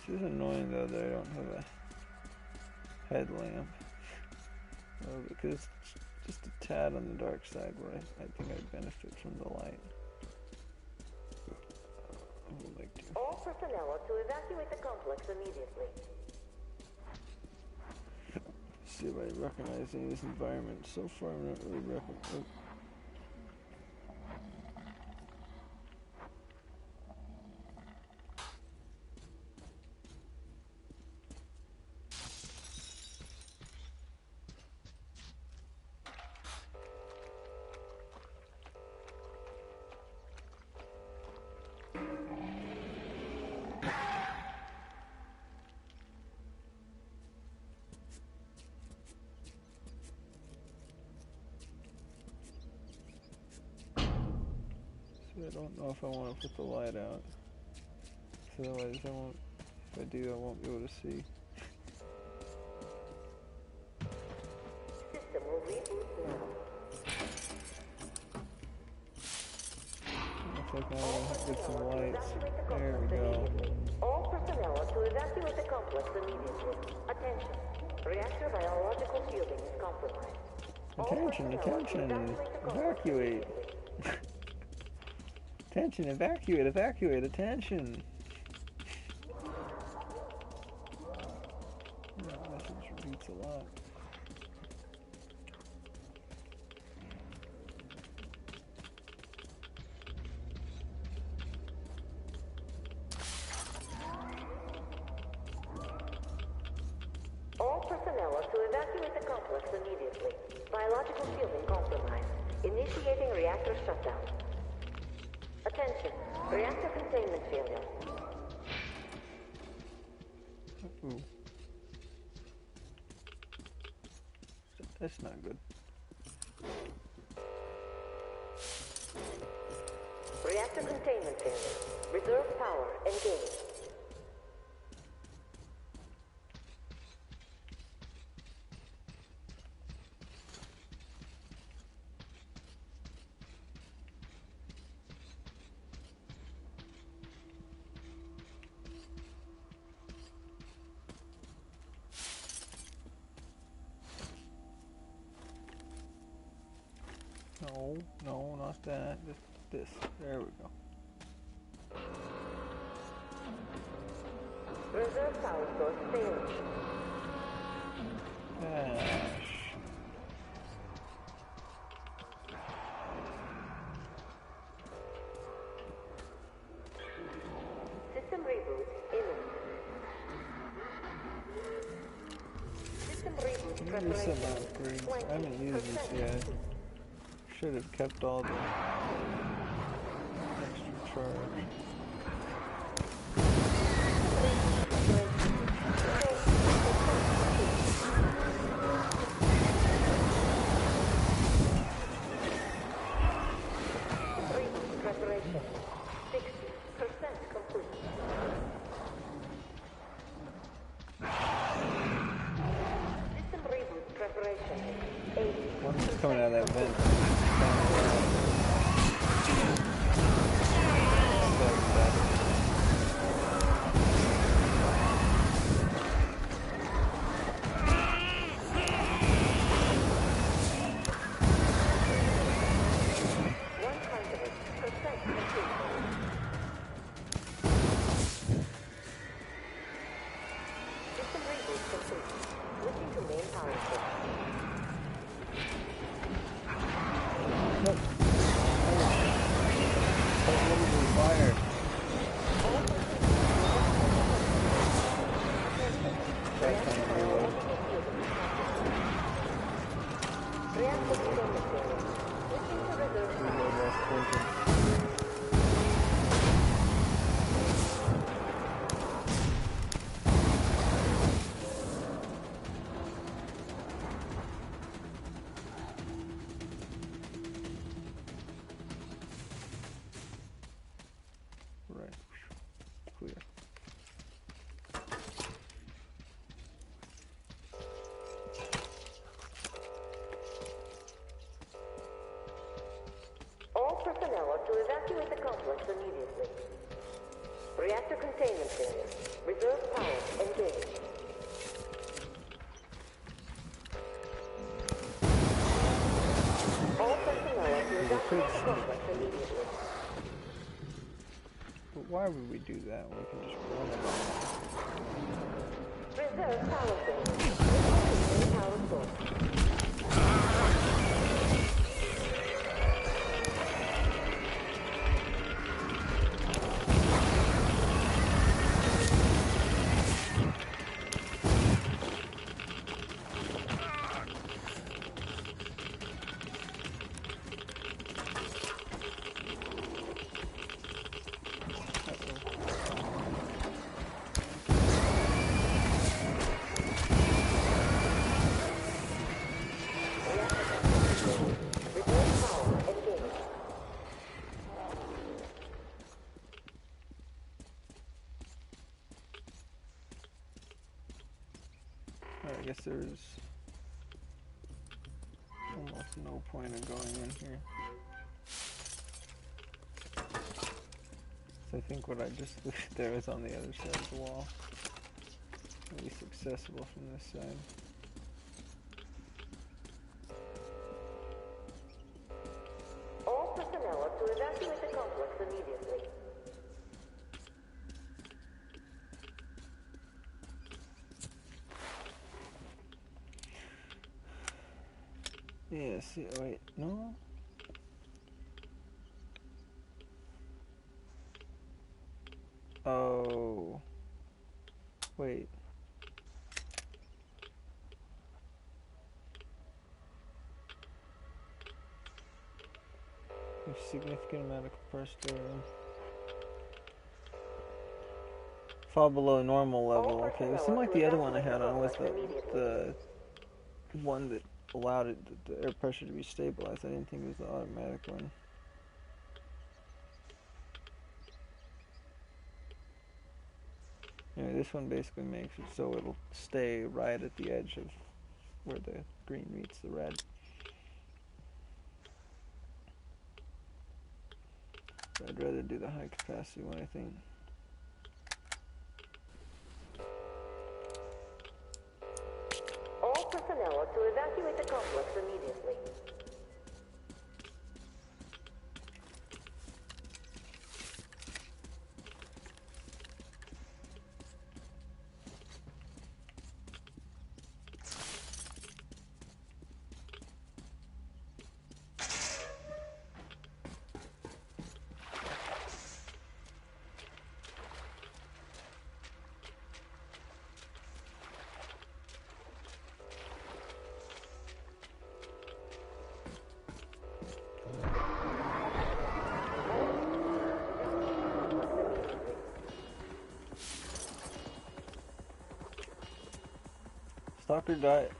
This is annoying though that I don't have a headlamp. Because it's just a tad on the dark side where I think I'd benefit from the light. I would like to. All personnel are to evacuate the complex immediately. See if I recognize any of this environment. So far I'm not really recognizing. I don't know if I want to put the light out. So otherwise I won't, if I do, I won't be able to see. System will reboot now. Looks like now we're gonna get some lights. There we go. All personnel are to evacuate the complex immediately. Attention. Reactor biological shielding is compromised. Attention, evacuate. Attention, evacuate, attention. That message repeats a lot. All complex immediately. Biological shielding compromised. Initiating reactor shutdown. Attention. Reactor containment failure. Ooh. That's not good. Reactor containment failure. Reserve power engaged. No, no, not that. Just this. There we go. Reserve power source failing. System reboot imminent. System reboot preparation. I haven't used this yet. Should have kept all the extra charge. Preparation 60% complete. System reboot preparation 80%. One's coming out of that vent. System reboot complete. Switching to main power source. Fire. Reactor containment failure. Switching to reserve power. Right. Clear. All personnel are to evacuate the complex immediately. Reactor containment failure. Reserve power engaged. All personnel are to evacuate the complex immediately. But why would we do that when we can just run it? Reserve power failure. Switching to main power source. I guess there's almost no point in going in here. So I think what I just left there is on the other side of the wall. At least accessible from this side. All personnel are to evacuate the complex immediately. Yes, yeah, wait, no? Oh. Wait. significant amount of compressed air. Fall below normal level. Okay, it seemed like the other one I had on was the one that allowed the air pressure to be stabilized. I didn't think it was the automatic one. Anyway, this one basically makes it so it'll stay right at the edge of where the green meets the red. So I'd rather do the high capacity one, I think. All personnel are to evacuate the complex immediately.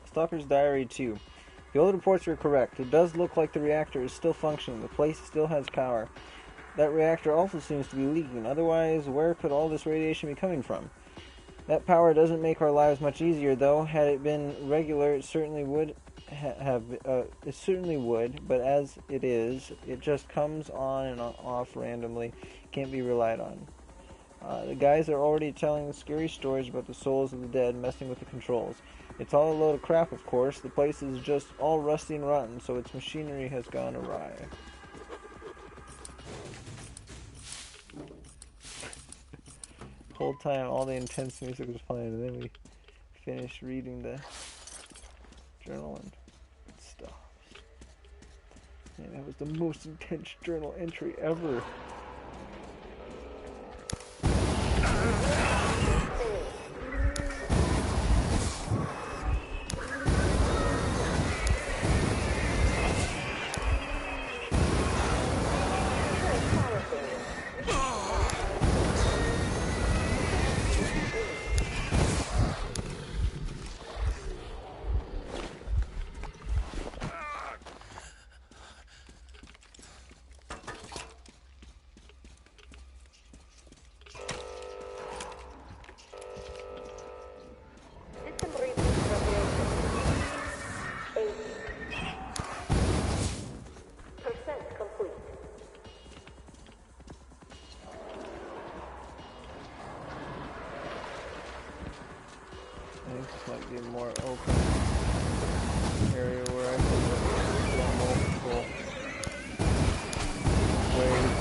Stalker's Diary 2. The old reports were correct. It does look like the reactor is still functioning. The place still has power. That reactor also seems to be leaking. Otherwise, where could all this radiation be coming from? That power doesn't make our lives much easier, though. Had it been regular, it certainly would it certainly would. But as it is, it just comes on and off randomly. Can't be relied on. The guys are already telling scary stories about the souls of the dead messing with the controls. It's all a load of crap, of course. The place is just all rusty and rotten, so its machinery has gone awry. The whole time, all the intense music was playing, and then we finished reading the journal and it stops. Man, that was the most intense journal entry ever. Might be a more open area where I can go multiple ways.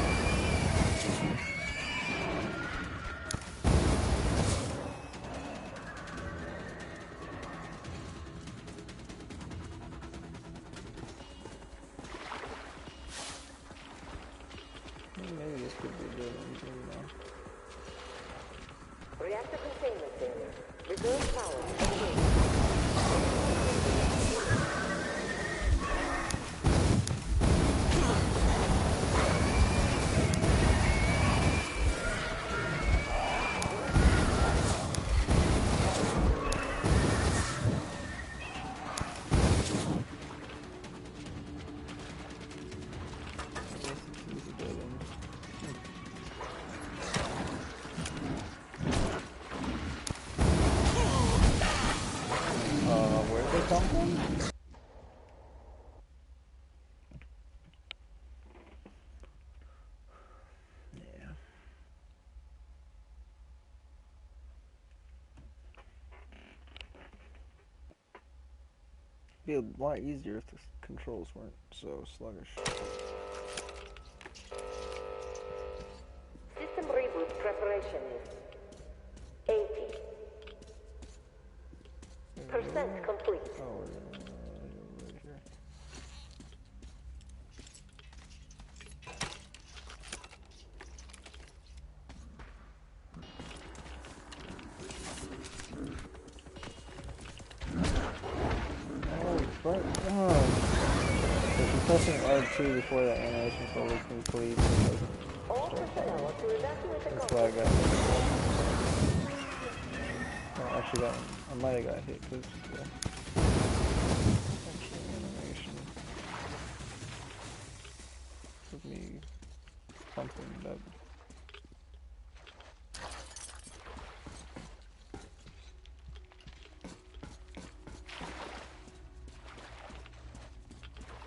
Maybe this could be a good one, maybe not. Reactor containment area. Reserve power. It'd be a lot easier if the controls weren't so sluggish. System reboot preparation is 80% complete. Oh, right here. But, oh. If you're pressing R2 before that animation fully completes, it doesn't start firing. That's why I got well, actually I might have got hit because the actual animation of me pumping it up.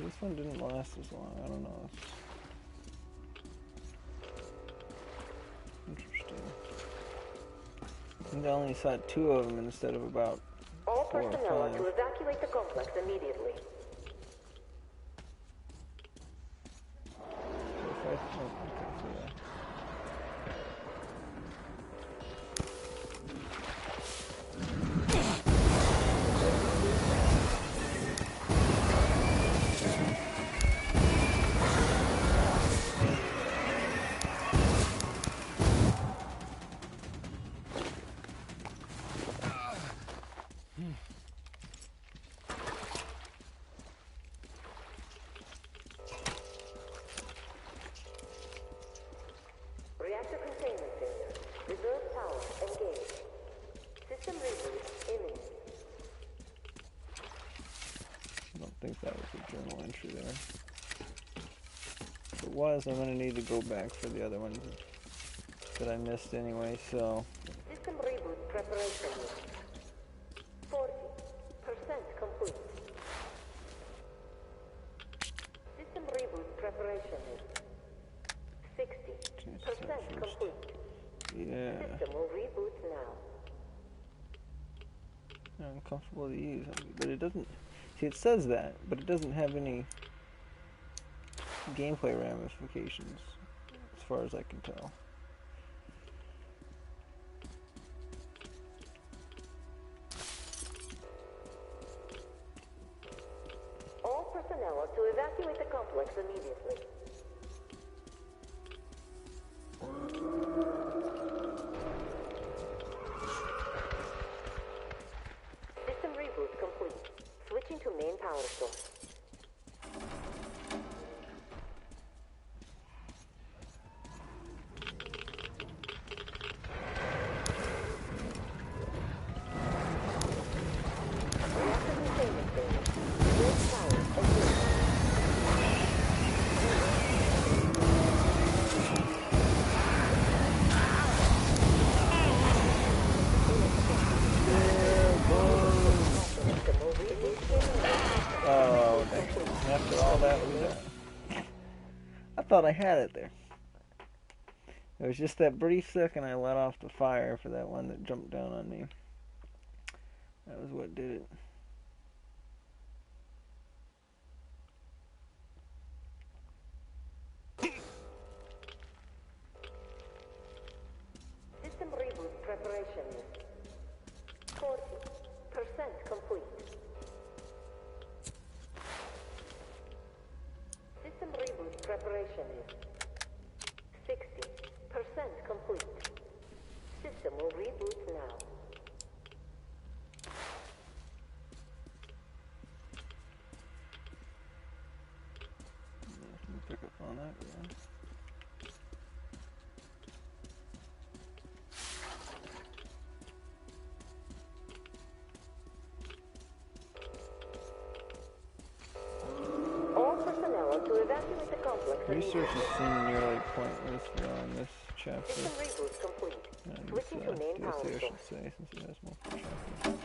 This one didn't last as long, I don't know. Interesting. I think I only saw 2 of them instead of about All 4 or 5. personnel are to evacuate the complex immediately. Reactor containment failure. Reserve power engaged. System reboot imminent. I don't think that was a journal entry there. If it was, I'm going to need to go back for the other ones that I missed anyway, so... System reboot preparation. 40% complete. System reboot preparation. 60% complete. Yeah. System will reboot now. Uncomfortable to use, but it doesn't... See, it says that, but it doesn't have any gameplay ramifications, as far as I can tell. All personnel are to evacuate the complex immediately. System reboot complete. Switching to main power source. Reactor containment failure. Reserve power engaged. Oh, dang. After all that was done. I thought I had it there. It was just that brief second I let off the fire for that one that jumped down on me. That was what did it. System reboot preparation. 40% complete. System reboot preparation is 60% complete. System will reboot now. Pick up on that, yeah. All personnel are to evacuate the complex. Research is seeming nearly pointless beyond this chapter. System reboot complete. And Switching to main power DLC, I source. should say, since it has multiple chapters.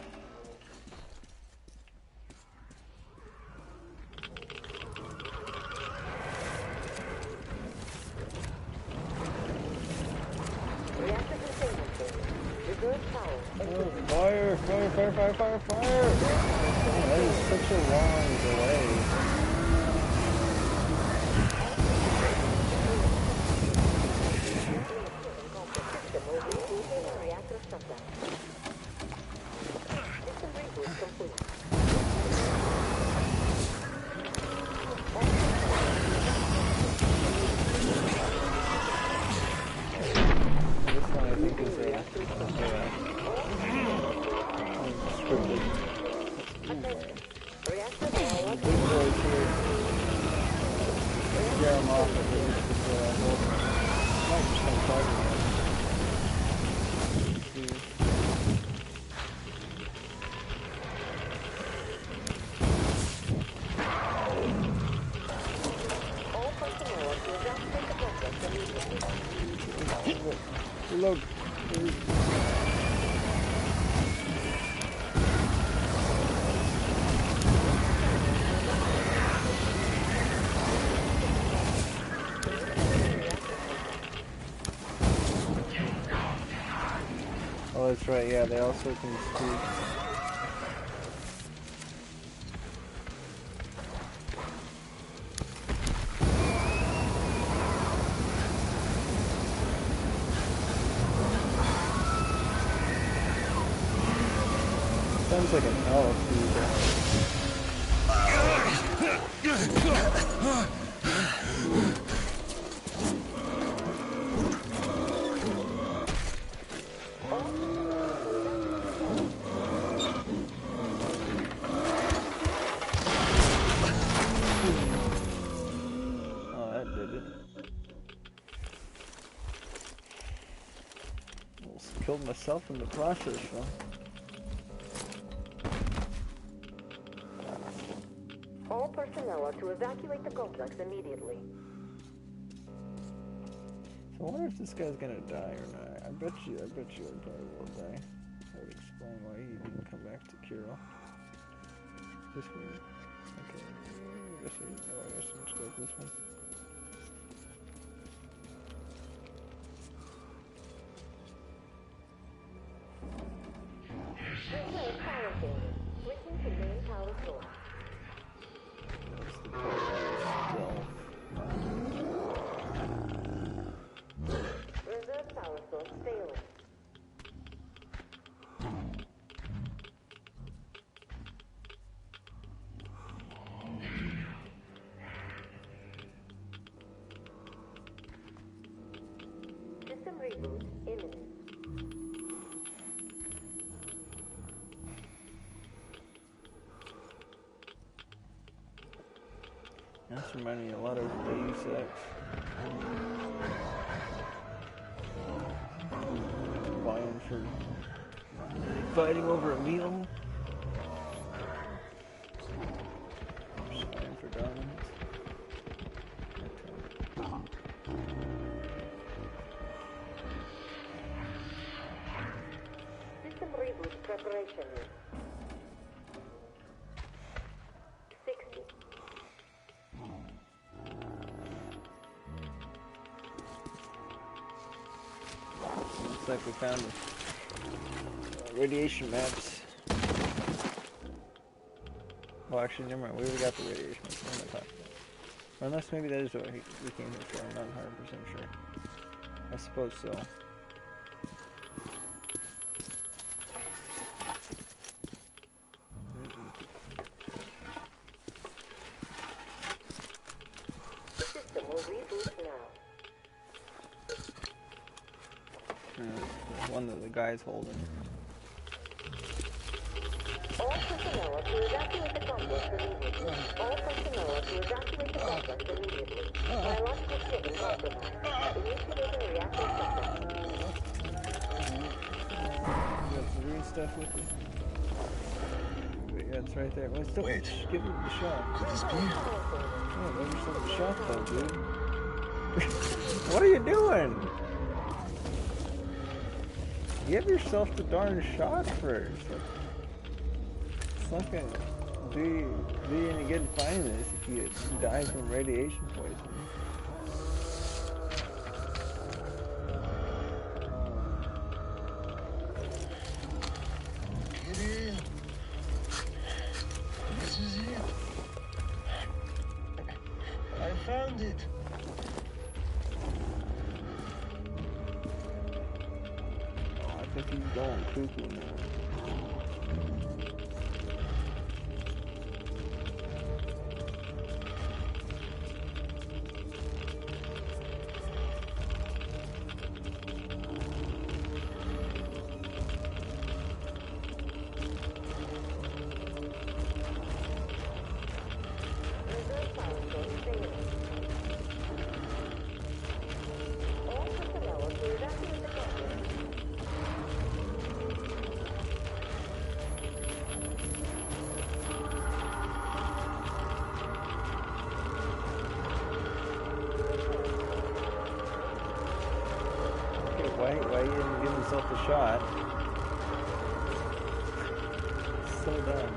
Reactor containment failure. Reserve power engaged. Fire! Fire! Fire! Fire! Fire! Fire! Oh, that is such a long delay. System will reboot in a reactor shutdown. System reboot complete. This one I think is a scripted. Reactor power Big boys here. scare them off at least before I hold them. Might just come target them. Reload. Oh, that's right, yeah, they also can speak. Sounds like an elf. Oh, that did it. Almost killed myself in the process, huh? All personnel are to evacuate the complex immediately. So I wonder if this guy's gonna die or not. I bet you probably will die. That would explain why he didn't come back to Kirill. This one? Okay. I guess I'll just go with this one. Return power failure. Switching to main power source. Reserve power source failing. System reboot imminent. That's reminding me a lot of Deus Ex. Vying for fighting over a meal. Just vying for dominance. System reboot preparation. 60. Looks like we found radiation maps. Well, actually, never mind. We already got the radiation maps. What am I talking about? Or unless maybe that is what we came here for. I'm not 100% sure. I suppose so. System will reboot now. One that the guy's holding. All personnel are to evacuate the complex immediately. All personnel are to evacuate the complex immediately. Biological shipping compromised. Initiating reactor shutdown. You got some green stuff with you? Yeah, it's right there. Well, still, wait. Give it the shot. Could this be? Oh, give yourself a shot though, dude. What are you doing? Give yourself the darn shot first. It's not gonna do you any good finding this if you die from radiation poisoning. This is it. I found it. I think he's going cuckoo now. Why you didn't give himself a shot? So dumb.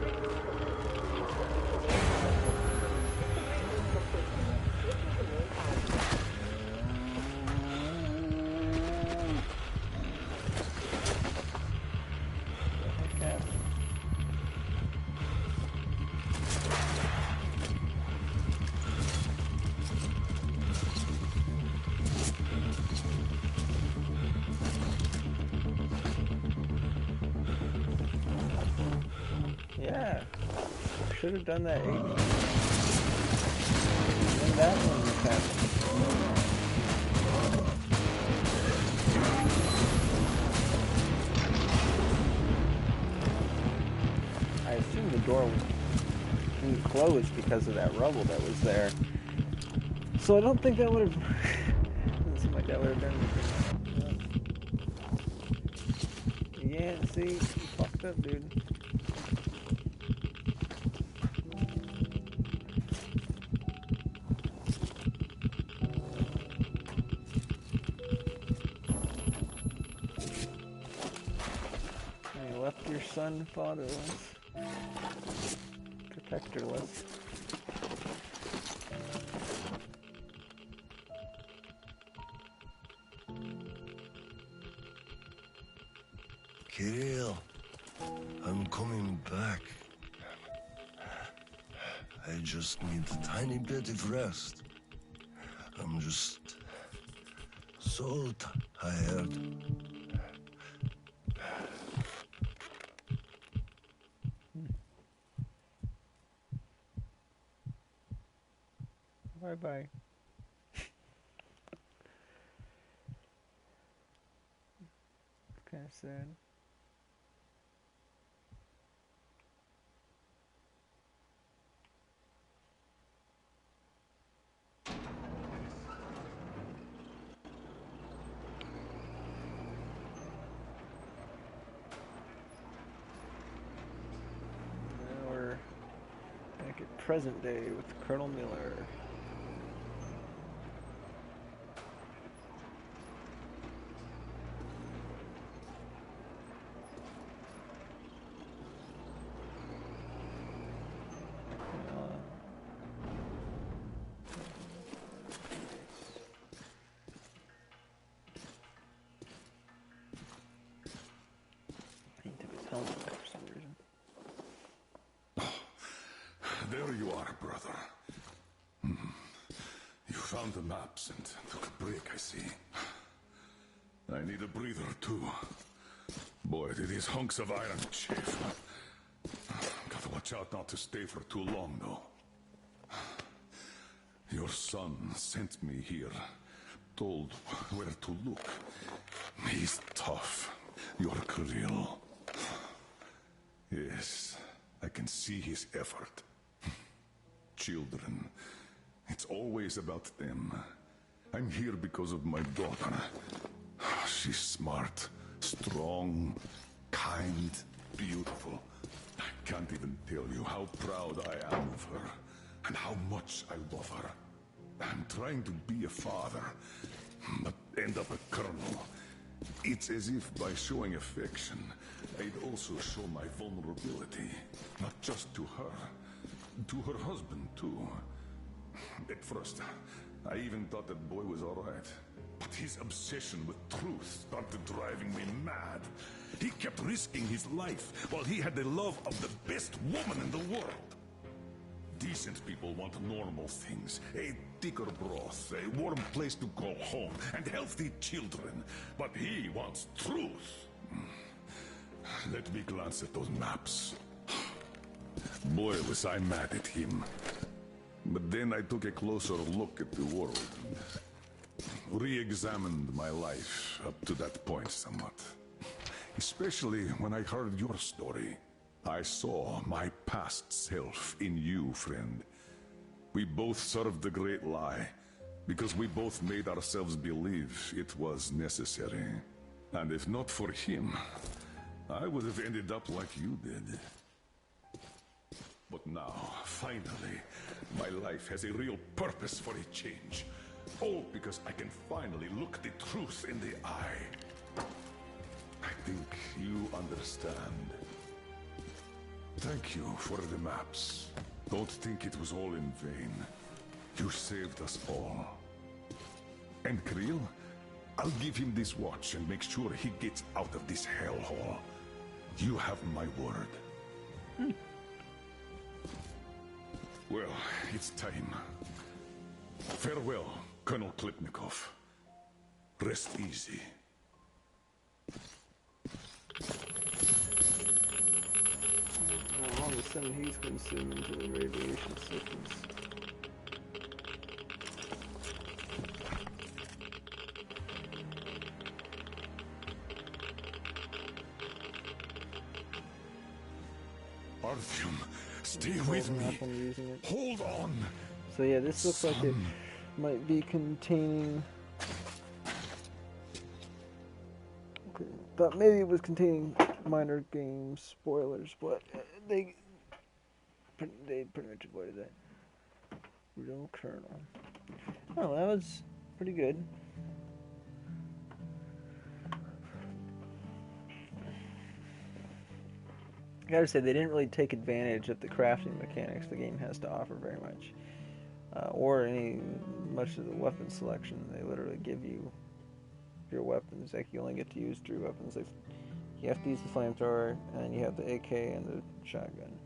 Yeah, should have done that 8. And that one was happening. I assume the door was closed because of that rubble that was there. So I don't think that would have. Doesn't seem like that would have done anything. Yeah, see, you fucked up, dude. Your son fatherless, protectorless. Kirill, I'm coming back. I just need a tiny bit of rest. I'm just so tired. Bye-bye. Kind of sad. Now we're back at present day with Colonel Miller. There you are, brother. You found the maps and took a break, I see. I need a breather, too. Boy, do these hunks of iron chafe. Gotta watch out not to stay for too long, though. Your son sent me here, told where to look. He's tough, your Kirill. Yes, I can see his effort. Children, it's always about them. I'm here because of my daughter. She's smart, strong, kind, beautiful. I can't even tell you how proud I am of her, and how much I love her. I'm trying to be a father, but end up a colonel. It's as if by showing affection, I'd also show my vulnerability, not just to her, to her husband too. At first, I even thought that boy was all right. But his obsession with truth started driving me mad. He kept risking his life while he had the love of the best woman in the world. Decent people want normal things. A thicker broth, a warm place to call home, and healthy children. But he wants truth. Let me glance at those maps. Boy, was I mad at him. But then I took a closer look at the world. Re-examined my life up to that point somewhat. Especially when I heard your story. I saw my past self in you, friend. We both served the great lie, because we both made ourselves believe it was necessary. And if not for him, I would have ended up like you did. But now, finally, my life has a real purpose for a change. All because I can finally look the truth in the eye. understand. Thank you for the maps. Don't think it was all in vain. You saved us all. And Krill? I'll give him this watch and make sure he gets out of this hellhole. You have my word. Well, it's time. Farewell, Colonel Klipnikov. Rest easy. All of a sudden he's consumed into the radiation sickness. Artyom, stay with me. Hold on. So yeah, this looks like it might be containing... Thought maybe it was containing minor game spoilers, but they pretty much avoided that. Real Colonel. Oh, that was pretty good. I gotta say, they didn't really take advantage of the crafting mechanics the game has to offer very much, or much of the weapon selection. They literally give you your weapons. Like, you only get to use 3 weapons. Like, you have to use the flamethrower, and then you have the AK and the shotgun.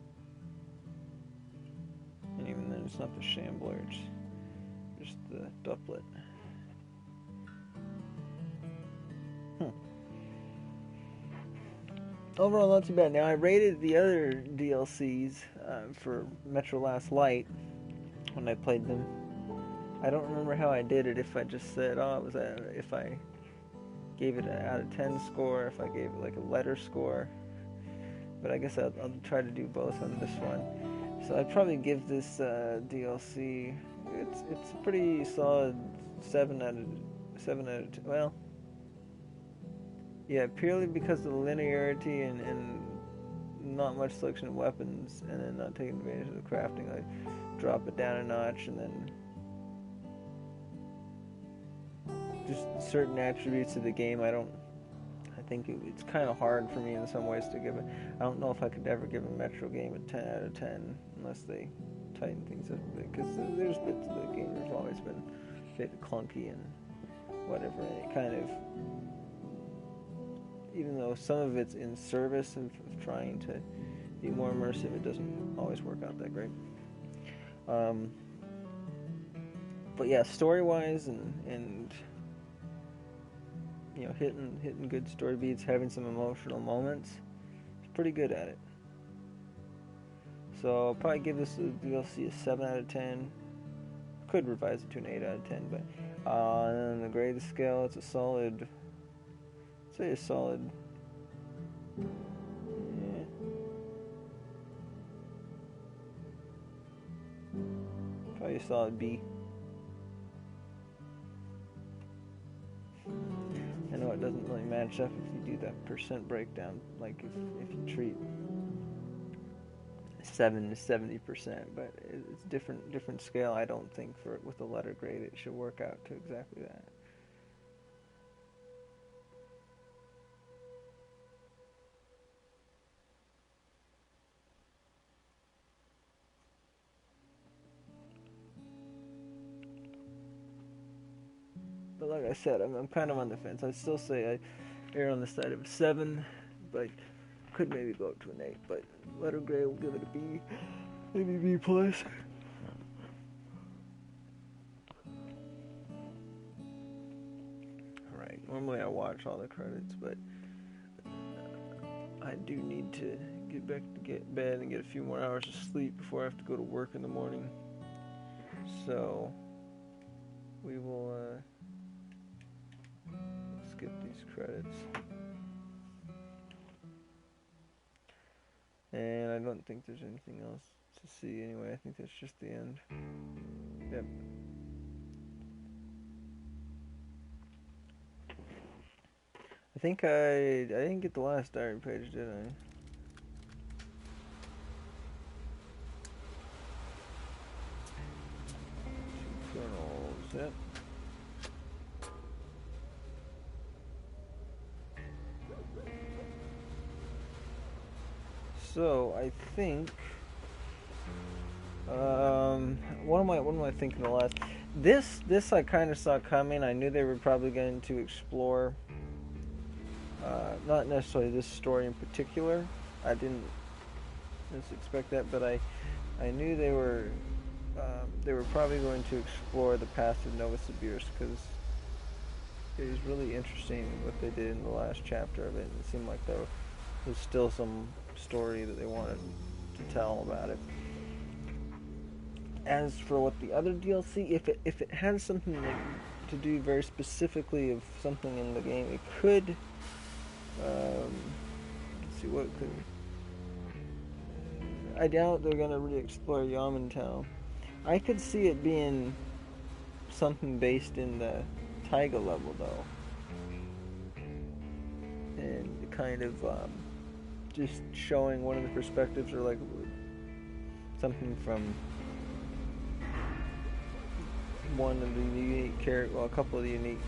And even then, it's not the shambler; it's just the doublet. Overall, not too bad. Now, I rated the other DLCs for Metro Last Light when I played them. I don't remember how I did it, if I just said, if I gave it an out of 10 score, if I gave it like a letter score. But I guess I'll try to do both on this one. So I'd probably give this DLC, it's a pretty solid 7 out of 10. Well, yeah, purely because of the linearity and not much selection of weapons, and then not taking advantage of the crafting, I drop it down a notch, and then just certain attributes of the game, I think it's kind of hard for me in some ways to give it. I don't know if I could ever give a Metro game a 10 out of 10 unless they tighten things up a bit, because there's bits of the game that's always been a bit clunky and whatever, and it kind of, even though some of it's in service of trying to be more immersive, it doesn't always work out that great. But yeah, story-wise and you know, hitting good story beats, having some emotional moments, it's pretty good at it. So I'll probably give this DLC a 7 out of 10. Could revise it to an 8 out of 10, but and then the grade scale, it's a solid. Say a solid. Yeah. Probably a solid B. I know it doesn't really match up if you do that percent breakdown, like if you treat 7 to 70%, but it's different scale. I don't think with a letter grade it should work out to exactly that. But like I said, I'm kind of on the fence. I'd still say I err on the side of a 7, but could maybe go up to an 8. But letter grade will give it a B, maybe B plus. Alright, normally I watch all the credits, but I do need to get back to bed and get a few more hours of sleep before I have to go to work in the morning. So we will skip these credits. And I don't think there's anything else to see anyway. I think that's just the end. Yep. I think I didn't get the last diary page, did I? Journals, yep. So I think what am I thinking the last? This I kind of saw coming. I knew they were probably going to explore not necessarily this story in particular. I didn't expect that, but I knew they were probably going to explore the past of Novosibirsk, because it was really interesting what they did in the last chapter of it. It seemed like there was still some story that they wanted to tell about it. As for what the other DLC, if it had something to do very specifically of something in the game, it could. Let's see what it could. I doubt they're gonna really explore Yamantau. I could see it being something based in the Taiga level, though, and kind of just showing one of the perspectives, or like something from one of the unique characters, well, a couple of the unique.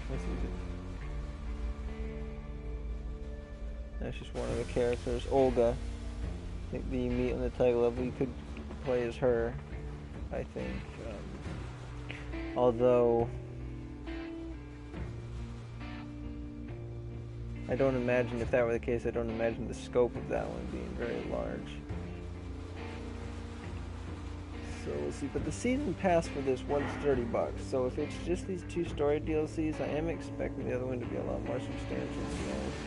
That's just one of the characters, Olga. I think that you meet on the Taiga level, you could play as her, I think. Although I don't imagine, if that were the case, I don't imagine the scope of that one being very large. So we'll see. But the season pass for this was $30. So if it's just these 2 story DLCs, I am expecting the other one to be a lot more substantial, to be honest.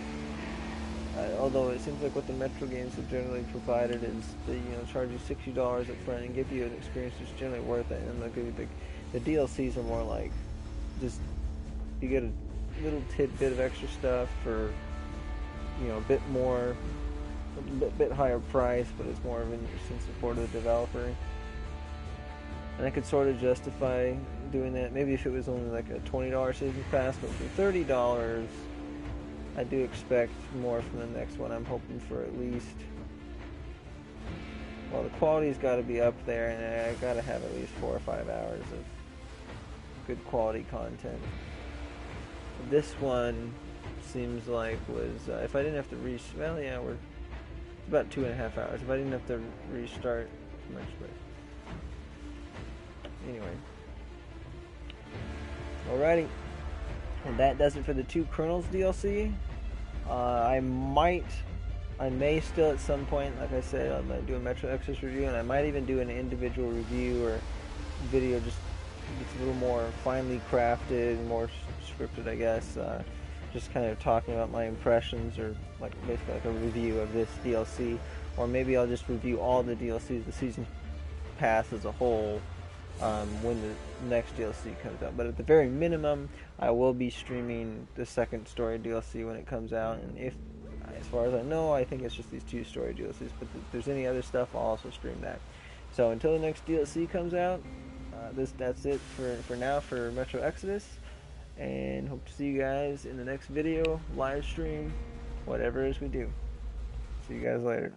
Although it seems like what the Metro games have generally provided is they charge you $60 up front and give you an experience that's generally worth it. And the DLCs are more like just you get a little tidbit of extra stuff for a bit more, a bit higher price, but it's more of in support of the developer. And I could sort of justify doing that. Maybe if it was only like a $20 season pass, but for $30, I do expect more from the next one. I'm hoping for at least, well, the quality's got to be up there, and I got to have at least 4 or 5 hours of good quality content. This one seems like was, if I didn't have to well, yeah, we're about 2.5 hours. If I didn't have to restart much, but anyway. Alrighty. And that does it for the 2 Kernels DLC. I may still at some point, like I said, I'm going to do a Metro Exodus review, and I might even do an individual review or video just it's a little more finely crafted, more scripted, I guess. Just kind of talking about my impressions, or like basically like a review of this DLC. Or maybe I'll just review all the DLCs, the season pass as a whole, when the next DLC comes out. But at the very minimum, I will be streaming the second story DLC when it comes out. And if, as far as I know, I think it's just these 2 story DLCs. But if there's any other stuff, I'll also stream that. So until the next DLC comes out, that's it for now for Metro Exodus. And hope to see you guys in the next video, live stream, whatever it is we do. See you guys later.